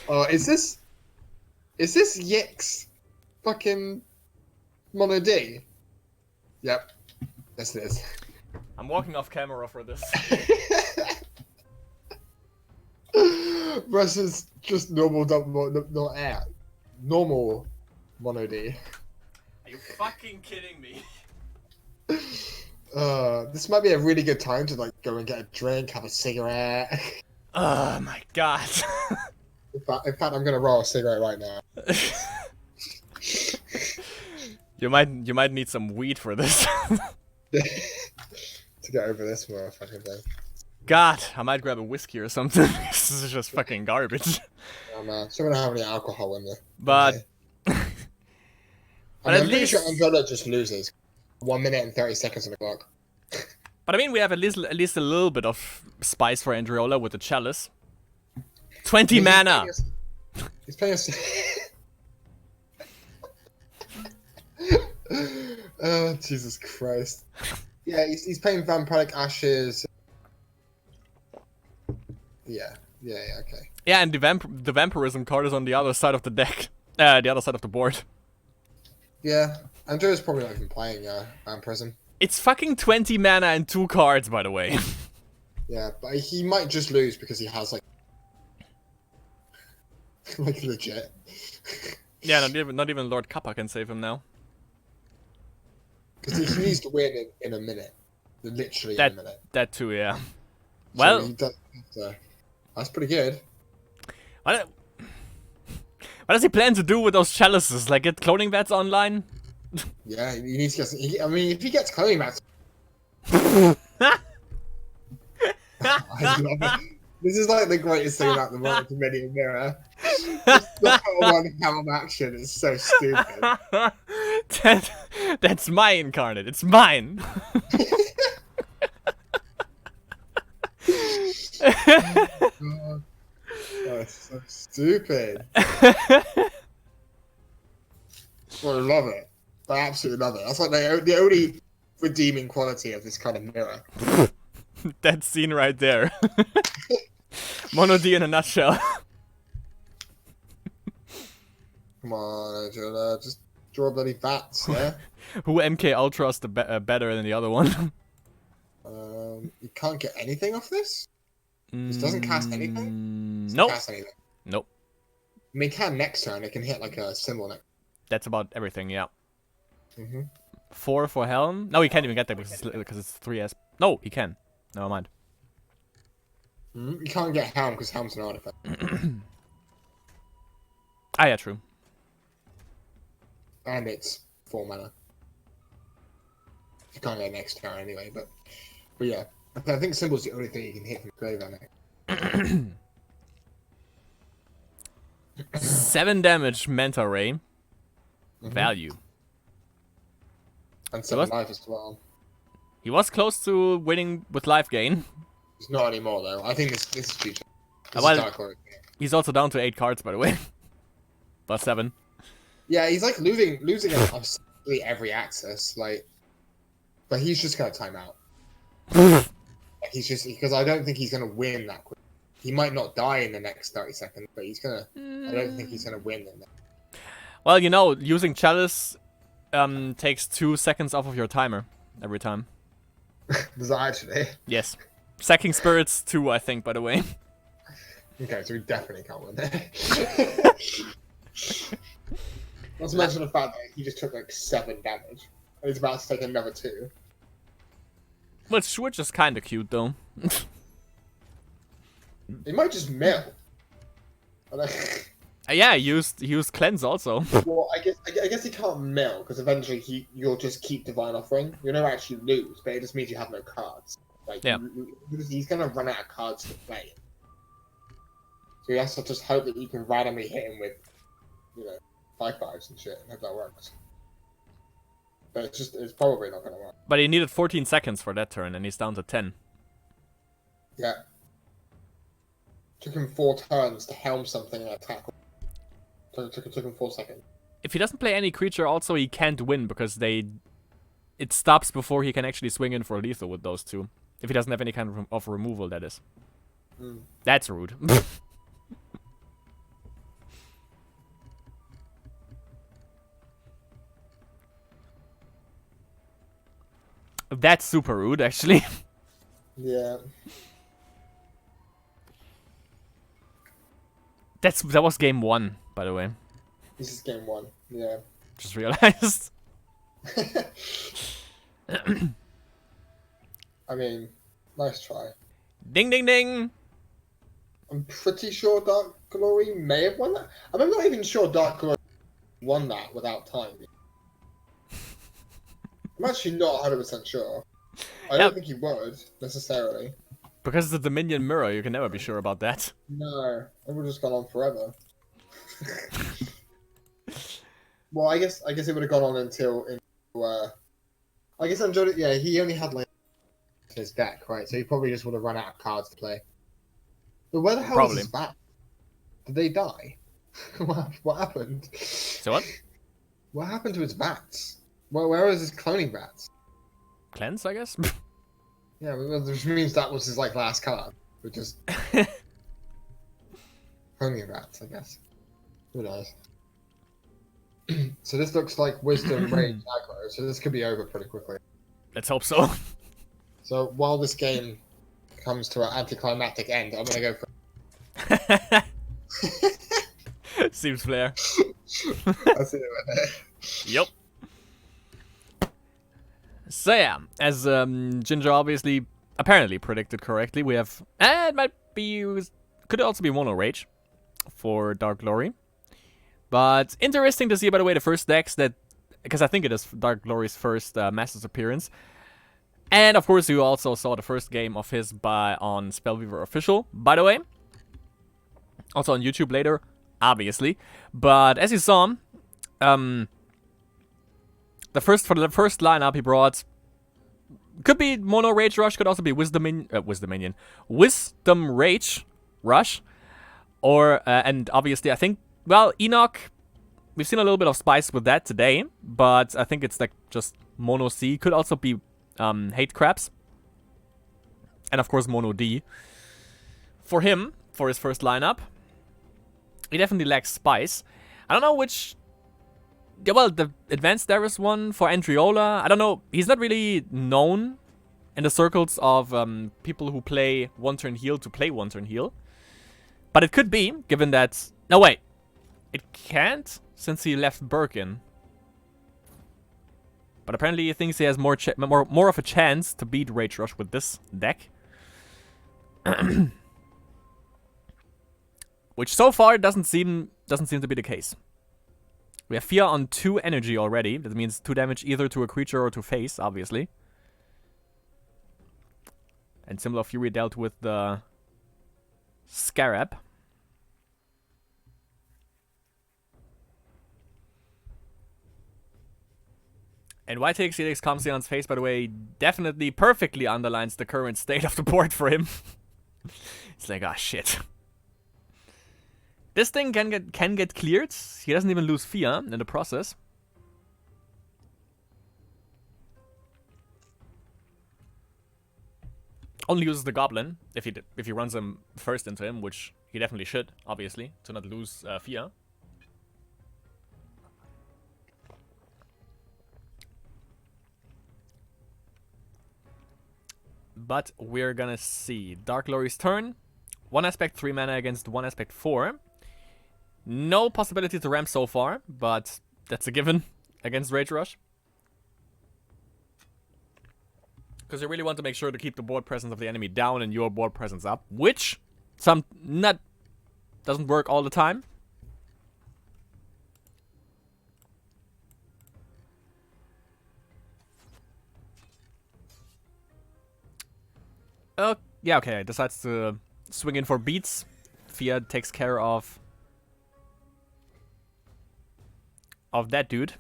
Oh, is this Yik's fucking Mono D? Yep. Yes, it is. I'm walking off camera for this. Versus just normal normal Mono D. Are you fucking kidding me? This might be a really good time to like go and get a drink, have a cigarette. Oh my god. In fact, I'm gonna roll a cigarette right now. You might need some weed for this. To get over this motherfucking thing. God, I might grab a whiskey or something. This is just fucking garbage. Oh man, so we don't have any alcohol in there. But... Okay. But I'm pretty sure Andriola just loses. 1 minute and 30 seconds on the clock. But I mean, we have at least a little bit of spice for Andriola with the chalice. 20 mana! He's playing us. Oh, Jesus Christ. Yeah, he's playing Vampiric Ashes. Yeah, okay. Yeah, and the vampirism card is on the other side of the deck. The other side of the board. Yeah, Andrea's probably not even playing Vampirism. It's fucking 20 mana and 2 cards, by the way. Yeah, but he might just lose because he has, like legit. Yeah, not even Lord Kappa can save him now. Because he needs to win in a minute. Literally in a minute. That too, yeah. So Well... that's pretty good. What does he plan to do with those chalices? Like, get cloning vats online? Yeah, he needs to get... I mean, if he gets cloning vats... I love it. This is like the greatest thing about the multi-media mirror. Just the one helm action is so stupid. That's my incarnate. It's mine. Oh, it's so stupid. I love it. I absolutely love it. That's like the only redeeming quality of this kind of mirror. That scene right there. Mono D in a nutshell. Come on, Angela, just draw bloody bats, yeah? Who MK Ultras better than the other one? You can't get anything off this? This doesn't cast anything? Nope. Cast anything. Nope. I mean, it can next turn. It can hit like a symbol next. That's about everything, yeah. 4 for Helm? No, he can't even get that because it's 3S. No, he can. Never mind. You can't get Helm because Helm's an artifact. Ah, yeah, true. And it's 4 mana. You can't get next turn anyway, but yeah. I think Symbol's the only thing you can hit from Grave. 7 damage Manta Ray. Value. And 7 life as well. He was close to winning with life gain. It's not anymore though. I think this is future. He's also down to 8 cards, by the way. But 7. Yeah, he's like losing every access, like. But he's just gonna time out. He's just because I don't think he's gonna win that quick. He might not die in the next 30 seconds, but he's gonna. I don't think he's gonna win in that. Well, you know, using Chalice takes 2 seconds off of your timer every time. Does that actually? Yes. Sacking Spirits 2, I think, by the way. Okay, so we definitely can't win there. Not to mention the fact that he just took like 7 damage. And he's about to take another 2. Which is kind of cute, though. He might just mill. Yeah, he used Cleanse also. Well, I guess he can't mill, because eventually you'll just keep Divine Offering. You'll never actually lose, but it just means you have no cards. Like, yeah. He's going to run out of cards to play. So you have to just hope that you can randomly hit him with, 5/5s and shit, and hope that works. But it's probably not going to work. But he needed 14 seconds for that turn, and he's down to 10. Yeah. Took him 4 turns to helm something and attack. Took him 4 seconds. If he doesn't play any creature, also he can't win because it stops before he can actually swing in for lethal with those 2. If he doesn't have any kind of removal, that is. That's rude. That's super rude, actually. Yeah. That was game 1, by the way. This is game 1, yeah. Just realized. I mean, nice try. Ding, ding, ding! I'm pretty sure Dark Glory may have won that. I'm not even sure Dark Glory won that without time. I'm actually not 100% sure. I don't think he would, necessarily. Because it's a Dominion mirror, you can never be sure about that. No, it would have just gone on forever. Well, I guess it would have gone on until I guess Andromeda, yeah, he only had like his deck, right? So he probably just would have run out of cards to play. But where the hell was his bat? Did they die? What happened? So what? What happened to his bats? Where was his cloning bats? Cleanse, I guess? Yeah, which means that was his like last card. Which is cloning bats, I guess. Who knows? So this looks like Wisdom, Rage, Aggro, so this could be over pretty quickly. Let's hope so. So while this game comes to an anticlimactic end, I'm gonna go for... Seems fair. I see it right there. Yep. So yeah, as Ginger obviously, apparently predicted correctly, we have... it might be used... Could also be Mono Rage for Dark Glory. But interesting to see, by the way, the first decks that... Because I think it is Dark Glory's first Masters appearance. And of course, you also saw the first game of his on Spellweaver Official, by the way. Also on YouTube later, obviously. But as you saw, for the first lineup he brought could be Mono Rage Rush, could also be Wisdom Rage Rush, or and obviously I think, well, Enoch, we've seen a little bit of spice with that today, but I think it's like just Mono C. Could also be Hate Crabs, and of course Mono D. For him, for his first lineup, he definitely lacks spice. I don't know which. Yeah, well, the Advanced Darius one for Andriola, I don't know. He's not really known in the circles of people who play one-turn heal to play one-turn heal. But it could be, given that... No, wait. It can't, since he left Birkin. But apparently he thinks he has more of a chance to beat Rage Rush with this deck. Which so far doesn't seem to be the case. We have Fear on 2 energy already. That means 2 damage either to a creature or to face, obviously. And similar Fury dealt with the Scarab. And YTX Helix Comsion's face, by the way, definitely perfectly underlines the current state of the board for him. It's like, ah, shit. This thing can get cleared. He doesn't even lose Fear in the process. Only uses the Goblin if he runs him first into him, which he definitely should, obviously, to not lose Fear. But we're gonna see Dark Glory's turn. 1 aspect 3 mana against 1 aspect 4. No possibility to ramp so far, but that's a given against Rage Rush. Because you really want to make sure to keep the board presence of the enemy down and your board presence up, which doesn't work all the time. Yeah, okay, decides to swing in for beats. Fear takes care of that dude.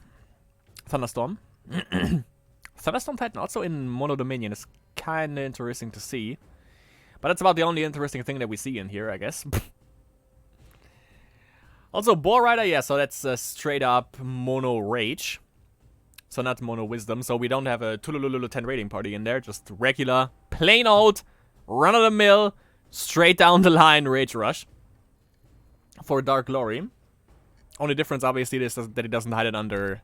Thunderstorm. Thunderstorm Titan also in Mono Dominion is kinda interesting to see. But that's about the only interesting thing that we see in here, I guess. Also, Boar Rider, yeah, so that's straight up Mono Rage. So not Mono Wisdom, so we don't have a Tulululu 10 rating party in there, just regular, plain old, run-of-the-mill, straight down the line Rage Rush. For Dark Glory. Only difference, obviously, is that he doesn't hide it under...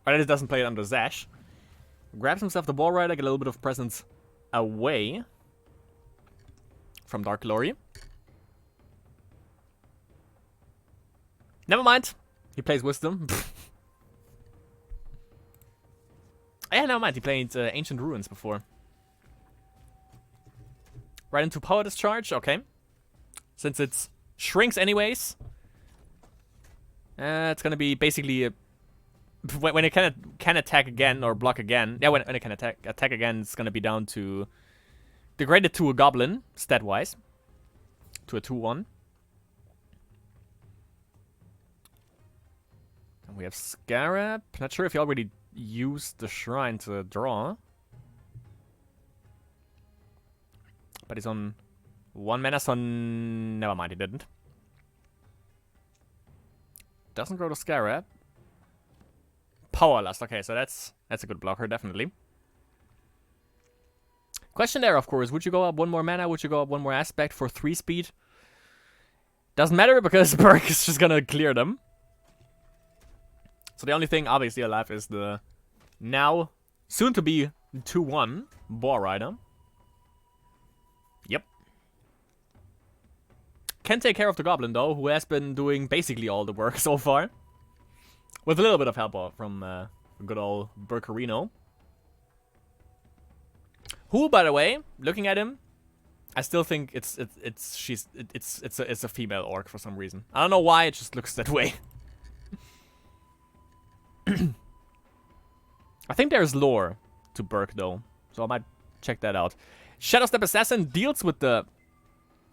Or that he doesn't play it under Zash. Grabs himself the Ball Rider, get a little bit of presence away from Dark Glory. Never mind. He plays Wisdom. Yeah, never mind. He played Ancient Ruins before. Right into Power Discharge. Okay. Since it shrinks anyways... it's gonna be basically when it can attack again or block again. Yeah, when it can attack again, it's gonna be down to degraded to a Goblin stat wise, to a 2/1. And we have Scarab. Not sure if he already used the Shrine to draw, but he's on 1 mana, so never mind, he didn't. Doesn't grow to Scarab. Powerlust. Okay, so that's a good blocker, definitely. Question there, of course. Would you go up 1 more mana? Would you go up 1 more aspect for 3 speed? Doesn't matter because Burke is just gonna clear them. So the only thing obviously alive is the now soon to be 2/1 Boar Rider. Yep. Can take care of the Goblin, though, who has been doing basically all the work so far. With a little bit of help from good old Burkerino. Who, by the way, looking at him, I still think it's a female orc for some reason. I don't know why, it just looks that way. I think there's lore to Burke, though. So I might check that out. Shadow Step Assassin deals with the...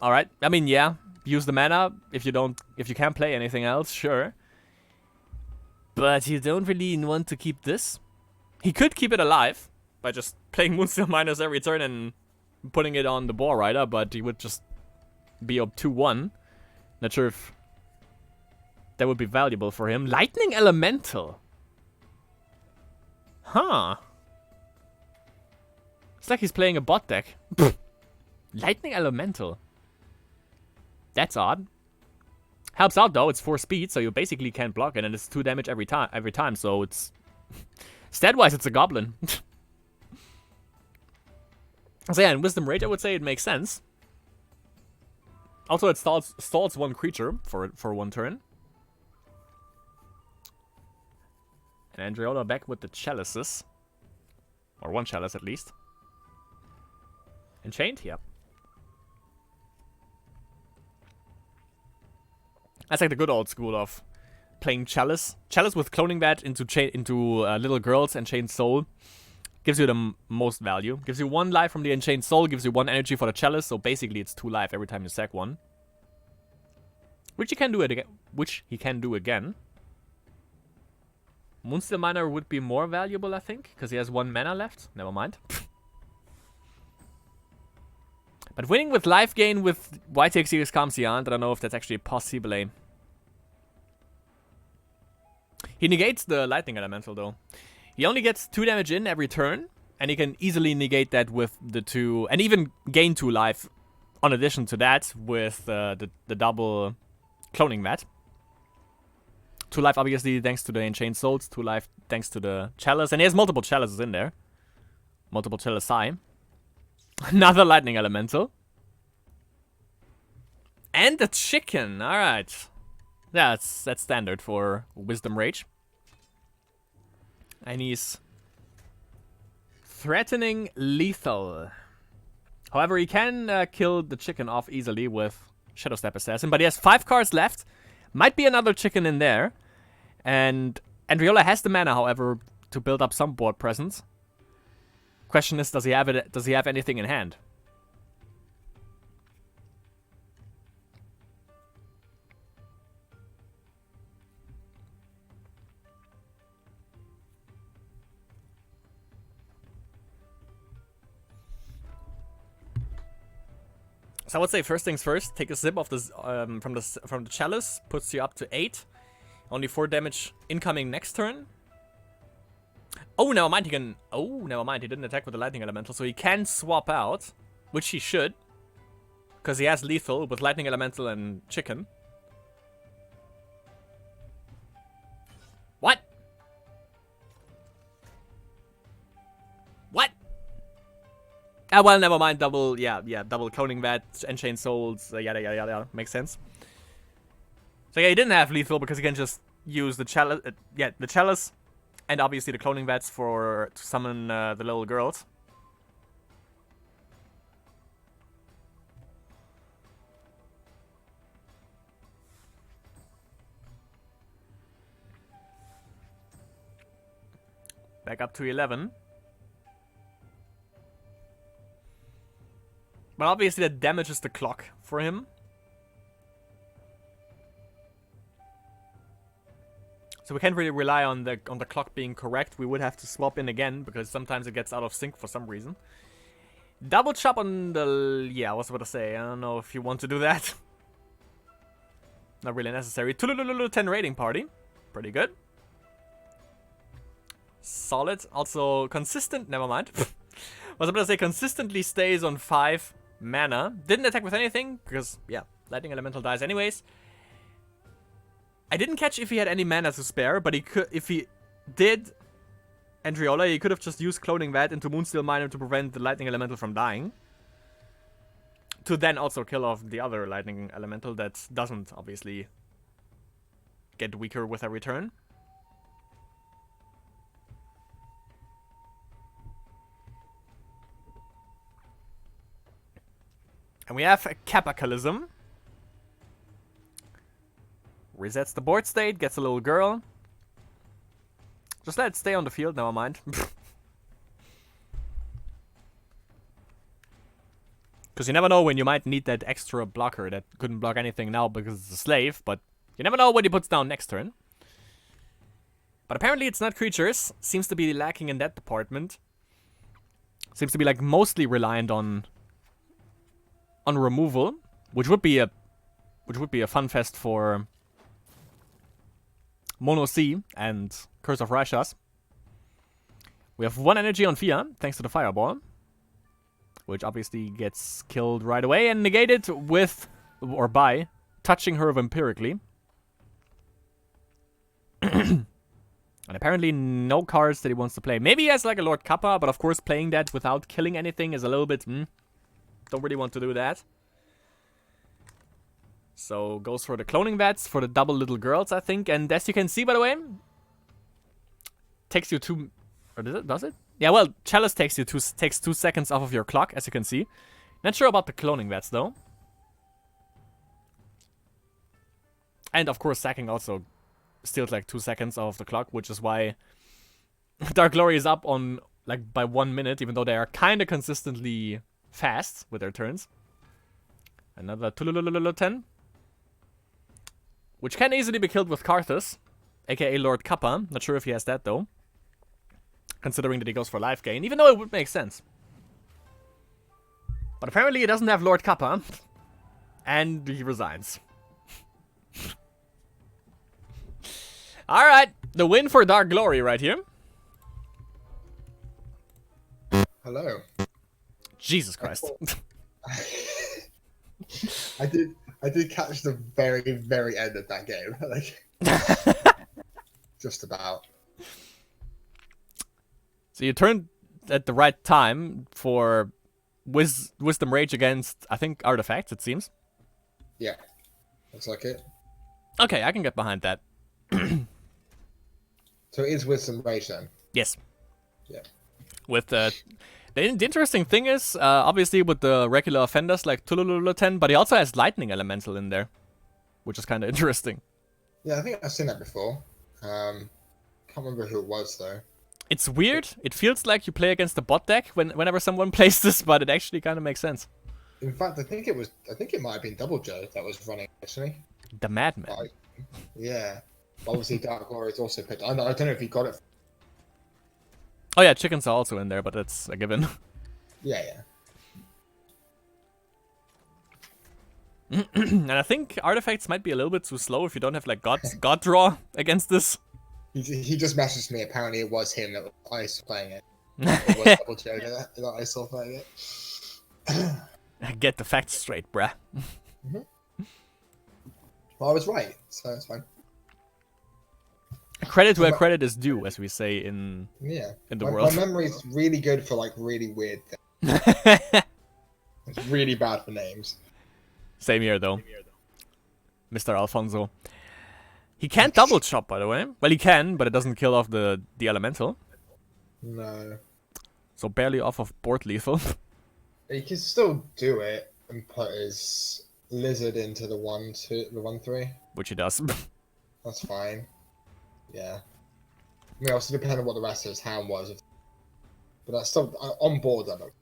Alright, I mean, yeah. Use the mana if you can't play anything else, sure. But you don't really want to keep this. He could keep it alive by just playing Moonsteel Miners every turn and putting it on the Boar Rider, but he would just be up 2-1. Not sure if that would be valuable for him. Lightning Elemental. Huh. It's like he's playing a bot deck. Lightning Elemental. That's odd. Helps out though, it's 4 speed, so you basically can't block it, and it's 2 damage every time, so it's... Stat-wise, it's a goblin. So yeah, in Wisdom Rage, I would say it makes sense. Also, it stalls 1 creature for 1 turn. And Andreola back with the chalices. Or 1 chalice at least. Enchained? Yep. That's like the good old school of playing Chalice. Chalice with Cloning Bat into Little Girls and Chained Soul. Gives you the most value. Gives you 1 life from the Enchained Soul. Gives you 1 energy for the Chalice. So basically it's 2 life every time you sack 1. Which he can do again. Moonsteel Miner would be more valuable, I think. Because he has 1 mana left. Never mind. But winning with life gain with YTX GINGERGIANT, I don't know if that's actually possible. He negates the Lightning Elemental, though. He only gets 2 damage in every turn, and he can easily negate that with the 2... And even gain 2 life on addition to that with the double Cloning Vat. 2 life, obviously, thanks to the Enchained Souls. 2 life, thanks to the Chalice. And he has multiple Chalices in there. Multiple Chalice. Another Lightning Elemental. And the chicken. Alright. Yeah, that's standard for Wisdom Rage. And he's threatening lethal. However, he can kill the chicken off easily with Shadow Step Assassin. But he has 5 cards left. Might be another chicken in there. And Andreola has the mana, however, to build up some board presence. Question is, does he have anything in hand? So I would say first things first, take a sip of this from the chalice, puts you up to 8. Only 4 damage incoming next turn. Oh, never mind, he can... Oh, never mind, he didn't attack with the Lightning Elemental, so he can swap out, which he should. Because he has lethal with Lightning Elemental and Chicken. What? What? Ah, well, never mind, double Cloning Vat, Enchained Souls, yada yada yada, makes sense. So yeah, he didn't have lethal because he can just use the chalice, the chalice. And obviously the Cloning Vats to summon the little girls. Back up to 11. But obviously that damages the clock for him. So we can't really rely on the clock being correct. We would have to swap in again because sometimes it gets out of sync for some reason. Double chop on the... Yeah, I was about to say. I don't know if you want to do that. Not really necessary. 10 rating party. Pretty good. Solid. Also consistent. Never mind. I was about to say consistently stays on 5 mana. Didn't attack with anything because, yeah, Lightning Elemental dies anyways. I didn't catch if he had any mana to spare, but he could, if he did Andreola, he could have just used Cloning Vat into Moonsteel Miner to prevent the Lightning Elemental from dying. To then also kill off the other Lightning Elemental that doesn't, obviously, get weaker with every turn. And we have a Capitalism. Resets the board state, gets a little girl. Just let it stay on the field, never mind. Because you never know when you might need that extra blocker that couldn't block anything now because it's a slave, but you never know what he puts down next turn. But apparently it's not creatures. Seems to be lacking in that department. Seems to be like mostly reliant on removal, which would be a fun fest for Mono C and Curse of Rashas. We have 1 energy on Fia, thanks to the Fireball, which obviously gets killed right away and negated with, or by, touching her vampirically. And apparently no cards that he wants to play. Maybe he has like a Lord Kappa, but of course playing that without killing anything is a little bit, don't really want to do that. So goes for the Cloning Vats, for the double little girls, I think. And as you can see, by the way, takes you 2... Or does it? Yeah, well, Chalice takes 2 seconds off of your clock, as you can see. Not sure about the Cloning Vats, though. And, of course, sacking also steals, like, 2 seconds off the clock, which is why Dark Glory is up on, like, by 1 minute, even though they are kind of consistently fast with their turns. Another 10. Which can easily be killed with Karthus, aka Lord Kappa. Not sure if he has that, though. Considering that he goes for life gain, even though it would make sense. But apparently he doesn't have Lord Kappa. And he resigns. Alright, the win for Dark Glory right here. Hello. Jesus Christ. I did catch the very, very end of that game. Like, just about. So you turned at the right time for Wisdom Rage against, I think, artifacts, it seems. Yeah. Looks like it. Okay, I can get behind that. So it is Wisdom Rage then? Yes. Yeah. With the interesting thing is, obviously with the regular offenders like Tulululuten, but he also has Lightning Elemental in there. Which is kind of interesting. Yeah, I think I've seen that before. Can't remember who it was though. It's weird. It feels like you play against the bot deck whenever someone plays this, but it actually kind of makes sense. In fact, I think it might have been Double Joe that was running actually. The Madman. Like, yeah. Obviously, Dark Glory is also picked. I don't know if he got it. Oh yeah, chickens are also in there, but that's a given. Yeah. And I think artifacts might be a little bit too slow if you don't have like God draw against this. He just messaged me. Apparently, it was him that I was playing it. It was Double Joe that I saw playing it. Get the facts straight, bruh. Well, I was right, so it's fine. Credit where credit is due, as we say in the world. My memory's really good for like really weird things. It's really bad for names. Same here, though. Mr. Alfonso. He can't double chop, by the way. Well, he can, but it doesn't kill off the elemental. No. So barely off of board lethal. He can still do it and put his lizard into the 1/3. Which he does. That's fine. Yeah. I mean, also depending on what the rest of his hand was. But that's still on board, I don't.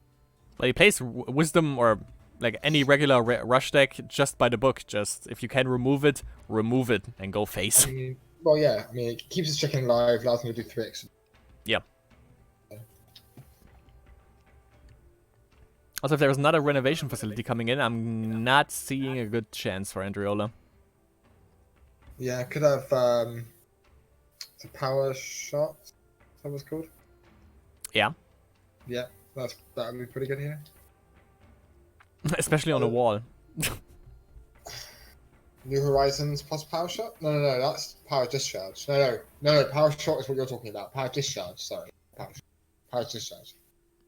Well, he plays Wisdom or like any regular rush deck just by the book. Just if you can remove it, and go face. I mean, well, yeah. I mean, it keeps his chicken alive, allows him to do 3x. Yeah. Also, if there was another renovation facility coming in, I'm not seeing a good chance for Andriola. Yeah, could have the power shot. Is that what it's called? Yeah. Yeah, that would be pretty good here. Especially on a wall. New Horizons plus power shot? No, that's power discharge. No, power shot is what you're talking about. Power discharge, sorry. Power discharge.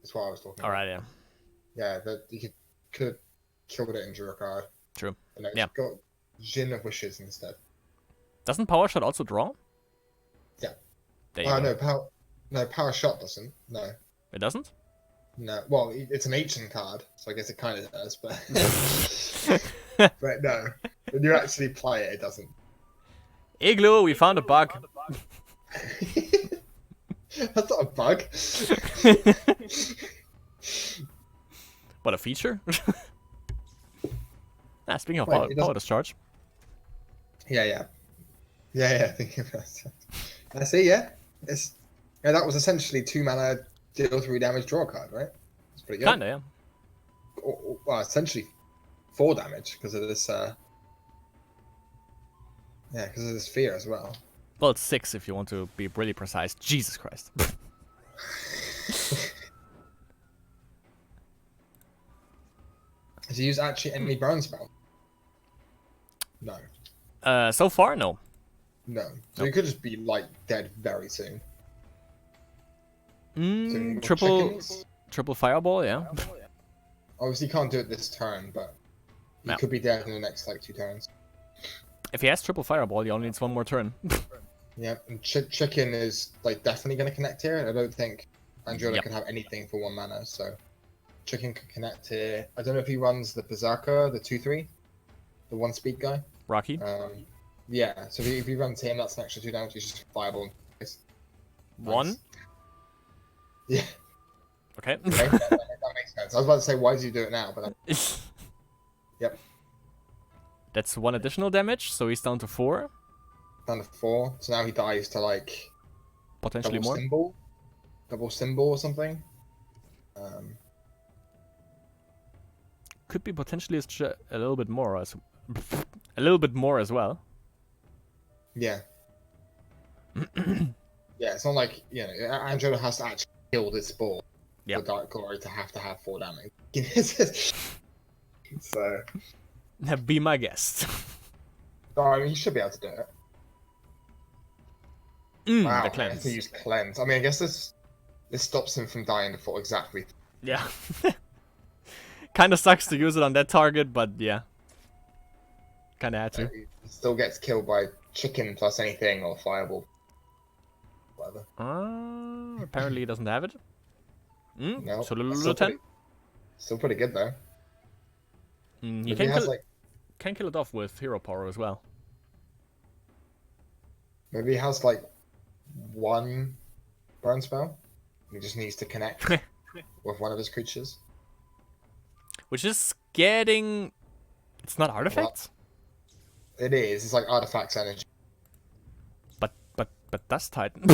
That's what I was talking about. Alright, yeah. Yeah, that you could have killed it in draw a card. True. And then Yeah. got Djinn of Wishes instead. Doesn't power shot also draw? Yeah. There you go. No, power shot doesn't. No. It doesn't? No. Well, it's an ancient card, so I guess it kind of does, but but no. When you actually play it, it doesn't. Igloo, we found a bug. That's not a bug. What, a feature? Speaking of Wait, power discharge. Yeah. Thinking about that. I see. Yeah, that was essentially 2 mana, deal 3 damage, draw a card, right? It's pretty good. Kinda, yeah. Well, essentially 4 damage because of this. Yeah, because of this fear as well. Well, it's 6 if you want to be really precise. Jesus Christ. Has he used actually any burn spell? No. So far, no. No. So he could just be like dead very soon. Triple fireball, yeah. Obviously, he can't do it this turn, but he could be dead in the next like 2 turns. If he has triple fireball, he only needs 1 more turn. Yeah, and chicken is like definitely going to connect here. I don't think Andriola can have anything for 1 mana, so chicken can connect here. I don't know if he runs the Berserker, the 2/3, the 1 speed guy. Rocky. Yeah, so if he runs him, that's an extra 2 damage. He's just fireball. Nice. 1. Yeah. Okay. Okay, that makes sense. I was about to say, why does he do it now? But yep. That's 1 additional damage, so he's down to 4. Down to 4. So now he dies to like Potentially double symbol or something. Could be potentially a little bit more as well. Yeah. Yeah, it's not like, you know, Andromeda has to actually kill this ball for Dark Glory to have 4 damage. So Be my guest. Oh, I mean, he should be able to do it. Wow, the cleanse. He used cleanse. I mean, I guess this stops him from dying for exactly. Yeah. Kind of sucks to use it on that target, but yeah. Kind of had to. He still gets killed by chicken plus anything or fireball. Whatever. Apparently he doesn't have it. No. Still pretty good though. He can kill it off with hero power as well. Maybe he has like 1 burn spell. He just needs to connect with one of his creatures. Which is getting... It's not artifacts? It is. It's like artifacts energy. But that's Titan.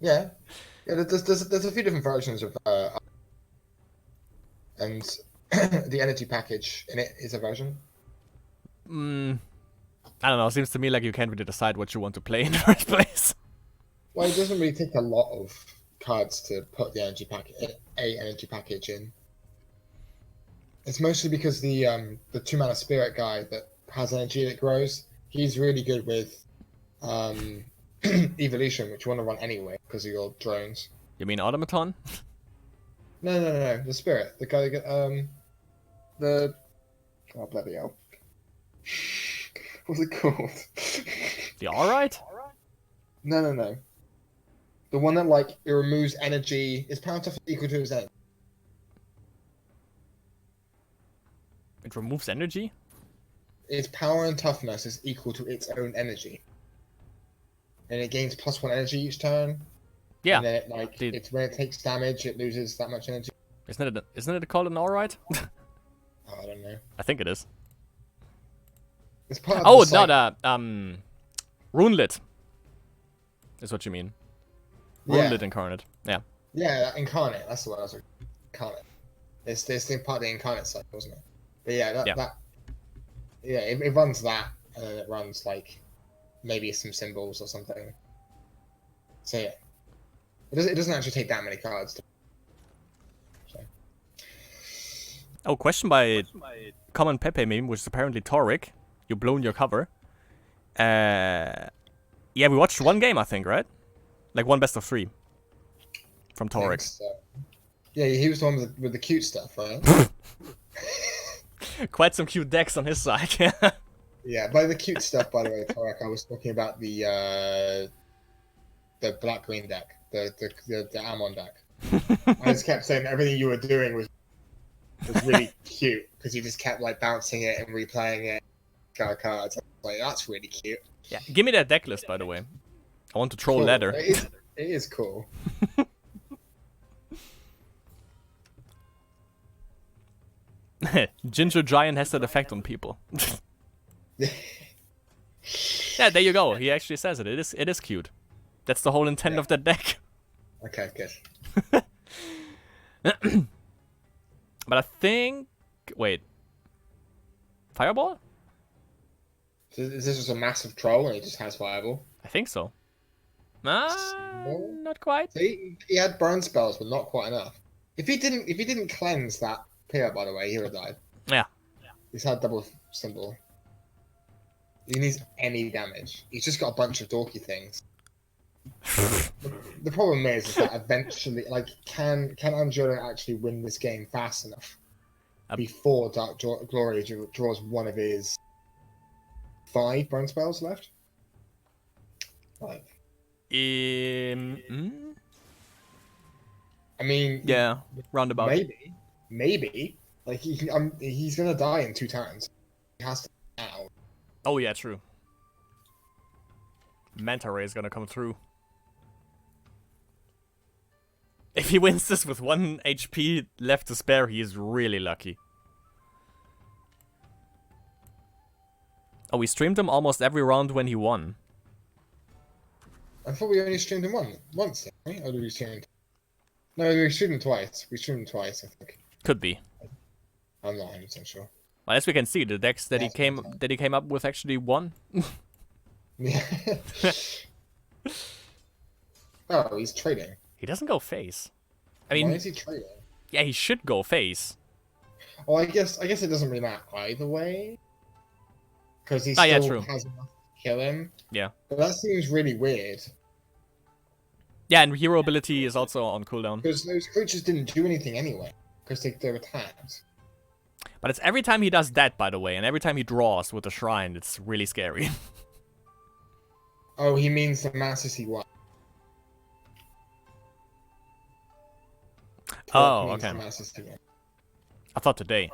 Yeah. There's a few different versions of and the energy package in it is a version. I don't know. It seems to me like you can't really decide what you want to play in the first place. Well, it doesn't really take a lot of cards to put the energy package in. It's mostly because the 2 mana spirit guy that has energy that grows, he's really good with evolution, which you want to run anyway because of your drones. You mean automaton? No. The spirit, the guy that oh bloody hell. What's it called? The alright? No. The one that like it removes energy. Its power toughness equal to its energy. It removes energy? Its power and toughness is equal to its own energy. And it gains +1 energy each turn. Yeah. And then it's when it takes damage, it loses that much energy. Isn't it called an alright? Oh, I don't know. I think it is. It's part of Runelit. Is what you mean. Runelit Incarnate. Yeah. Yeah, Incarnate. That's the one I was looking for. Incarnate. It's part of the Incarnate cycle, wasn't it? But yeah, it runs that, and then it runs like maybe some symbols or something. So yeah, it doesn't actually take that many cards. Question by Common Pepe meme, which is apparently Toric. You blown your cover. Yeah, we watched 1 game, I think, right? Like 1 best of 3 from Toric. So. Yeah, he was the one with the cute stuff, right? Quite some cute decks on his side. Yeah, by the cute stuff, by the way, Toric, I was talking about the black-green deck, the Amon deck. I just kept saying everything you were doing was really cute because you just kept like bouncing it and replaying it, cards. I was like, that's really cute. Yeah, give me that deck list, by the way. I want to troll ladder. It is cool. GingerGIANT has that effect on people. Yeah, there you go. He actually says it. It is cute. That's the whole intent of that deck. Okay, good. But I think... Wait. Fireball? So this is a massive troll and he just has Fireball? I think so. Not quite. So he had burn spells, but not quite enough. If he didn't cleanse that Pia, by the way, he would have died. Yeah. He's had double symbol. He needs any damage. He's just got a bunch of dorky things. The problem is that eventually, like, can Angelo actually win this game fast enough before Dark Glory draws one of his 5 burn spells left? Like, I mean, yeah, roundabout. Maybe. Like he's gonna die in 2 turns. He has to now. Oh yeah, true. Manta Ray is gonna come through. If he wins this with 1 HP left to spare, he is really lucky. Oh, we streamed him almost every round when he won. I thought we only streamed him once, right? Or did we stream him? No, we streamed him twice. We streamed him twice, I think. Could be. I'm not 100% sure. Well, as we can see, the decks that he came up with actually won. Yeah. Oh, he's trading. He doesn't go face. I mean, why is he trading? Yeah, he should go face. Oh, I guess it doesn't really matter either way. Because he still has enough to kill him. Yeah. But that seems really weird. Yeah, and hero ability is also on cooldown. Because those creatures didn't do anything anyway. Because they're attacked. But it's every time he does that, by the way, and every time he draws with the shrine, it's really scary. Oh, he means the masses he won. Oh, okay. I thought today.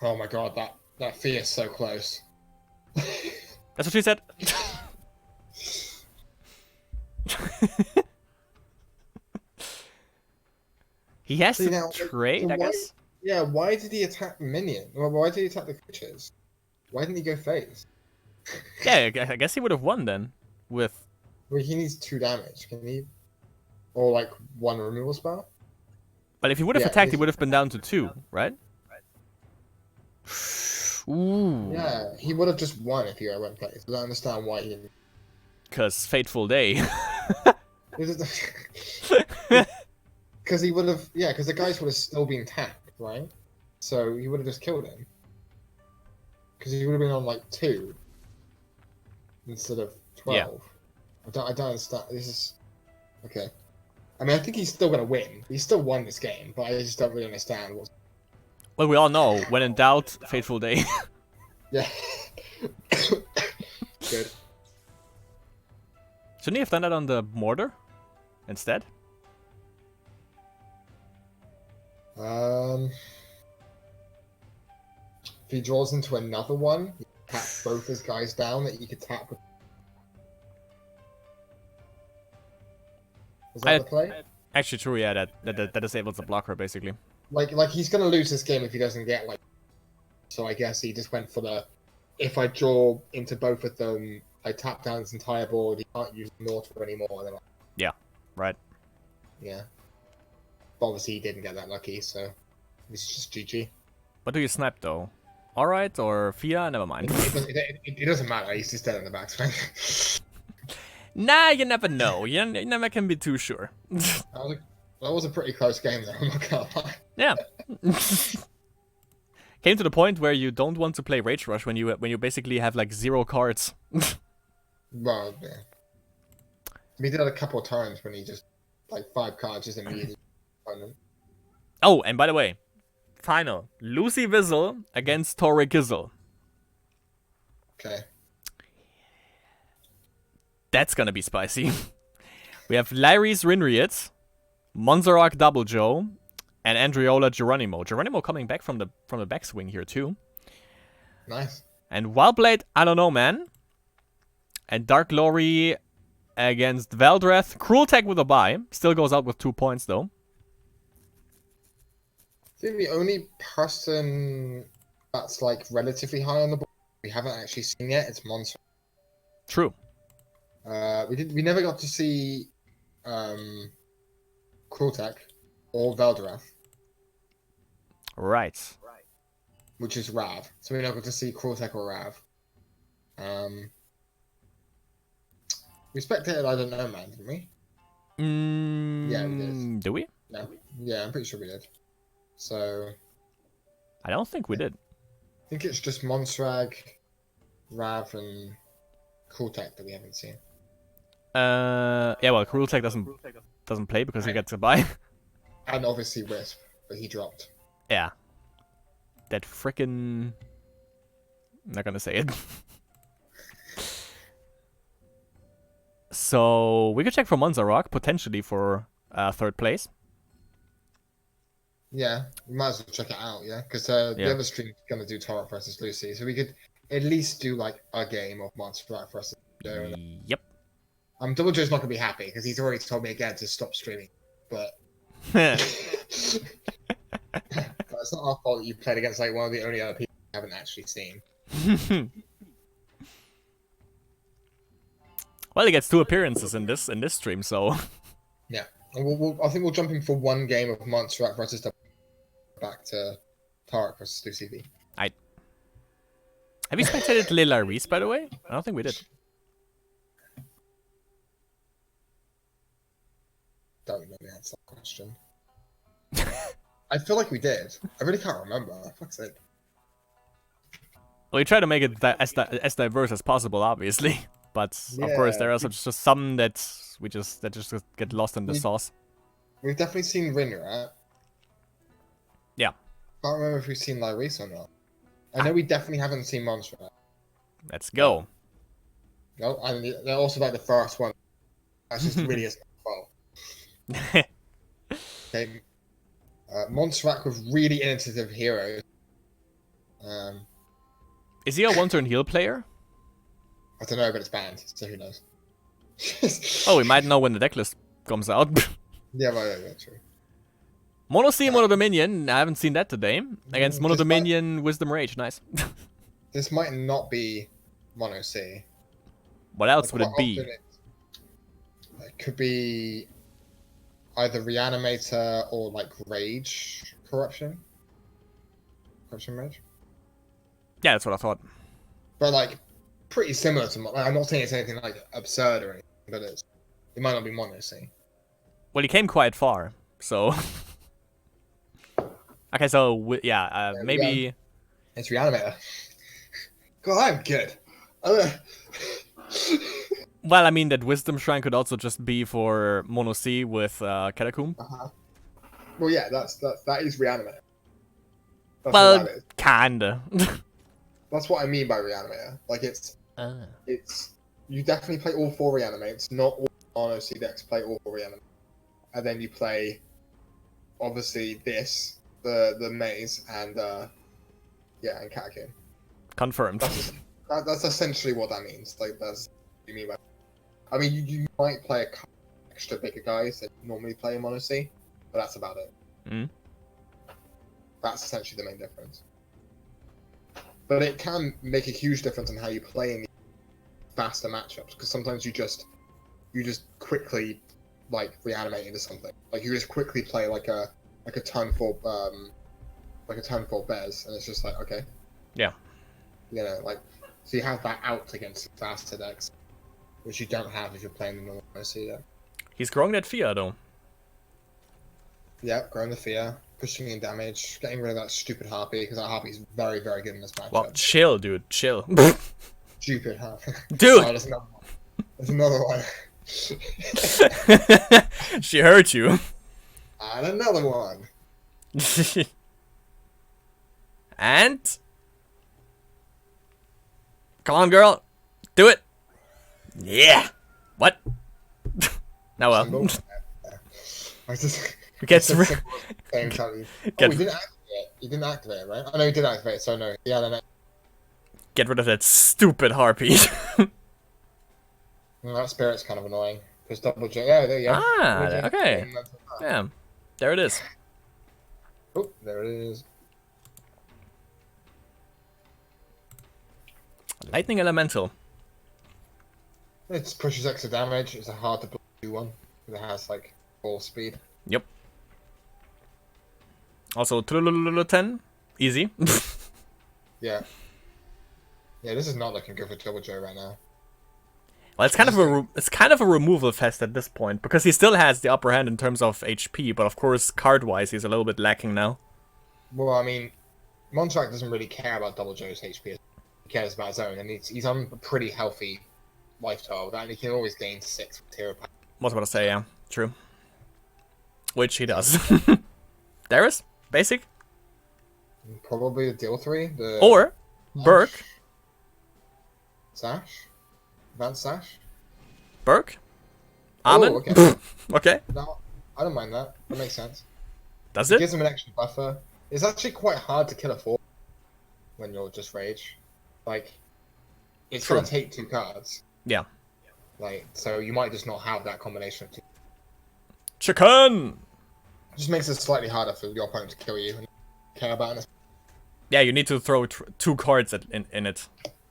Oh my god, that fee is so close. That's what she said. He has to trade, I guess? Yeah, why did he attack the minion? Well, why did he attack the creatures? Why didn't he go face? Yeah, I guess he would have won then. With... Well, he needs 2 damage. Can he... Or like 1 removal spell? But if he would have attacked, he would have been down to 2, right? Ooh. Yeah, he would have just won if he went place. I don't understand why he didn't. Because Fateful Day. Because he would have, yeah, because the guys would have still been tapped, right? So he would have just killed him. Because he would have been on like 2 instead of 12. Yeah. I don't understand. This is okay. I mean, I think he's still gonna win. He still won this game, but I just don't really understand what's. Well, we all know, when in doubt, Fateful Day. Yeah. Good. Shouldn't he have done that on the mortar instead? If he draws into another one, he tap both his guys down that you could tap with. Is that the play? Actually, true. Yeah, that disables the blocker basically. Like he's gonna lose this game if he doesn't get like. So I guess he just went for the. If I draw into both of them, I tap down his entire board. He can't use Naughter anymore. Then yeah. Right. Yeah. But obviously he didn't get that lucky, so this is just GG. What do you snap though? Alright or Fia? Never mind. It doesn't matter. He's just dead in the backswing. Nah, you never know. You never can be too sure. That was a pretty close game, though. I'm not gonna lie. Yeah. Came to the point where you don't want to play Rage Rush when you basically have like 0 cards. Well, yeah. We did it a couple of times when he just like 5 cards just immediately. Oh, and by the way, final Lucy Wizzle against Torre Gizzle. Okay. That's gonna be spicy. We have Lyris Rinriot, Monzarok Double Joe, and Andriola Geronimo. Geronimo coming back from the backswing here too. Nice. And Wildblade, I don't know, man. And Dark Glory against Valdreth. Cruel Tag with a bye. Still goes out with 2 points though. I think the only person that's like relatively high on the board we haven't actually seen yet is Monster. True. We never got to see Krultek or Velderath. Right. Which is Rav. So we never got to see Krultek or Rav. We spectated I Don't Know Man, didn't we? Yeah, we did. Do we? No. Yeah, I'm pretty sure we did. So I don't think we did. I think it's just Monsrag, Rav, and Krultek that we haven't seen. Yeah, well, Krultek doesn't play because he gets a bye. And obviously Wisp, but he dropped. Yeah. That frickin'... I'm not gonna say it. So, we could check for Monzarok, potentially for 3rd place. Yeah, we might as well check it out, yeah? Because the other stream's going to do Torok versus Lucy, so we could at least do, like, a game of Monsterrat versus Joe. Yep. Double Joe's not going to be happy, because he's already told me again to stop streaming, but... It's not our fault that you played against, like, one of the only other people we haven't actually seen. Well, he gets 2 appearances in this stream, so... Yeah. And I think we'll jump in for one game of Montserrat versus Double back to Tarek versus Lucy V. Have you spectated Lila Reese, by the way? I don't think we did. Don't know the answer to that question. I feel like we did. I really can't remember. Fuck's sake. Well, we try to make it as diverse as possible, obviously. But of course, there are just some that just get lost in the sauce. We've definitely seen Rinrat. Yeah. Can't remember if we've seen Lyris or not. I know we definitely haven't seen Montserrat. Let's go. No, and they're also like the first one. That's just really his fault. Okay. Montserrat with really innovative heroes. Is he a one-turn heal player? I don't know, but it's banned, so who knows? Oh, we might know when the deck list comes out. Yeah, true. Mono C, Mono Dominion. I haven't seen that today. Against Mono Dominion, Wisdom Rage. Nice. This might not be Mono C. What else would it be? It could be either Reanimator or like Rage Corruption. Corruption Rage? Yeah, that's what I thought. But like, pretty similar to Mono. I'm not saying it's anything like absurd or anything, but it might not be Mono C. Well, he came quite far, so... Okay, so, yeah, maybe... It's Reanimator. God, I'm good. Well, I mean, that Wisdom Shrine could also just be for Mono C with Catacomb. Well, yeah, that is Reanimator. That's well, kinda. That's what I mean by Reanimator. Like, it's... You definitely play all 4 Reanimates, not all Mono C decks play all 4 Reanimates. And then you play, obviously, the Maze, and, and Catacomb. Confirmed. That's essentially what that means. Like, that's what you mean by... I mean, you might play a couple extra bigger guys that normally play in Mono C, but that's about it. That's essentially the main difference. But it can make a huge difference in how you play in the faster matchups, because sometimes you just quickly like reanimate into something. Like you just quickly play like a turn 4 Bez, and it's just like, okay. Yeah. You know, like, so you have that out against faster decks, which you don't have if you're playing the normal C deck. He's growing that fear though. Yeah, growing the fear, pushing in damage, getting rid of that stupid Harpy, because that Harpy is very, very good in this matchup. Well, chill, dude, chill. Stupid Harpy. Dude! Oh, there's another one. She hurt you. And another one. And? Come on, girl. Do it. Yeah. What? Now well. I just... Gets we didn't activate it. You didn't activate it, right? I know you did activate it, so no. Yeah, no. Get rid of that stupid Harpy. Well, that Spirit's kind of annoying. Because double J. Yeah, there you go. Ah, okay. Yeah, there it is. Oh, there it is. Lightning Elemental. It pushes extra damage. It's a hard to do one. It has like 4 speed. Yep. Also, 10. Easy. Yeah. Yeah, this is not looking good for Double Joe right now. Well, it's kind of a removal fest at this point because he still has the upper hand in terms of HP, but of course card-wise he's a little bit lacking now. Well, I mean, Montrak doesn't really care about Double Joe's HP. He cares about his own, and he's on a pretty healthy life total, and he can always gain 6 with hero power. Was about to say, yeah, true. Which he does. Darius, basic, Probably the deal 3. The or Burke. Sash? Advanced Sash? Burke? Amen? Oh, okay. Okay. No, I don't mind that. That makes sense. Does It it? gives him an extra buffer. It's actually quite hard to kill a 4 when you're just rage. Like, it's True. gonna take 2 cards. Yeah. Like, so you might just not have that combination of 2. Chicken! It just makes it slightly harder for your opponent to kill you and care about it. Yeah, you need to throw 2 cards in it.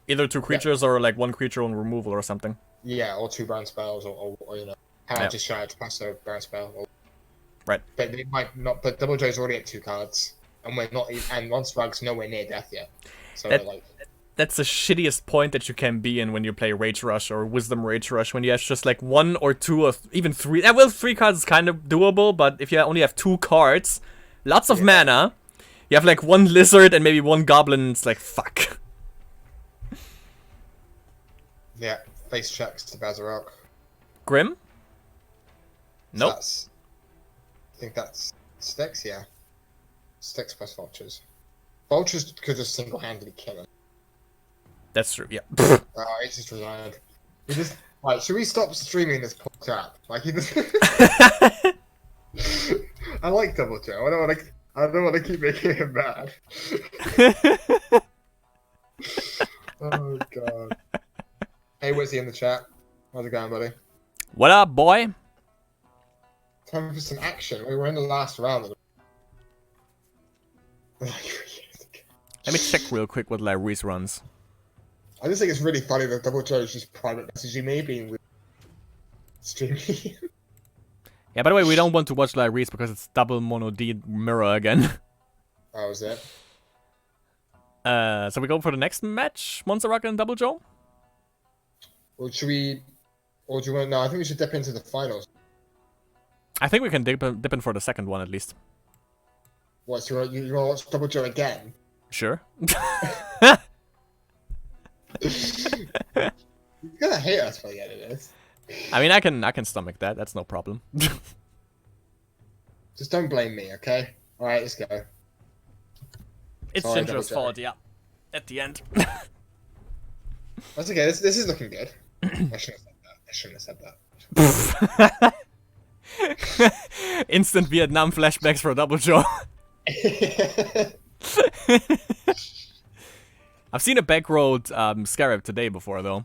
Either 2 creatures or like 1 creature on removal or something. Yeah, or 2 burn spells, or you know, how to try to pass a burn spell. Or... Right. But they might not. But Double Joe's already at 2 cards, and we're not. And Monstrug's nowhere near death yet. So like, that's the shittiest point that you can be in when you play Rage Rush or Wisdom Rage Rush, when you have just like 1 or 2 or even 3. Well, 3 cards is kind of doable, but if you only have 2 cards, lots of mana, you have like 1 lizard and maybe 1 goblin, it's like, fuck. yeah, face checks to Bazarok. Grim? Nope. I think that's Sticks, yeah. Sticks plus Vultures. Vultures could just single-handedly kill him. That's true, yeah. He's just resigned. He just... Right, should we stop streaming this crap? Like, he just... I like Double Joe. I don't want to keep making him mad. Oh, God. Hey, Wizzy in the chat. How's it going, buddy? What up, boy? Time for some action. We were in the last round. Let me check real quick what Lyrese runs. I just think it's really funny that Double Joe's just private messaging me being with streaming. Yeah, by the way, we don't want to watch Lyrese because it's double mono D mirror again. Oh, is it? So we go for the next match? Monster Rocket and Double Joe? Or should we... Or do you want... No, I think we should dip into the finals. I think we can dip in for the second one at least. What, so you want to watch Double Joe again? Sure. You're gonna hate us by the end of this. I mean, I can stomach that. That's no problem. Just don't blame me, okay? Alright, let's go. It's Sorry, Ginger's Double Joe. fault, yeah. At the end. That's okay, this is looking good. I shouldn't have said that. Instant Vietnam flashbacks for Double Joe. I've seen a backroad Scarab today before, though.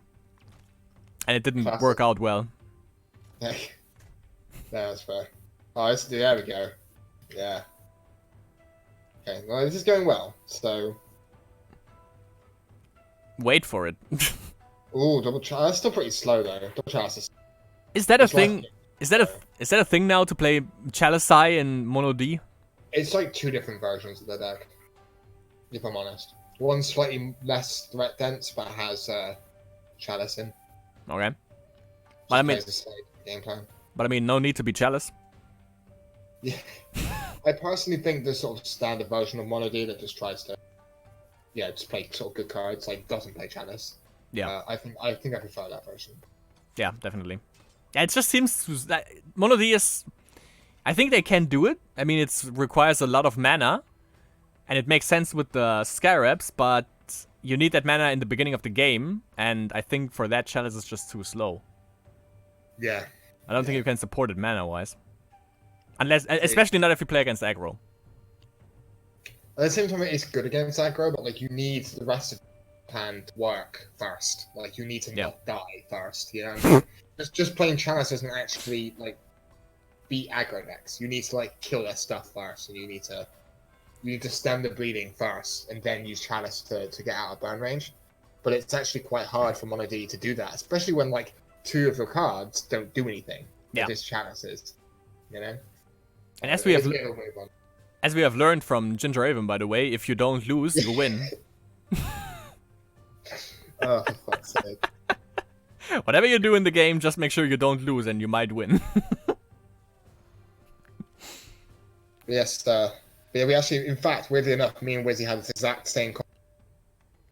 And it didn't Classic. work out well. Yeah, that's fair. Oh, there we go. Yeah. Okay, well, this is going well, so... Wait for it. Ooh, Double Chalice. That's still pretty slow, though. Double Chalice Is that a it's thing? Is that a thing now to play Chalice in Mono D? It's like 2 different versions of the deck, if I'm honest. One's slightly less threat dense, but has Chalice in. Okay. But I mean, Plays a slight game plan. no need to be Chalice. Yeah. I personally think the sort of standard version of Mono D that just tries to, just play sort of good cards, like doesn't play Chalice. Yeah. I think I prefer that version. Yeah, definitely. Yeah, it just seems that Mono D is. I think they can do it. I mean, it requires a lot of mana, and it makes sense with the Scarabs, but you need that mana in the beginning of the game, and I think for that Chalice is just too slow. Yeah. I don't think you can support it mana-wise. Unless, especially not if you play against aggro. At the same time, it's good against aggro, but like you need the rest of the plan to work first. Like you need to not die first. You know, just playing Chalice doesn't actually like beat aggro decks. You need to like kill their stuff first, and you need to you need to stem the bleeding first, and then use Chalice to get out of burn range. But it's actually quite hard for Mono D to do that, especially when like 2 of your cards don't do anything. Yeah. Just Chalices, you know. And as we have learned from GingerRaven, by the way, if you don't lose, you win. Oh, for fuck's sake. Whatever you do in the game, just make sure you don't lose, and you might win. Yes, yeah, we actually, in fact, weirdly enough, me and Wizzy had this exact same conversation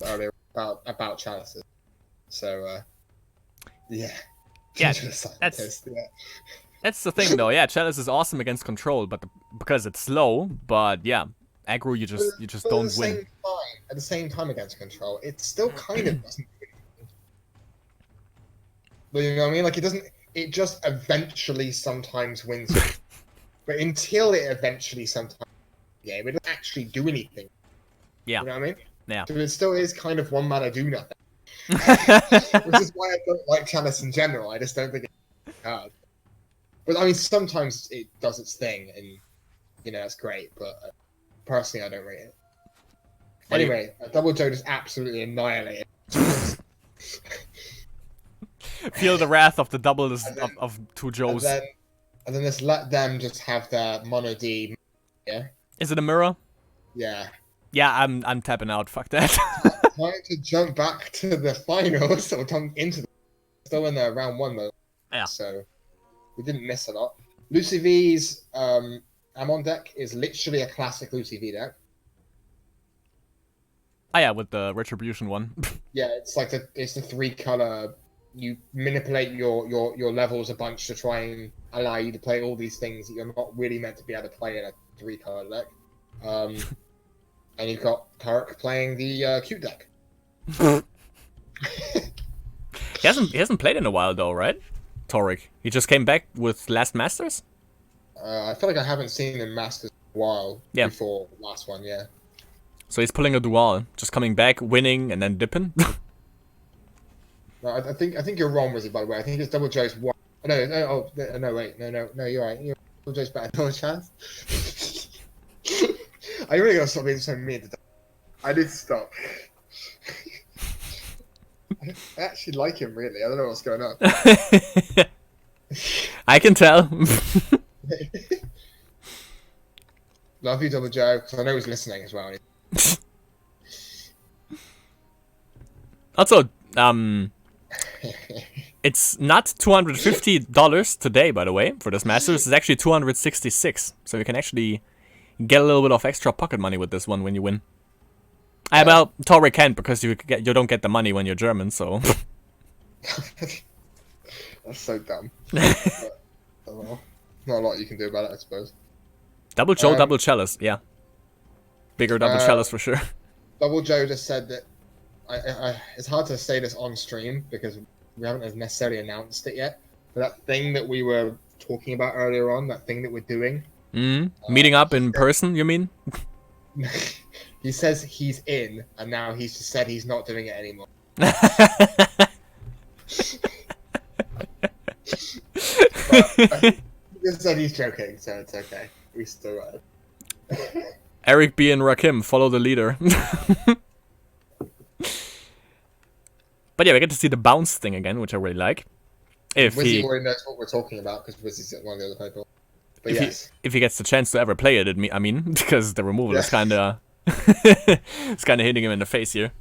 earlier about Chalices. So, yeah. Yeah, that's the thing, though. Yeah, Chalice is awesome against control, but because it's slow. But yeah, aggro, you just don't win. At the same time, against control, it still kind of doesn't. But you know what I mean? Like, it doesn't. It just eventually sometimes wins. But until it eventually sometimes it doesn't actually do anything. Yeah. You know what I mean? Yeah. So it still is kind of one mana do nothing. Which is why I don't like Chalice in general. I just don't think it's hard. But I mean, sometimes it does its thing, and you know, it's great. But personally, I don't rate it. Anyway, Double Joe just absolutely annihilated. Feel the wrath of the doubles of 2 Joes. And then just let them just have their Mono D. Yeah. Is it a mirror? Yeah. Yeah, I'm tapping out. Fuck that. Trying to jump back to the finals or come into still in there round 1 though. Yeah. So we didn't miss a lot. Lucy V's Amon deck is literally a classic Lucy V deck. Ah yeah, with the Retribution one. Yeah, it's like the 3-color. You manipulate your levels a bunch to try and allow you to play all these things that you're not really meant to be able to play in a 3-color deck. And you've got Tarek playing the cute deck. He hasn't played in a while though, right? Torek. He just came back with last Masters? I feel like I haven't seen him Masters in a while before last one, yeah. So he's pulling a dual, just coming back, winning, and then dipping. No, I think you're wrong, Wizzy, by the way. I think it's Double Joe's one. No, wait, no, you're right. Double Joe's better than Chance. I really gotta stop being so mean. I did stop. I actually like him, really. I don't know what's going on. I can tell. Love you, Double Joe, because I know he's listening as well. Also, it's not $250 today, by the way, for this Masters. It's actually $266, so you can actually get a little bit of extra pocket money with this one when you win. Well, Torek can't because you don't get the money when you're German, so. That's so dumb. But, oh well, not a lot you can do about it, I suppose. Double Joe, double Chalice, yeah. Bigger double Chalice for sure. Double Joe just said that it's hard to say this on stream because we haven't necessarily announced it yet. But that thing that we were talking about earlier on, that thing that we're doing. Meeting up in person, you mean? He says he's in, and now he's just said he's not doing it anymore. He just said he's joking, so it's okay. We still got it. Eric B and Rakim, follow the leader. But yeah, we get to see the bounce thing again, which I really like. Wizzy already knows what we're talking about because Wizzy's one of the other people. But if he gets the chance to ever play it, I mean, because the removal is kind of it's kind of hitting him in the face here.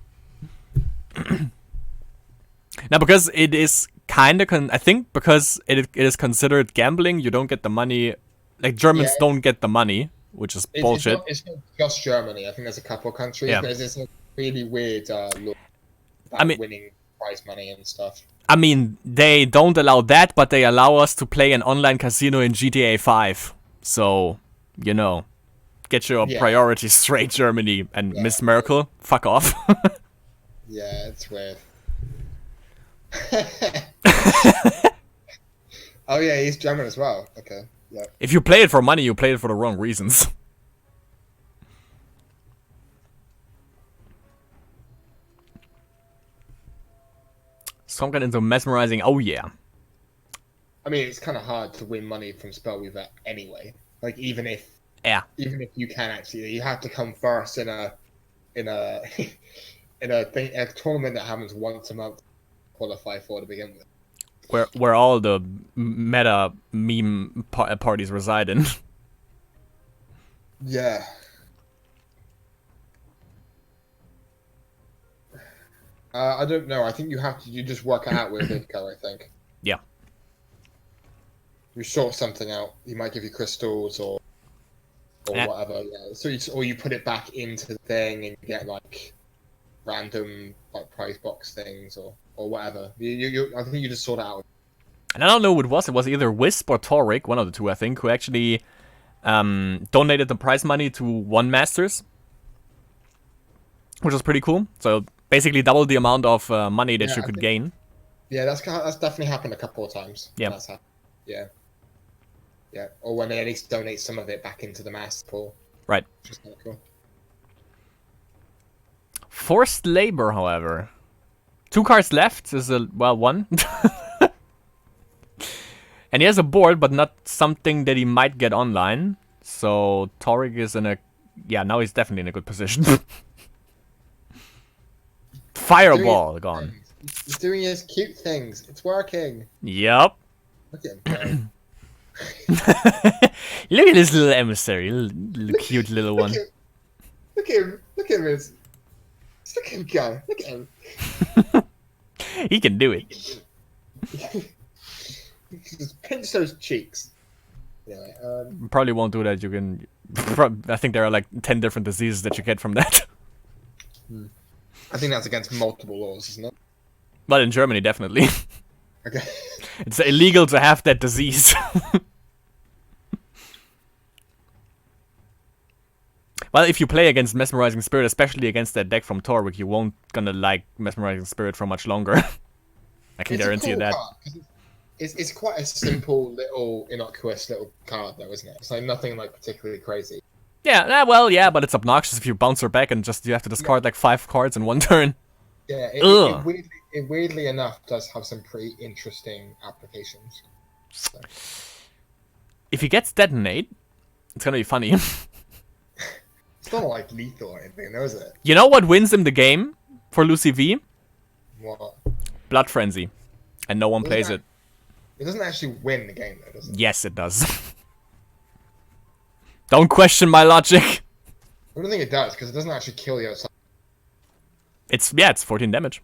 Now, because it is kind of, I think because it is considered gambling, you don't get the money. Like, Germans don't get the money, which is bullshit. It's not just Germany. I think there's a couple of countries. Yeah. There's this really weird law about winning prize money and stuff. I mean, they don't allow that, but they allow us to play an online casino in GTA 5. So, you know, get your priorities straight, Germany. And Miss Merkel, fuck off. Yeah, it's weird. Oh yeah, he's German as well. Okay, yeah. If you play it for money, you play it for the wrong reasons. Some got into mesmerizing. Oh yeah. I mean, it's kind of hard to win money from Spellweaver anyway. Like, even if Yeah. Even if you can actually, you have to come first in a in a a tournament that happens once a month to qualify for to begin with. Where all the meta meme parties reside in. Yeah. I don't know. I think you just work it out with Vidco, I think. Yeah. You sort something out. He might give you crystals or whatever. Yeah. So you put it back into the thing and you get like random like prize box things or whatever. I think you just sort it out. And I don't know who it was. It was either Wisp or Toric, one of the two, I think, who actually donated the prize money to One Masters, which was pretty cool. So basically double the amount of money that you could gain. Yeah, that's definitely happened a couple of times. Yeah. That's happened. Yeah. Yeah. Or when they at least donate some of it back into the master pool. Right. Which is kind of cool. Forced labor, however. 2 cards left is one. And he has a board, but not something that he might get online. So Toric is in a... Yeah, now he's definitely in a good position. Fireball gone. He's doing his cute things. It's working. Yep. Look at him. Look at this little emissary. Little cute little one. Look at him. Look at him. Look at him go. Look at him. He can do it. Just pinch those cheeks. Anyway, Probably won't do that. You can... I think there are like 10 different diseases that you get from that. I think that's against multiple laws, isn't it? Well, in Germany, definitely. Okay. It's illegal to have that disease. Well, if you play against Mesmerizing Spirit, especially against that deck from Torvik, you won't gonna like Mesmerizing Spirit for much longer. I can guarantee you that. It's quite a simple little innocuous little card though, isn't it? It's like nothing like particularly crazy. Yeah, well, yeah, but it's obnoxious if you bounce her back and just you have to discard like 5 cards in one turn. Yeah, it weirdly enough does have some pretty interesting applications. So. If he gets Detonate, it's gonna be funny. It's not like lethal or anything, though, is it? You know what wins him the game for Lucy V? What? Blood Frenzy. And no one plays it. It doesn't actually win the game, though, does it? Yes, it does. Don't question my logic. I don't think it does, because it doesn't actually kill you. It's 14 damage.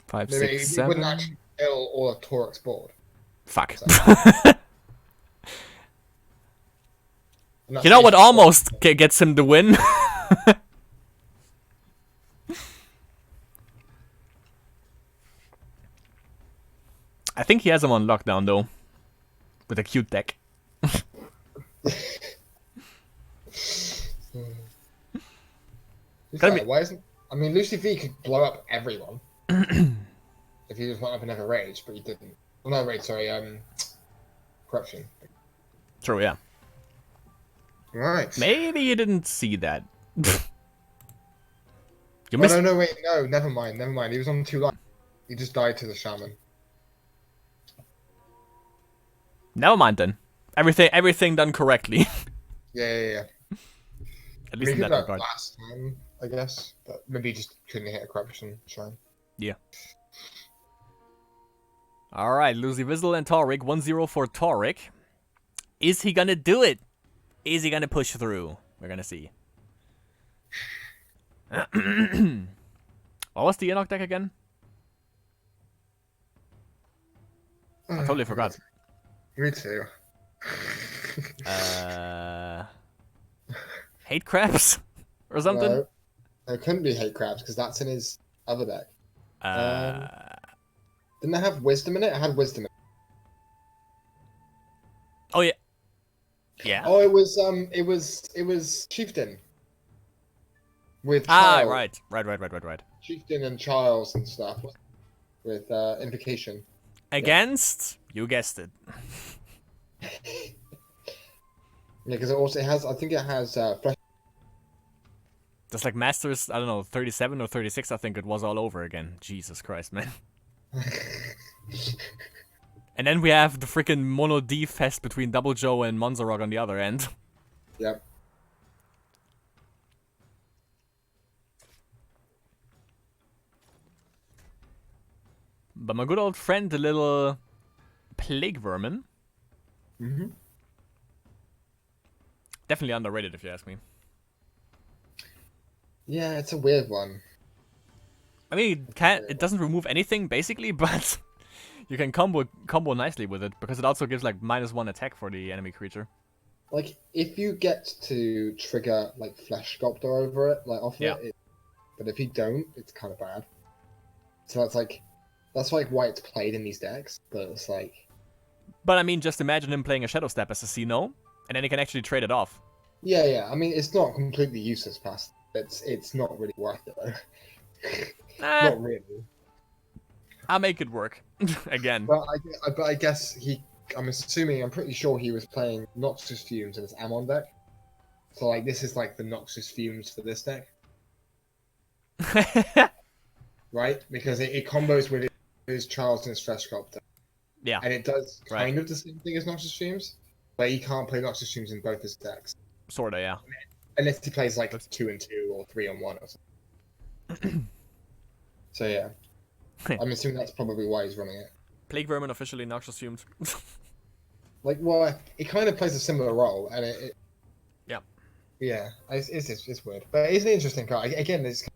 5, 6, 7. It wouldn't actually kill all of Toric's board. Fuck. You know what almost gets him the win? I think he has him on lockdown, though. With a cute deck. Why isn't... I mean, Lucy V could blow up everyone. If he just went up and never rage, but he didn't. Well, no, rage, sorry, corruption. True, yeah. Right. Maybe you didn't see that. You missed... No, wait, no, never mind. He was on 2 lives. He just died to the shaman. Never mind then. Everything done correctly. Yeah. At least in that regard. Last time, I guess, but maybe he just couldn't hit a corruption shrine. Yeah. Alright, Lucy Vizzle and Toric. 1-0 for Toric. Is he gonna do it? Is he gonna push through? We're gonna see. What was the Enoch deck again? I totally forgot. Me too. Hate Crabs? Or something? No, it couldn't be Hate Crabs, because that's in his other deck. Didn't it have Wisdom in it? It had Wisdom in it. Oh, yeah. Yeah. Oh, it was Chieftain. With Charles. Right. Chieftain and Charles and stuff. With Invocation. Against? Yeah. You guessed it. Yeah, because it has, I think it has Flesh. Just like Masters, I don't know, 37 or 36, I think it was all over again. Jesus Christ, man. And then we have the freaking Mono D fest between Double Joe and Monzarog on the other end. Yep. But my good old friend, the little plague vermin. Mm-hmm. Definitely underrated, if you ask me. Yeah, it's a weird one. I mean, it doesn't remove anything, basically, but you can combo nicely with it, because it also gives, like, -1 attack for the enemy creature. Like, if you get to trigger, like, Flesh Sculptor over it, like, off it, but if you don't, it's kind of bad. So that's why it's played in these decks, but it's like... But, I mean, just imagine him playing a Shadow Step as a C-No, and then he can actually trade it off. Yeah, I mean, it's not completely useless past. It's not really worth it, though. Not really. I'll make it work. Again. But I guess I'm pretty sure he was playing Noxus Fumes in his Ammon deck. So, like, this is like the Noxus Fumes for this deck. Right? Because it combos with his Charles and his Fresh Sculptor. Yeah. And it does kind of the same thing as Noxus Fumes, but he can't play Noxus Fumes in both his decks. Sorta, yeah. Unless he plays, like, 2 and 2 or 3 on 1 or something. So, yeah. I'm assuming that's probably why he's running it. Plague Vermin officially Noxious Fumed. Like, well, it kind of plays a similar role, and yeah. Yeah, it's weird. But it's an interesting card. Again, this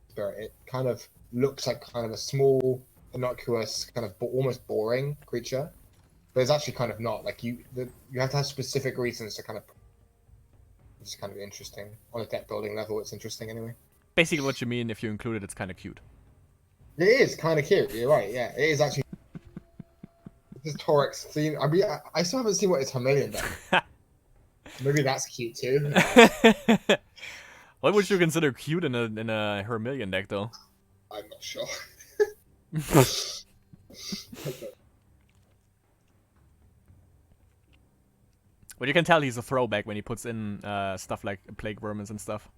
spirit, it kind of looks like kind of a small, innocuous, kind of almost boring creature. But it's actually kind of not. Like, you have to have specific reasons to kind of... It's kind of interesting. On a deck building level, it's interesting anyway. Basically what you mean, if you include it, it's kind of cute. It is kind of cute. You're right. Yeah, it is actually. This Torix theme. I mean, I still haven't seen what his Hermelian does. Maybe that's cute too. What would you consider cute in a Hermelian deck, though? I'm not sure. Well, you can tell he's a throwback when he puts in stuff like Plague Vermins and stuff.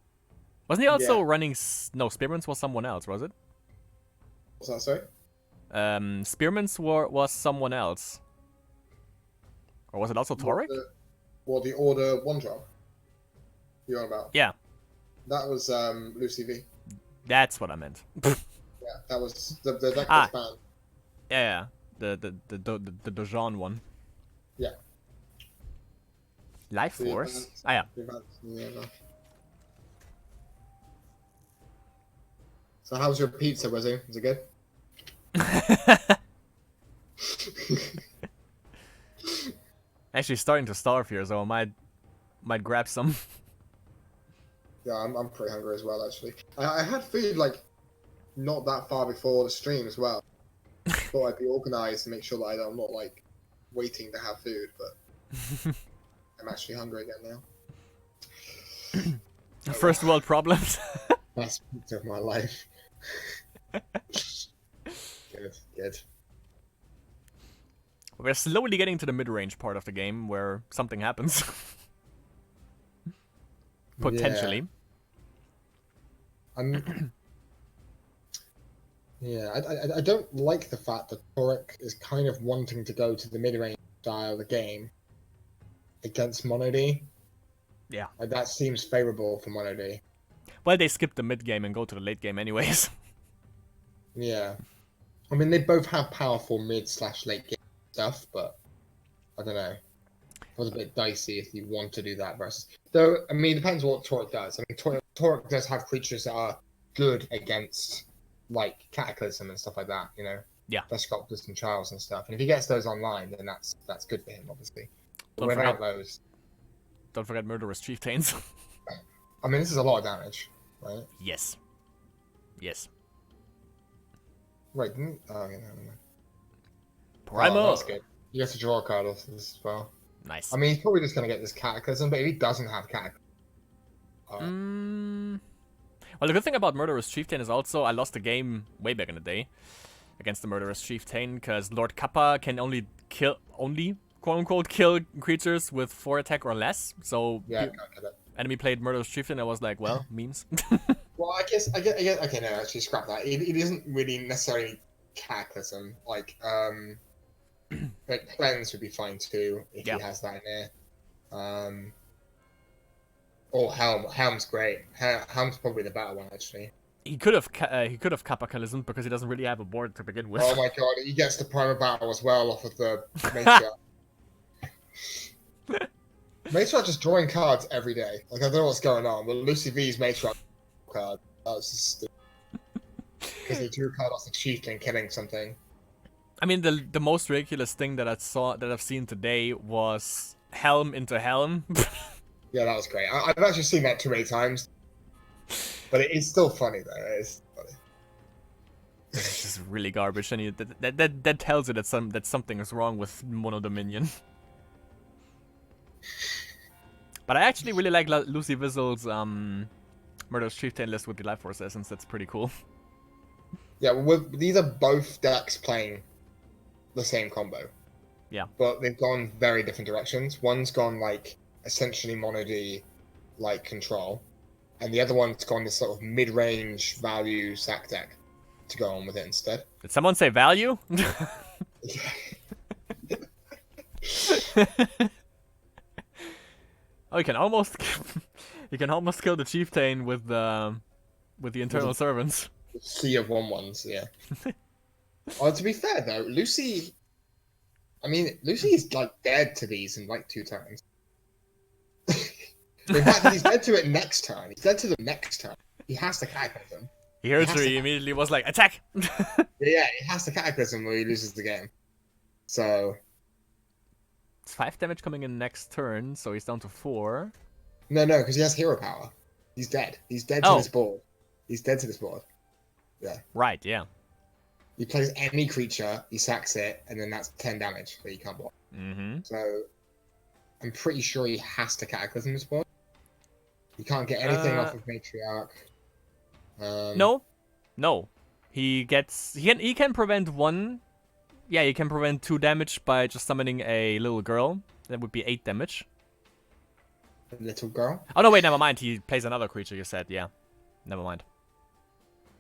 Wasn't he also running... No, Spearmans was someone else, was it? What's that, sorry? Spearmans was someone else. Or was it also Toric? The Order 1-drop you're on about? Yeah. That was Lucy V. That's what I meant. Yeah, that was... The deck was banned. Yeah. The Dojan one. Yeah. Life Force? Yeah. So how's your pizza, Wizzy? Is it good? Actually starting to starve here, so I might grab some. Yeah, I'm pretty hungry as well, actually. I had food, like, not that far before the stream as well. Thought I'd be organised to make sure that I'm not, like, waiting to have food, but I'm actually hungry again now. First world problems. Best pizza of my life. Good. We're slowly getting to the mid-range part of the game where something happens. Potentially. Yeah. I don't like the fact that Toric is kind of wanting to go to the mid-range style of the game against Mono D. Yeah. Like, that seems favourable for Mono D. Well, they skip the mid game and go to the late game anyways. Yeah. I mean, they both have powerful mid/late game stuff, but I don't know. It was a bit dicey if you want to do that versus... Though, I mean, it depends what Toric does. I mean, Toric does have creatures that are good against, like, Cataclysm and stuff like that, you know? Yeah. The Sculptors and Trials and stuff. And if he gets those online, then that's good for him, obviously. But without those... Don't forget Murderous Chieftains. I mean, this is a lot of damage, right? Yes. Wait, oh, yeah, no. Primal. Oh, that's good. You get to draw a card off this as well. Nice. I mean, he's probably just going to get this Cataclysm, but if he doesn't have Cataclysm... Well, the good thing about Murderous Chieftain is also I lost a game way back in the day against the Murderous Chieftain, because Lord Kappa can only quote-unquote kill creatures with 4 attack or less, so... Yeah, I can't get it. Enemy played Murderous Chieftain, I was like, well, memes. Well, I guess, okay, no, actually, scrap that. It isn't really necessarily Cataclysm. Like, But cleanse would be fine too if Yeah. he has that in there. Or Helm. Helm's great. Helm's probably the better one actually. He could have Capitalism because he doesn't really have a board to begin with. Oh my god, he gets the Primal Battle as well off of the Matriarch. Matriarch just drawing cards every day. Like I don't know what's going on, but Lucy V's Matriarch card. That was just stupid. Because he drew a card off the Chieftain killing something. I mean, the most ridiculous thing that I've seen today was Helm into Helm. Yeah, that was great. I've actually seen that too many times. But it is still funny though. It is funny. It's just really garbage, and that tells you that something is wrong with Mono Dominion. But I actually really like Lucy Vizzle's Murderous Chieftain list with the Life Force Essence. That's pretty cool. Yeah, well, these are both decks playing the same combo. Yeah. But they've gone very different directions. One's gone like essentially Mono D like control, and the other one's gone this sort of mid-range value sack deck to go on with it instead. Did someone say value? Oh, you can almost kill the Chieftain with the internal servants. Sea of 1/1s, yeah. Oh, to be fair though, Lucy. I mean, Lucy is like dead to these in like 2 turns. In fact, he's dead to it next turn. He's dead to the next turn. He has to Cataclysm. He heard her. He immediately was like, "Attack!" Yeah, he has to Cataclysm or he loses the game. So. It's 5 damage coming in next turn, so he's down to 4. No, because he has hero power. He's dead. He's dead to this board. He's dead to this board. Yeah. Right. Yeah. He plays any creature, he sacks it, and then that's 10 damage that he can't block. Mm-hmm. So, I'm pretty sure he has to Cataclysm this board. He can't get anything off of Matriarch. No. He can prevent 1. Yeah, he can prevent 2 damage by just summoning a little girl. That would be 8 damage. A little girl? Oh no, wait, never mind. He plays another creature. You said, yeah. Never mind.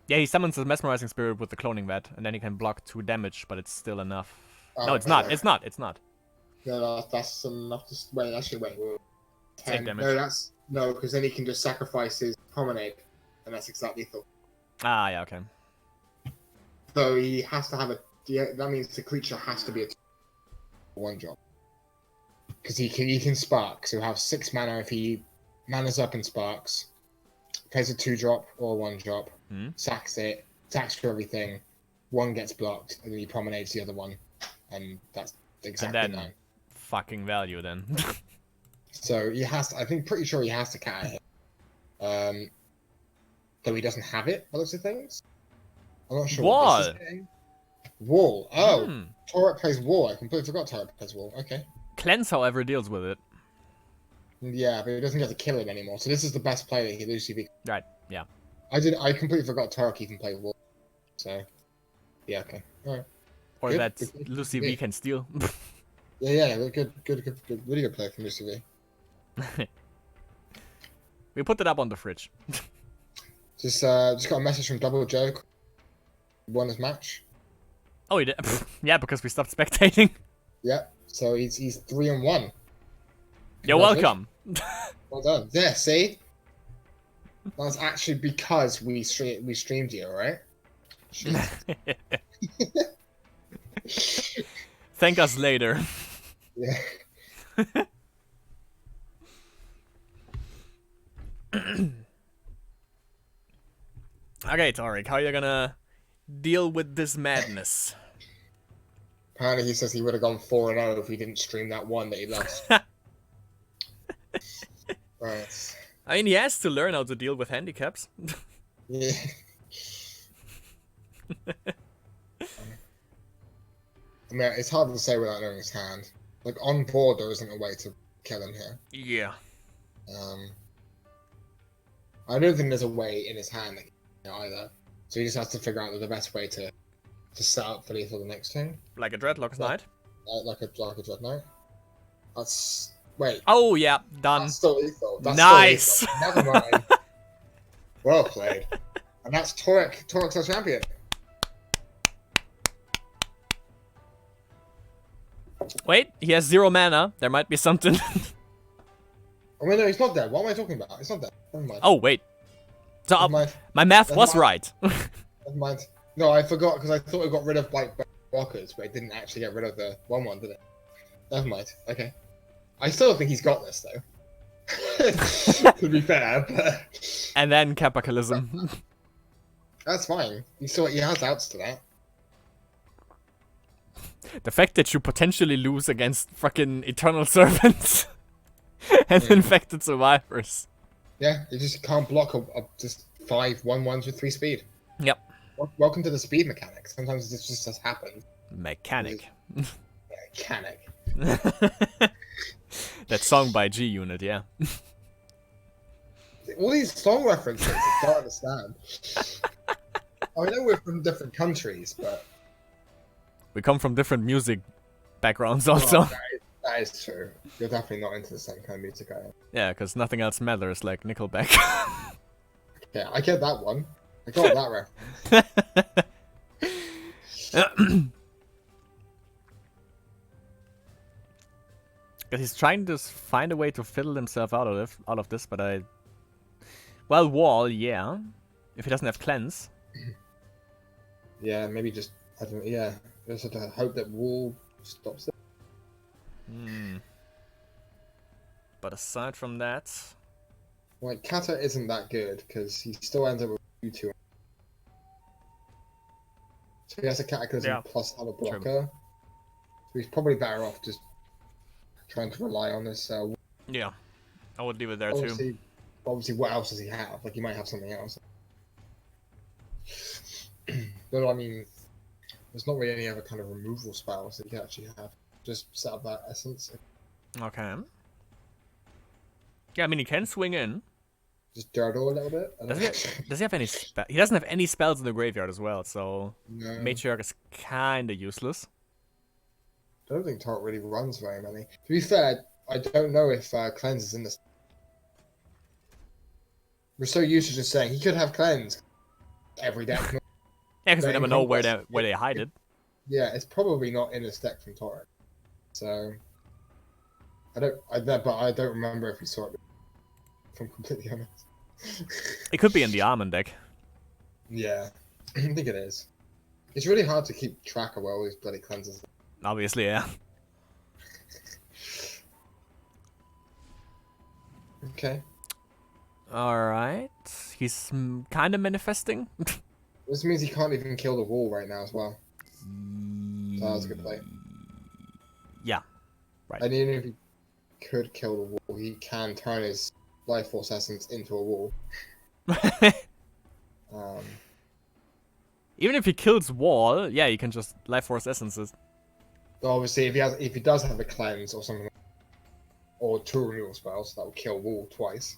Yeah, he summons the Mesmerizing Spirit with the Cloning Vat, and then he can block 2 damage, but it's still enough. Oh, no, it's not. It's not. It's not. No, that's enough to... Wait, actually, wait. 10 damage. No, because then he can just sacrifice his Promenade, and that's exactly lethal. Ah, yeah, okay. So he has to have a... That means the creature has to be a 1-drop. Because he can spark, so he'll have 6 mana if he mana's up and sparks. Plays a 2-drop or a 1-drop. Sacks it, attacks for everything. 1 gets blocked, and then he promenades the other one. And that's exactly and then 9. Fucking value then. So he has to, pretty sure he has to cat it. Though he doesn't have it, by the looks of things. I'm not sure Wall. what this is getting. Wall. Oh, Torek plays Wall. I completely forgot Torek plays Wall. Okay. Cleanse, however, deals with it. Yeah, but he doesn't get to kill it anymore. So this is the best play that he loses. Right, yeah. I completely forgot Torek even played Wall. So, yeah, okay. Alright. Or Good, that good, Lucy V can steal. Yeah, good. Really good play from Lucy V. We put it up on the fridge. Just got a message from Double Joke. Won his match. Oh, he did? Yeah, because we stopped spectating. Yeah, so he's 3-1. You're welcome. Well done. Yeah, see? That's actually because we streamed you, alright? Thank us later. Yeah. Okay, Tarek, how are you gonna deal with this madness? Apparently he says he would have gone 4-0 if he didn't stream that one that he lost. Right. I mean, he has to learn how to deal with handicaps. Yeah. I mean, it's hard to say without knowing his hand. Like, on board, there isn't a way to kill him here. Yeah. I don't think there's a way in his hand that can either. So he just has to figure out the best way to set up for lethal the next turn. Like a Dreadlock's Knight? Like a Dread Knight. That's... Wait. Oh, yeah, done. That's still lethal. That's nice! Still lethal. Never mind. Well played. And that's Torek's our champion. Wait, he has 0 mana. There might be something. Oh wait, no, he's not dead. What am I talking about? It's not dead. Never mind. Oh, wait. So, Never mind. my math Never was mind. right. Never mind. No, I forgot because I thought it got rid of like blockers, but it didn't actually get rid of the 1/1, did it? Never mind. Okay. I still think he's got this though. To be fair, but And then capitalism. that's fine. He has outs to that. The fact that you potentially lose against fucking Eternal Servants and Infected Survivors. Yeah, you just can't block just 5 1/1s with 3 speed. Yep. Welcome to the speed mechanic. Sometimes this just happens. Mechanic. Mechanic. That song by G-Unit, yeah. All these song references, I don't understand. I know we're from different countries, but We come from different music backgrounds also. that is true. You're definitely not into the same kind of music I am. Yeah, because nothing else matters like Nickelback. Yeah, I get that one. I got that reference. Because he's trying to find a way to fiddle himself out of this, but well, wall, yeah. If he doesn't have cleanse. Yeah, maybe just yeah. Just have to hope that wall stops it. But aside from that, Like Kata isn't that good because he still ends up with U2. So he has a cataclysm plus have a blocker. So he's probably better off just trying to rely on this. Yeah, I would leave it there obviously, too. Obviously, what else does he have? Like he might have something else. But I mean, there's not really any other kind of removal spells that you can actually have. Just set up that essence. Okay. Yeah, I mean he can swing in. Just Dirdle a little bit. Does he have any spell? He doesn't have any spells in the graveyard as well, so No. Matriarch is kinda useless. I don't think Tarot really runs very many. To be fair, I don't know if Cleanse is in this. We're so used to just saying he could have Cleanse every deck. Yeah, because we never know where they hide it. Yeah, it's probably not in this deck from Torrent. So I don't remember if we saw it. If I'm completely honest. It could be in the Armand deck. Yeah, I think it is. It's really hard to keep track of where all these bloody cleanses. Obviously, yeah. Okay. Alright. He's kind of manifesting. This means he can't even kill the wall right now as well. So that was a good play. Yeah. Right. And even if he could kill the wall, he can turn his Life Force Essence into a wall. Even if he kills wall, yeah, you can just Life Force Essences. Obviously, if he does have a cleanse or something, or 2 removal spells, that will kill wall twice.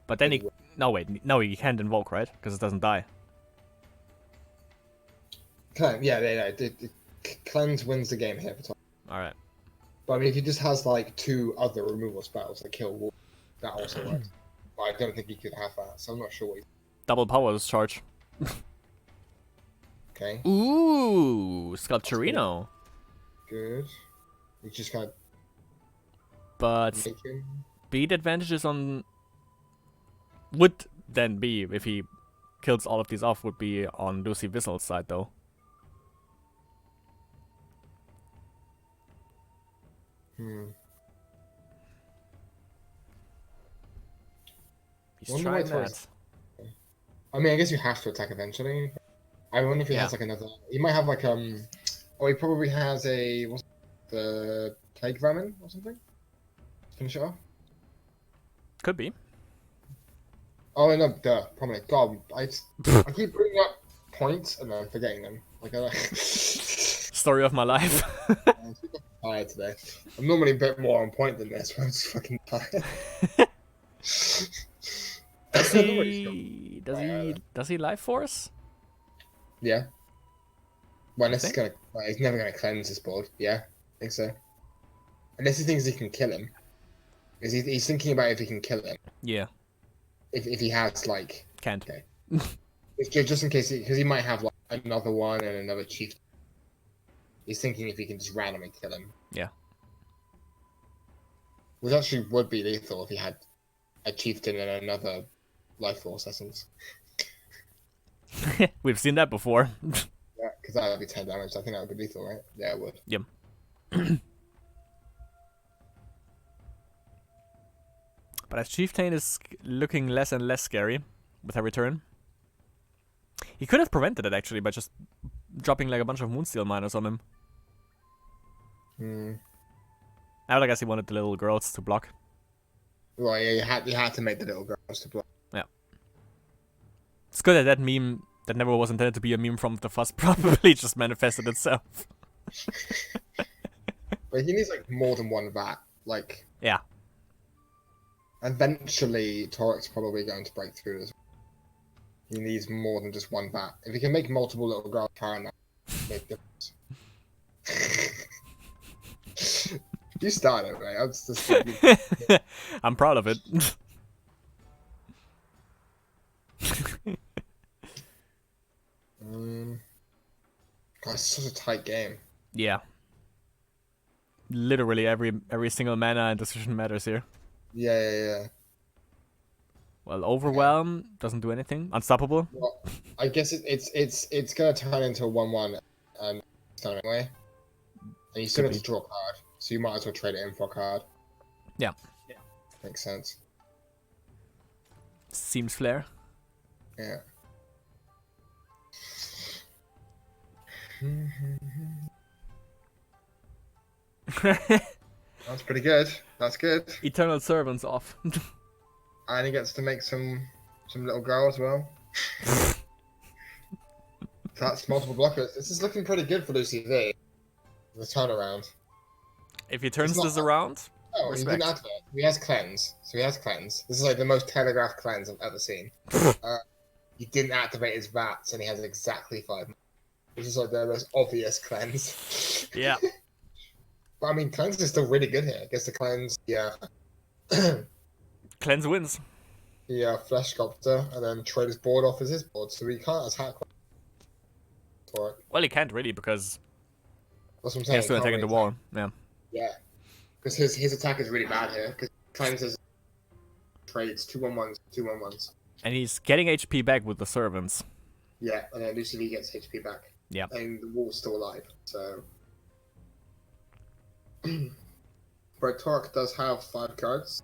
But then he... No, wait. No, he can't invoke, right? Because it doesn't die. Yeah. Cleanse wins the game here for time. Alright. But I mean, if he just has like 2 other removal spells that kill wall, that also works. But I don't think he could have that, so I'm not sure what Double powers charge. Okay. Ooh, Sculpturino. Good. We just kind of. But speed advantages on would then be, if he kills all of these off, would be on Lucy Vissel's side though. He's trying that. I mean, I guess you have to attack eventually. I wonder if he has like another. He might have like Oh, he probably has a the Plague Vermin or something. Finish it off. Could be. Oh no, probably. God, I keep bringing up points and then forgetting them. Like Story of my life. I'm super tired today. I'm normally a bit more on point than this, but I'm just fucking tired. Does he Life Force? Yeah. Well, unless he's never gonna cleanse this board. Yeah, I think so. Unless he thinks he can kill him. Because he's thinking about if he can kill him. Yeah. If he has like. Can't. Okay. Just in case, because he might have like another one and another chief. He's thinking if he can just randomly kill him. Yeah. Which actually would be lethal if he had a chieftain and another life force essence. We've seen that before. Yeah, because that would be 10 damage. I think that would be lethal, right? Yeah, it would. Yep. But as Chieftain is looking less and less scary with every turn. He could have prevented it actually by just dropping like a bunch of Moonsteel miners on him. I guess he wanted the little girls to block. Well, yeah, you had to make the little girls to block. Yeah. It's good that that meme that never was intended to be a meme from the fuss probably just manifested itself. But he needs like more than one vat. Like, yeah. Eventually, Toric's probably going to break through as well. He needs more than just one vat. If he can make multiple little girls fire now, make a difference. You started, right? I'm just I'm proud of it. God, it's such a tight game. Yeah. Literally every single mana and decision matters here. Yeah. Well, Overwhelm doesn't do anything. Unstoppable. Well, I guess it's gonna turn into a 1/1 anyway. And you still have to draw a card, so you might as well trade it in for a card. Yeah. Makes sense. Seems fair. Yeah. That's pretty good. That's good. Eternal Servants off. And he gets to make some little girl as well. That's multiple blockers. This is looking pretty good for Lucy V. The turnaround. If he turns this around, oh, he didn't activate. He has cleanse. So he has cleanse. This is like the most telegraphed cleanse I've ever seen. He didn't activate his VATs and he has exactly 5. Which is like the most obvious cleanse. Yeah. But I mean, cleanse is still really good here. I guess the cleanse, yeah. Cleanse wins. Yeah, Flesh Sculptor, and then trade his board off as his board, so he can't attack for it. Well, he can't really because That's what I'm saying. he has to attack in the wall. Yeah. Yeah, because his attack is really bad here. Because cleanses trades 2/1/1s, 2/1/1s. And he's getting HP back with the servants. Yeah, and then Lucy V gets HP back. Yeah. And the wall's still alive, so. But Torque does have 5 cards.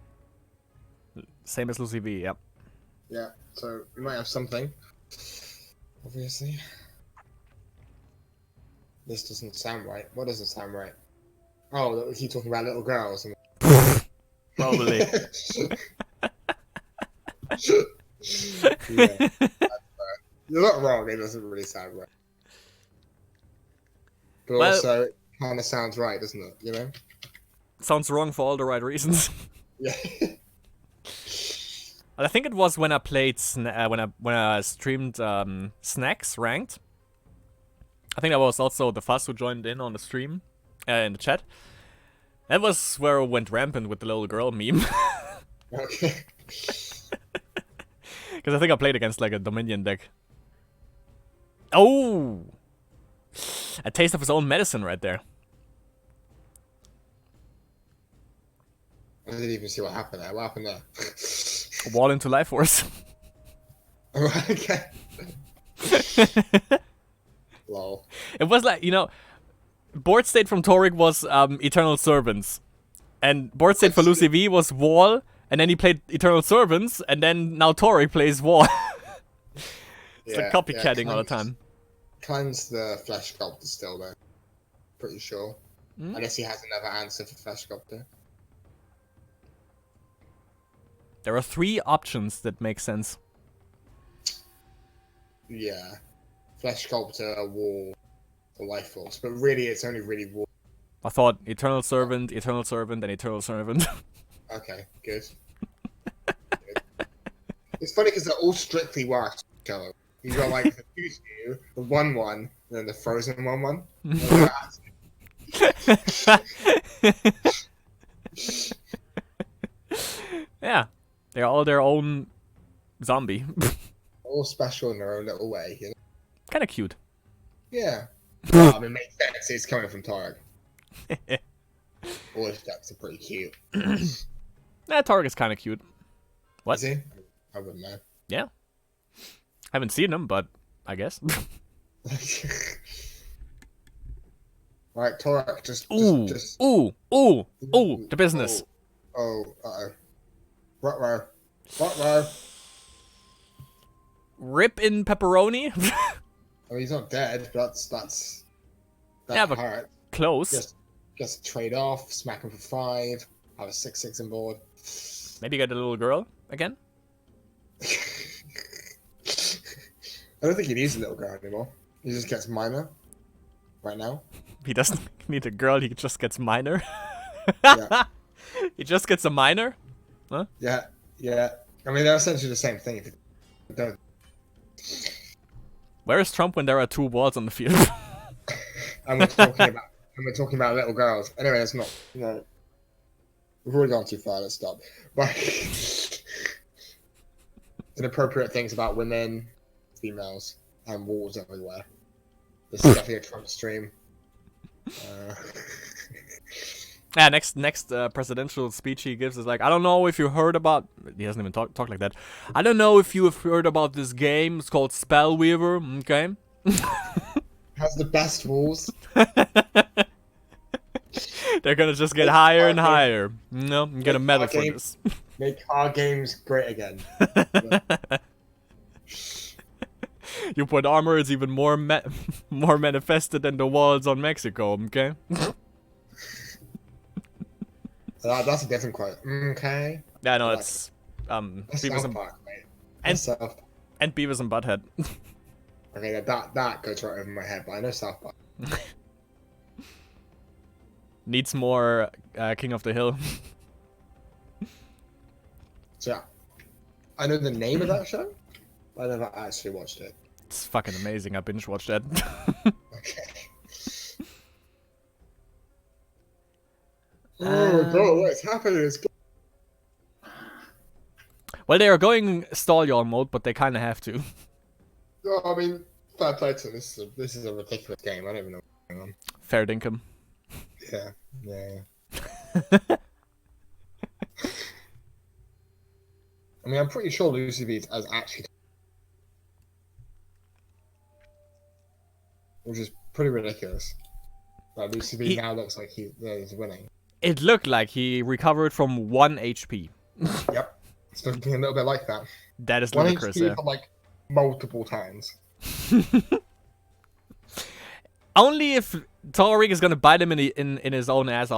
Same as Lucy V, yep. Yeah, so we might have something. Obviously. This doesn't sound right. What doesn't sound right? Oh, we keep talking about little girls. Probably. Yeah, you're not wrong, it doesn't really sound right. But well, also, it kind of sounds right, doesn't it? You know? Sounds wrong for all the right reasons. Yeah. I think it was when I played when I streamed Snacks ranked. I think that was also the Fuss who joined in on the stream, in the chat. That was where I went rampant with the little girl meme. Okay. Because I think I played against like a Dominion deck. Oh! A taste of his own medicine right there. I didn't even see what happened there. What happened there? A wall into Life Force. Okay. Lol. It was like, you know, board state from Toric was Eternal Servants. And board state for Lucy V was Wall, and then he played Eternal Servants, and then now Toric plays Wall. It's like copycatting all the time. Cleanse the Flesh Sculptor still, though. Pretty sure. Mm? Unless he has another answer for Flesh Sculptor. There are 3 options that make sense. Yeah. Flesh Sculptor, Wall, or Life Force. But really, it's only really Wall. I thought Eternal Servant, and Eternal Servant. Okay, good. Good. It's funny because they're all strictly worse. You got like the 2/2, the 1/1, and then the Frozen 1/1. Yeah, they're all their own zombie. All special in their own little way, you know? Kind of cute. Yeah. Well, I mean, it makes sense. It's coming from Tarek. All his decks are pretty cute. That Target's kind of cute. What? Is he? I wouldn't know. Yeah. Haven't seen him, but I guess. Right, Torak, just... Ooh, the business. Uh-oh. Ruh-roh. Rip in pepperoni? I mean, he's not dead, but that's yeah, but hurt. Close. Just trade off, smack him for 5, have a 6/6 on board. Maybe get a little girl again? I don't think he needs a little girl anymore. He just gets minor right now. He doesn't need a girl, he just gets minor. Yeah. He just gets a minor? Huh? Yeah. I mean, they're essentially the same thing. If you don't. Where is Trump when there are 2 balls on the field? And we're talking about little girls. Anyway, it's not. We've already gone too far. Let's stop. But inappropriate things about women, females, and walls everywhere. This is definitely a Trump stream. Yeah, next presidential speech he gives is like, I don't know if you heard about... He doesn't even talk like that. I don't know if you have heard about this game. It's called Spellweaver, okay? Has the best rules. They're gonna just get higher and higher. No, I'm gonna medal for this. Make card games great again. You put armor, it's even more manifested than the walls on Mexico, okay? That's a different quote. Okay. Yeah, no, like it's That's Beavis South and Park, mate. and Beavis and Butthead. Okay, that goes right over my head, but I know South Park. Needs more King of the Hill. So yeah, I know the name of that show, but I never actually watched it. It's fucking amazing. I binge watched that. Okay. Oh god, what's happening? Well, they are going stall yawn mode, but they kind of have to. No, I mean, fair play to them. This is a ridiculous game. I don't even know what's going on. Fair dinkum. Yeah. I mean, I'm pretty sure Lucy V has actually, which is pretty ridiculous. Like Lucy V now looks like he's winning. It looked like he recovered from 1 HP. Yep, it's looking a little bit like that. That is 1 ludicrous. HP Yeah. for like multiple times. Only if Taurik is gonna bite him in his own ass,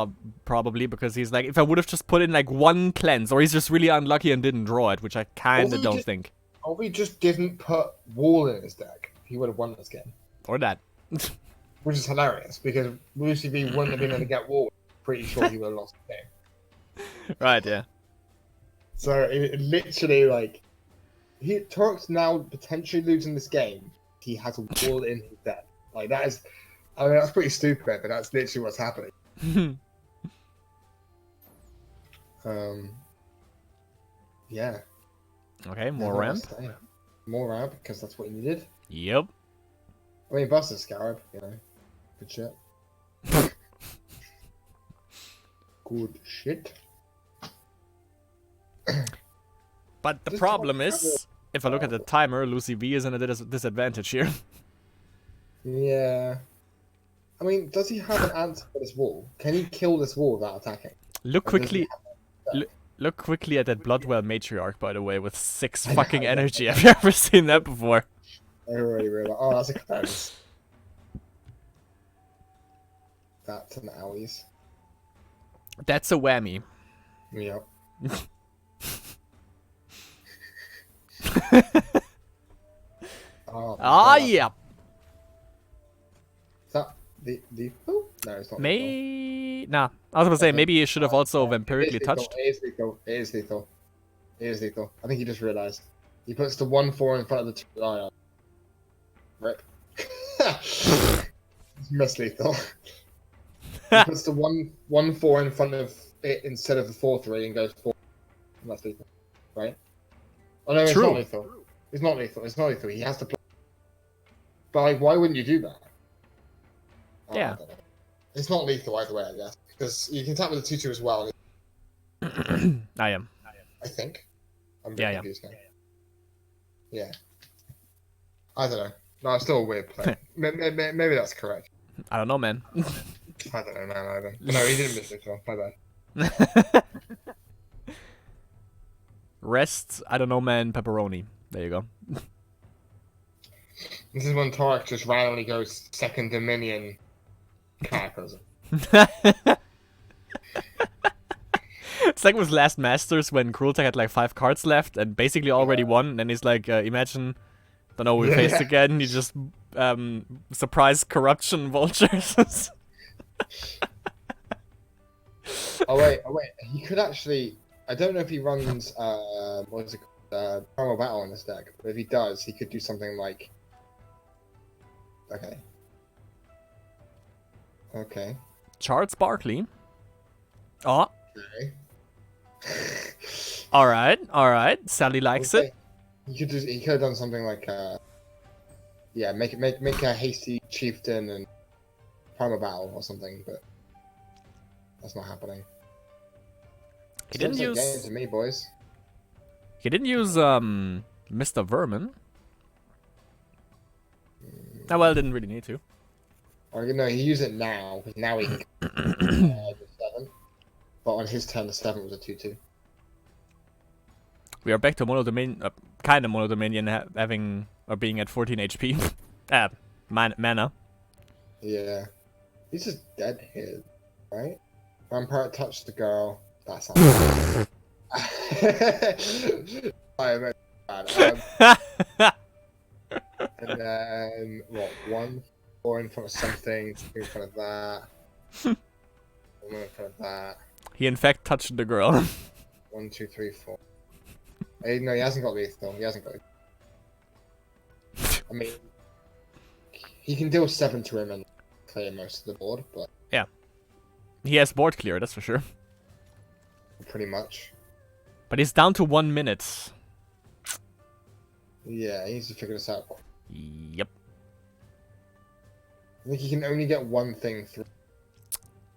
probably, because he's like, if I would have just put in like 1 cleanse, or he's just really unlucky and didn't draw it, which I kinda don't think. Or we just didn't put wall in his deck, he would have won this game. Or that. Which is hilarious, because Lucy V wouldn't have been able to get wall. Pretty sure he would have lost the game. Right, yeah. So it literally, like, Taurik's now potentially losing this game. He has a wall in his deck. Like, that is, I mean, that's pretty stupid, but that's literally what's happening. Yeah. Okay, more ramp. More ramp, because that's what he needed. Yep. I mean, Buster Scarab, you know. Good shit. Good shit. But the problem is, if I look at the timer, Lucy V is in a disadvantage here. Yeah. I mean, does he have an answer for this wall? Can he kill this wall without attacking? Look quickly. Look quickly at that Bloodwell Matriarch, by the way, with 6 fucking energy. Have you ever seen that before? I already realized. Oh, that's a cleanse. That's an owies. That's a whammy. Yep. Yeah. Is that lethal? No, it's not. Nah. I was gonna say, maybe you should have also vampirically touched. It is lethal. I think he just realized. He puts the 1/4 in front of the 2. Oh, yeah. Rip. Miss lethal. He puts the 1/4 in front of it instead of the 4/3 and goes 4. And that's lethal, right? Oh no, it's not lethal. It's not lethal. He has to play. But like, why wouldn't you do that? Yeah. It's not lethal either way, I guess. Because you can tap with the 2/2 as well. I am. I think. I'm a bit Yeah, confused now. Yeah. I don't know. No, it's still a weird play. Maybe that's correct. I don't know, man. I don't know, man, either. But no, he didn't miss it, my bad. Rest, I don't know, man, pepperoni. There you go. This is when Torek just randomly goes second Dominion cataclysm. It's like with Last Masters when Krultag had like 5 cards left and basically already won, and then he's like, imagine, don't know, we faced again, he just surprise corruption vultures. Oh wait, he could actually, I don't know if he runs, what is it called, Primal Battle in this deck, but if he does, he could do something like, okay. Charles Barkley. Oh. Okay. Alright. Sally likes it. He could have done something like yeah, make a hasty chieftain and Primal Battle or something, but that's not happening. He didn't use game to me, boys. He didn't use Mr. Vermin. Oh well, didn't really need to. Or no, he used it now because now he can the 7. But on his turn, the 7 was a 2/2. We are back to monodominion, kind of monodominion, having or being at 14 HP. Mana. Yeah, he's just dead here, right? Vampire touched the girl. That sounds. I very bad. And then what? 1, 4 in front of something, 2 in front of that, 1 in front of that. He in fact touched the girl. 1, 2, 3, 4. Hey, no, he hasn't got lethal. He hasn't got it. I mean, he can deal 7 to him and clear most of the board, but yeah, he has board clear, that's for sure. Pretty much. But he's down to 1 minute. Yeah, he needs to figure this out. Yep. I think he can only get one thing through.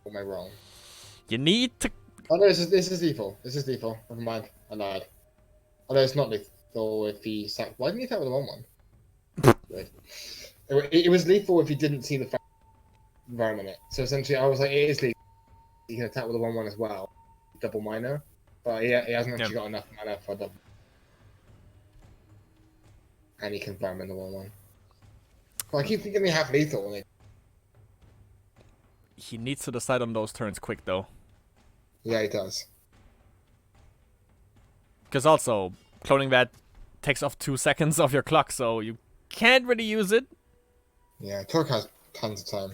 Or am I wrong? You need to. Oh no, this is lethal. This is lethal. Never mind. I lied. Oh no, it's not lethal if he sack. Why didn't he attack with the 1/1? It was lethal if he didn't see the environment in it. So essentially, I was like, it is lethal. He can attack with the 1/1 as well. Double minor. But he hasn't actually got enough mana for double. And he can farm in the 1/1. Well, I keep thinking they have lethal. And He needs to decide on those turns quick, though. yeah, he does. Because also, cloning that takes off 2 seconds of your clock, so you can't really use it. Yeah, Torque has tons of time.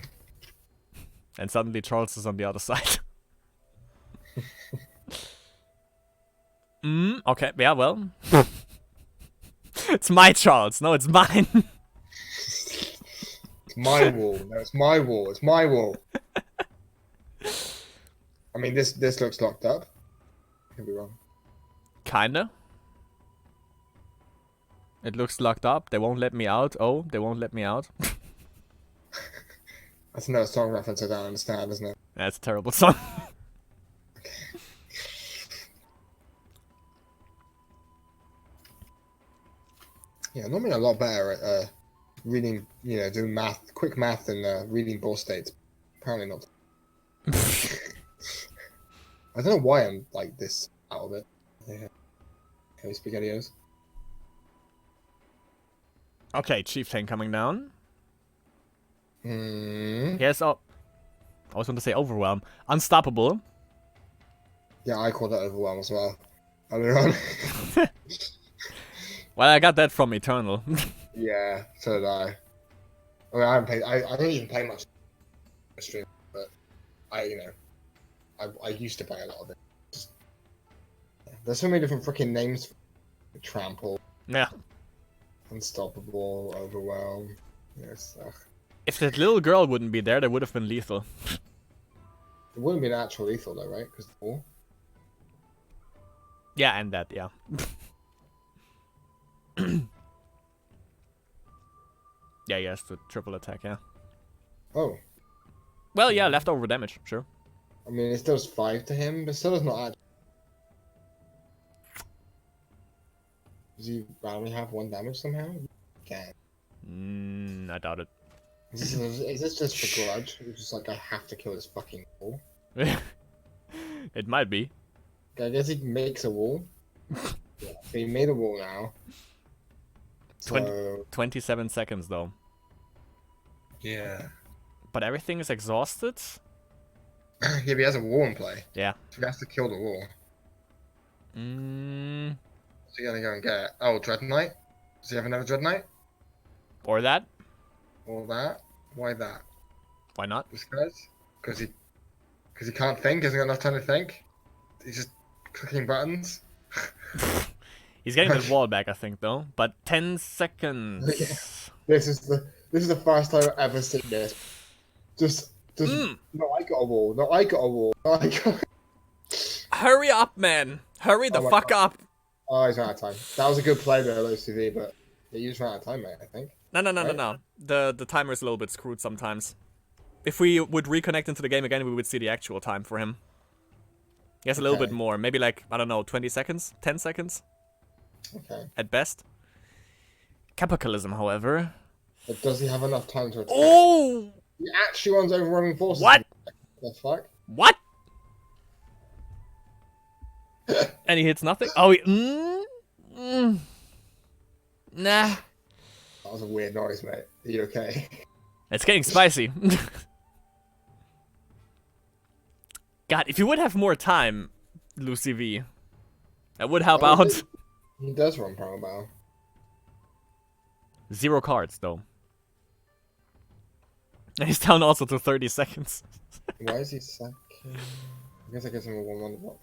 And suddenly Charles is on the other side. Okay, yeah, well. It's my Charles. No, it's mine. It's my wall. No, it's my wall. It's my wall. I mean, this looks locked up. Could be wrong. Kinda. It looks locked up. They won't let me out. Oh, they won't let me out. That's another song reference I don't understand, isn't it? That's a terrible song. Yeah, normally a lot better at reading, doing math, quick math, and reading ball states. Apparently not. I don't know why I'm like this out of it. Yeah. Okay, SpaghettiOs. Okay, Chieftain coming down. Mm. Yes, I was going to say Overwhelm. Unstoppable. Yeah, I call that Overwhelm as well. Earlier on. Well, I got that from Eternal. Yeah, so did I. I mean, I haven't played. I don't even play much stream, but I used to play a lot of it. There's so many different freaking names. Trample. Yeah. Unstoppable. Overwhelm. Yes. If that little girl wouldn't be there, they would have been lethal. It wouldn't be an actual lethal though, right? Because the wall. Yeah, and that, yeah. Yeah, yes, the triple attack, yeah. Oh. Well, yeah, leftover damage, sure. I mean, it still does 5 to him, but still does not add. Does he randomly have 1 damage somehow? Okay. I doubt it. Is this just for grudge? It's just like, I have to kill this fucking wall. It might be. I guess he makes a wall. Yeah, so he made a wall now. So... 27 seconds though. Yeah. But everything is exhausted? Yeah, but he has a wall in play. Yeah. So he has to kill the wall. So you're gonna go and get it. Oh, Dread Knight? Does he have another Dread Knight? Or that? Or that? Why that? Why not? This guy's? Because he can't think, hasn't got enough time to think. He's just clicking buttons. He's getting his wall back, I think, though. But 10 seconds. Yeah. This is the first time I've ever seen this. Just no, I got a wall. No, I got a wall. No, I got... Hurry up, man! Hurry the fuck up! Oh, he's out of time. That was a good play there, OCV, but you just ran out of time, mate, I think. No. The timer's a little bit screwed sometimes. If we would reconnect into the game again, we would see the actual time for him. He has a little bit more. Maybe like, I don't know, 20 seconds? 10 seconds? Okay. At best. Capitalism, however. But does he have enough time to attack? Oh! He actually runs overrunning forces. What? The fuck? What? And he hits nothing? Oh, nah. That was a weird noise, mate. Are you okay? It's getting spicy. God, if you would have more time, Lucy V, that would help out. He does run promo battle. 0 cards, though. And he's down also to 30 seconds. Why is he second? I guess I guess him a 1-1 block.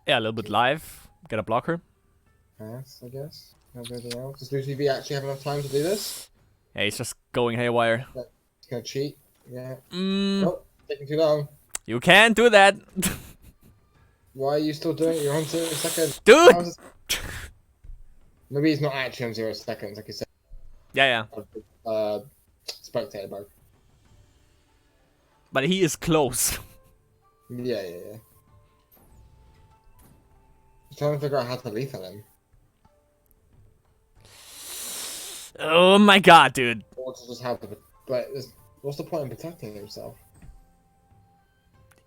Yeah, a little bit live. Get a blocker. Pass, I guess. Everything else. Does Lucy V actually have enough time to do this? Yeah, he's just going haywire. He's gonna cheat. Yeah. Oh, taking too long. You can't do that. Why are you still doing it? You're on 0 seconds. Dude! Maybe he's not actually on 0 seconds, like you said. Yeah. Spectator mode. But he is close. Yeah. I'm trying to figure out how to lethal him. Oh my god, dude. Or to just have to, but what's the point in protecting himself?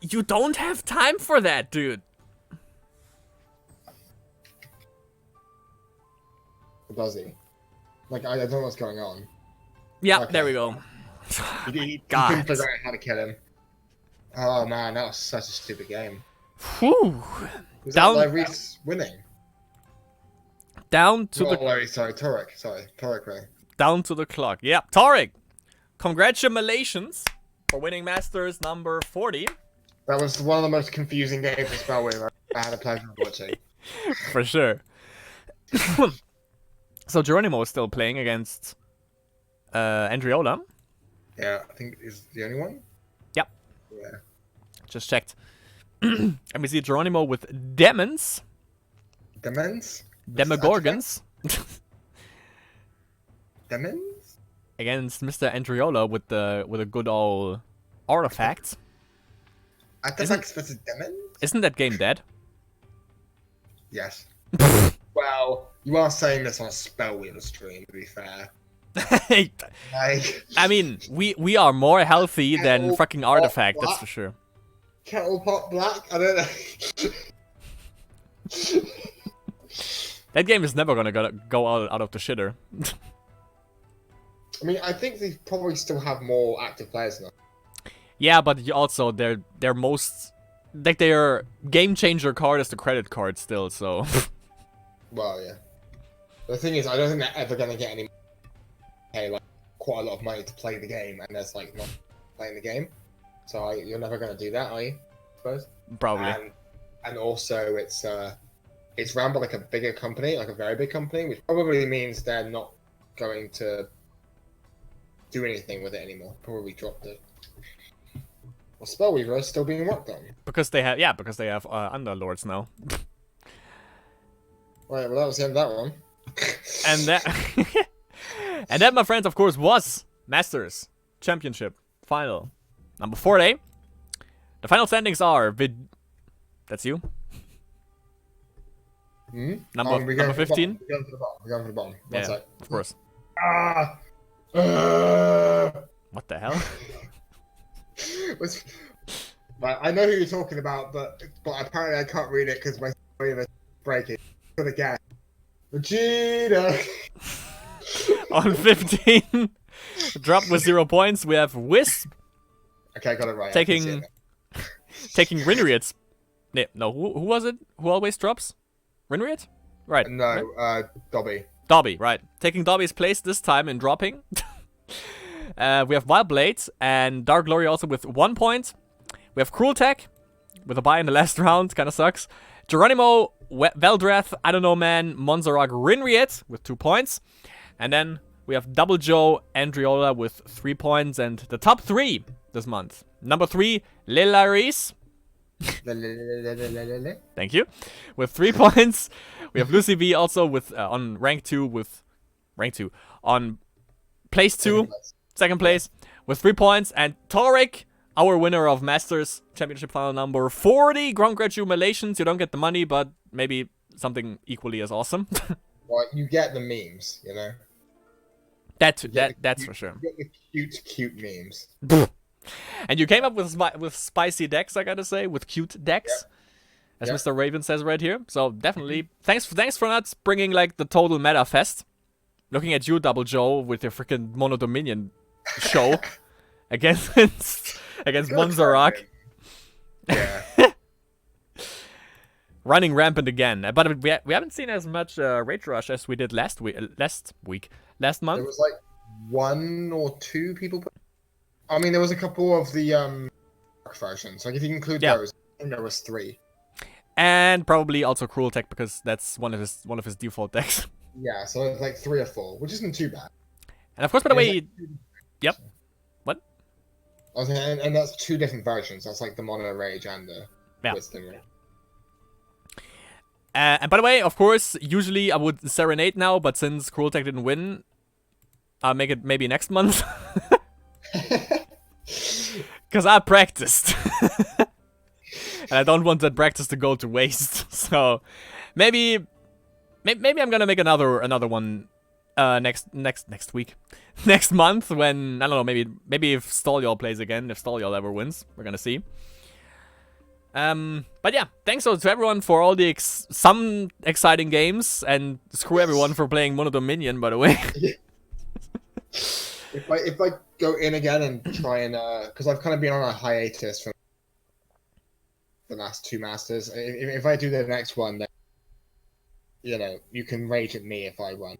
You don't have time for that, dude. Or does he? Like, I don't know what's going on. Yeah, Okay. There we go. He God. couldn't figure out how to kill him. Oh man, that was such a stupid game. Whew. Was Down. that Reese winning? Down to Not the Larry, sorry, Torek. Sorry, Torek winning. down to the clock. Yeah, Tarek. Congratulations for winning Masters number 40. That was one of the most confusing games of Spellweaver I had a pleasure of watching. For sure. So Geronimo is still playing against Andriola. Yeah, I think is the only one. Yep. Yeah. Just checked. And we see Geronimo with demons. Demons? Demogorgons. Demons? Against Mr. Andriola with a good old artifact. Artifacts versus demons? Isn't that game dead? Yes. Well, you are saying this on a Spellweaver stream, to be fair. Like, I mean, we are more healthy than Kettle fucking pot artifact, that's black? for sure. Kettle pot black? I don't know. That game is never gonna go out of the shitter. I mean, I think they probably still have more active players now. Yeah, but you also their most like their game changer card is the credit card still, so Well, yeah. The thing is, I don't think they're ever gonna get any pay like quite a lot of money to play the game, and there's like not playing the game. So you're never gonna do that, are you? I suppose. probably. And also, it's run by like a bigger company, like a very big company, which probably means they're not going to do anything with it anymore. Probably dropped it. Well, Spellweaver is still being worked on. Because they have Underlords now. Right, well that was the end of that one. And that and that, my friends, of course, was Masters Championship Final number 40. The final standings are that's you. Number 15. We're going for the bottom. We're going for the bottom. One Yeah, sec. of course. What the hell? Right, I know who you're talking about, but apparently I can't read it because my Spellweaver is breaking. Again, Vegeta. On 15, dropped with 0 points. We have Wisp. Okay, I got it right. Taking Rinriet's. No, who was it? Who always drops? Rinriet? Right. No, right? Dobby. Dobby, right. Taking Dobby's place this time in dropping. We have Wild Blade and Dark Glory also with 1 point. We have Cruel Tech with a bye in the last round. Kind of sucks. Geronimo, Veldrath, I don't know man, Monzarag, Rinriet with 2 points. And then we have Double Joe, Andriola with 3 points. And the top 3 this month. Number 3, Lilaris. Thank you. With 3 points. We have Lucy V also with on rank 2 with rank 2. On place 2, second place with 3 points. And Torek, our winner of Masters Championship final number 40. Congratulations. You don't get the money, but maybe something equally as awesome. Well, you get the memes, you know. That's for sure. You get the cute memes. And you came up with spicy decks, I gotta say, with cute decks, as Mr. Raven says right here. So definitely, thanks for not bringing like the total meta fest. Looking at you, Double Joe, with your freaking Mono Dominion show against Monzarak. Yeah. Running rampant again, but we haven't seen as much Rage Rush as we did last month. There was like 1 or 2 people. I mean, there was a couple of the versions. Like if you include those, I think there was 3. And probably also Cruel Tech because that's one of his default decks. Yeah, so it's like 3 or 4, which isn't too bad. And of course, by the way, yep. What? I was saying, and that's 2 different versions. That's like the Mono Rage and the Wisdom. And by the way, of course, usually I would Serenade now, but since Cruel Tech didn't win, I'll make it maybe next month. Because I practiced. And I don't want that practice to go to waste. So maybe I'm gonna make another one next week. Next month when, I don't know, maybe if Stolyol plays again, if Stolyol ever wins. We're gonna see. But yeah, thanks to everyone for all the some exciting games, and screw everyone for playing Mono Dominion, by the way. If I go in again and try and because I've kind of been on a hiatus from the last 2 Masters. If I do the next one, then you know you can rage at me if I win.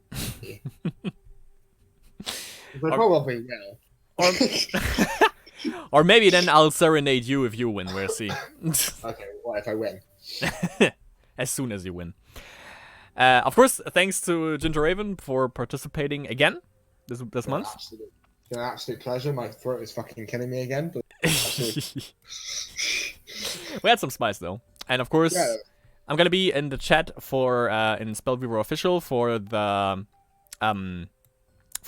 I probably will. Or maybe then I'll serenade you if you win. We'll see. Okay, what if I win? As soon as you win. Of course, thanks to GingerRaven for participating again this month. It's an absolute pleasure. My throat is fucking killing me again. But we had some spice though, and of course, I'm gonna be in the chat for in Spellweaver official for the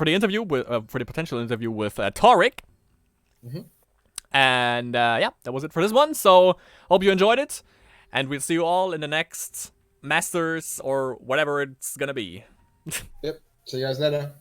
interview for the potential interview with Torek. And yeah, that was it for this one. So hope you enjoyed it, and we'll see you all in the next Masters or whatever it's gonna be. Yep. See you guys later.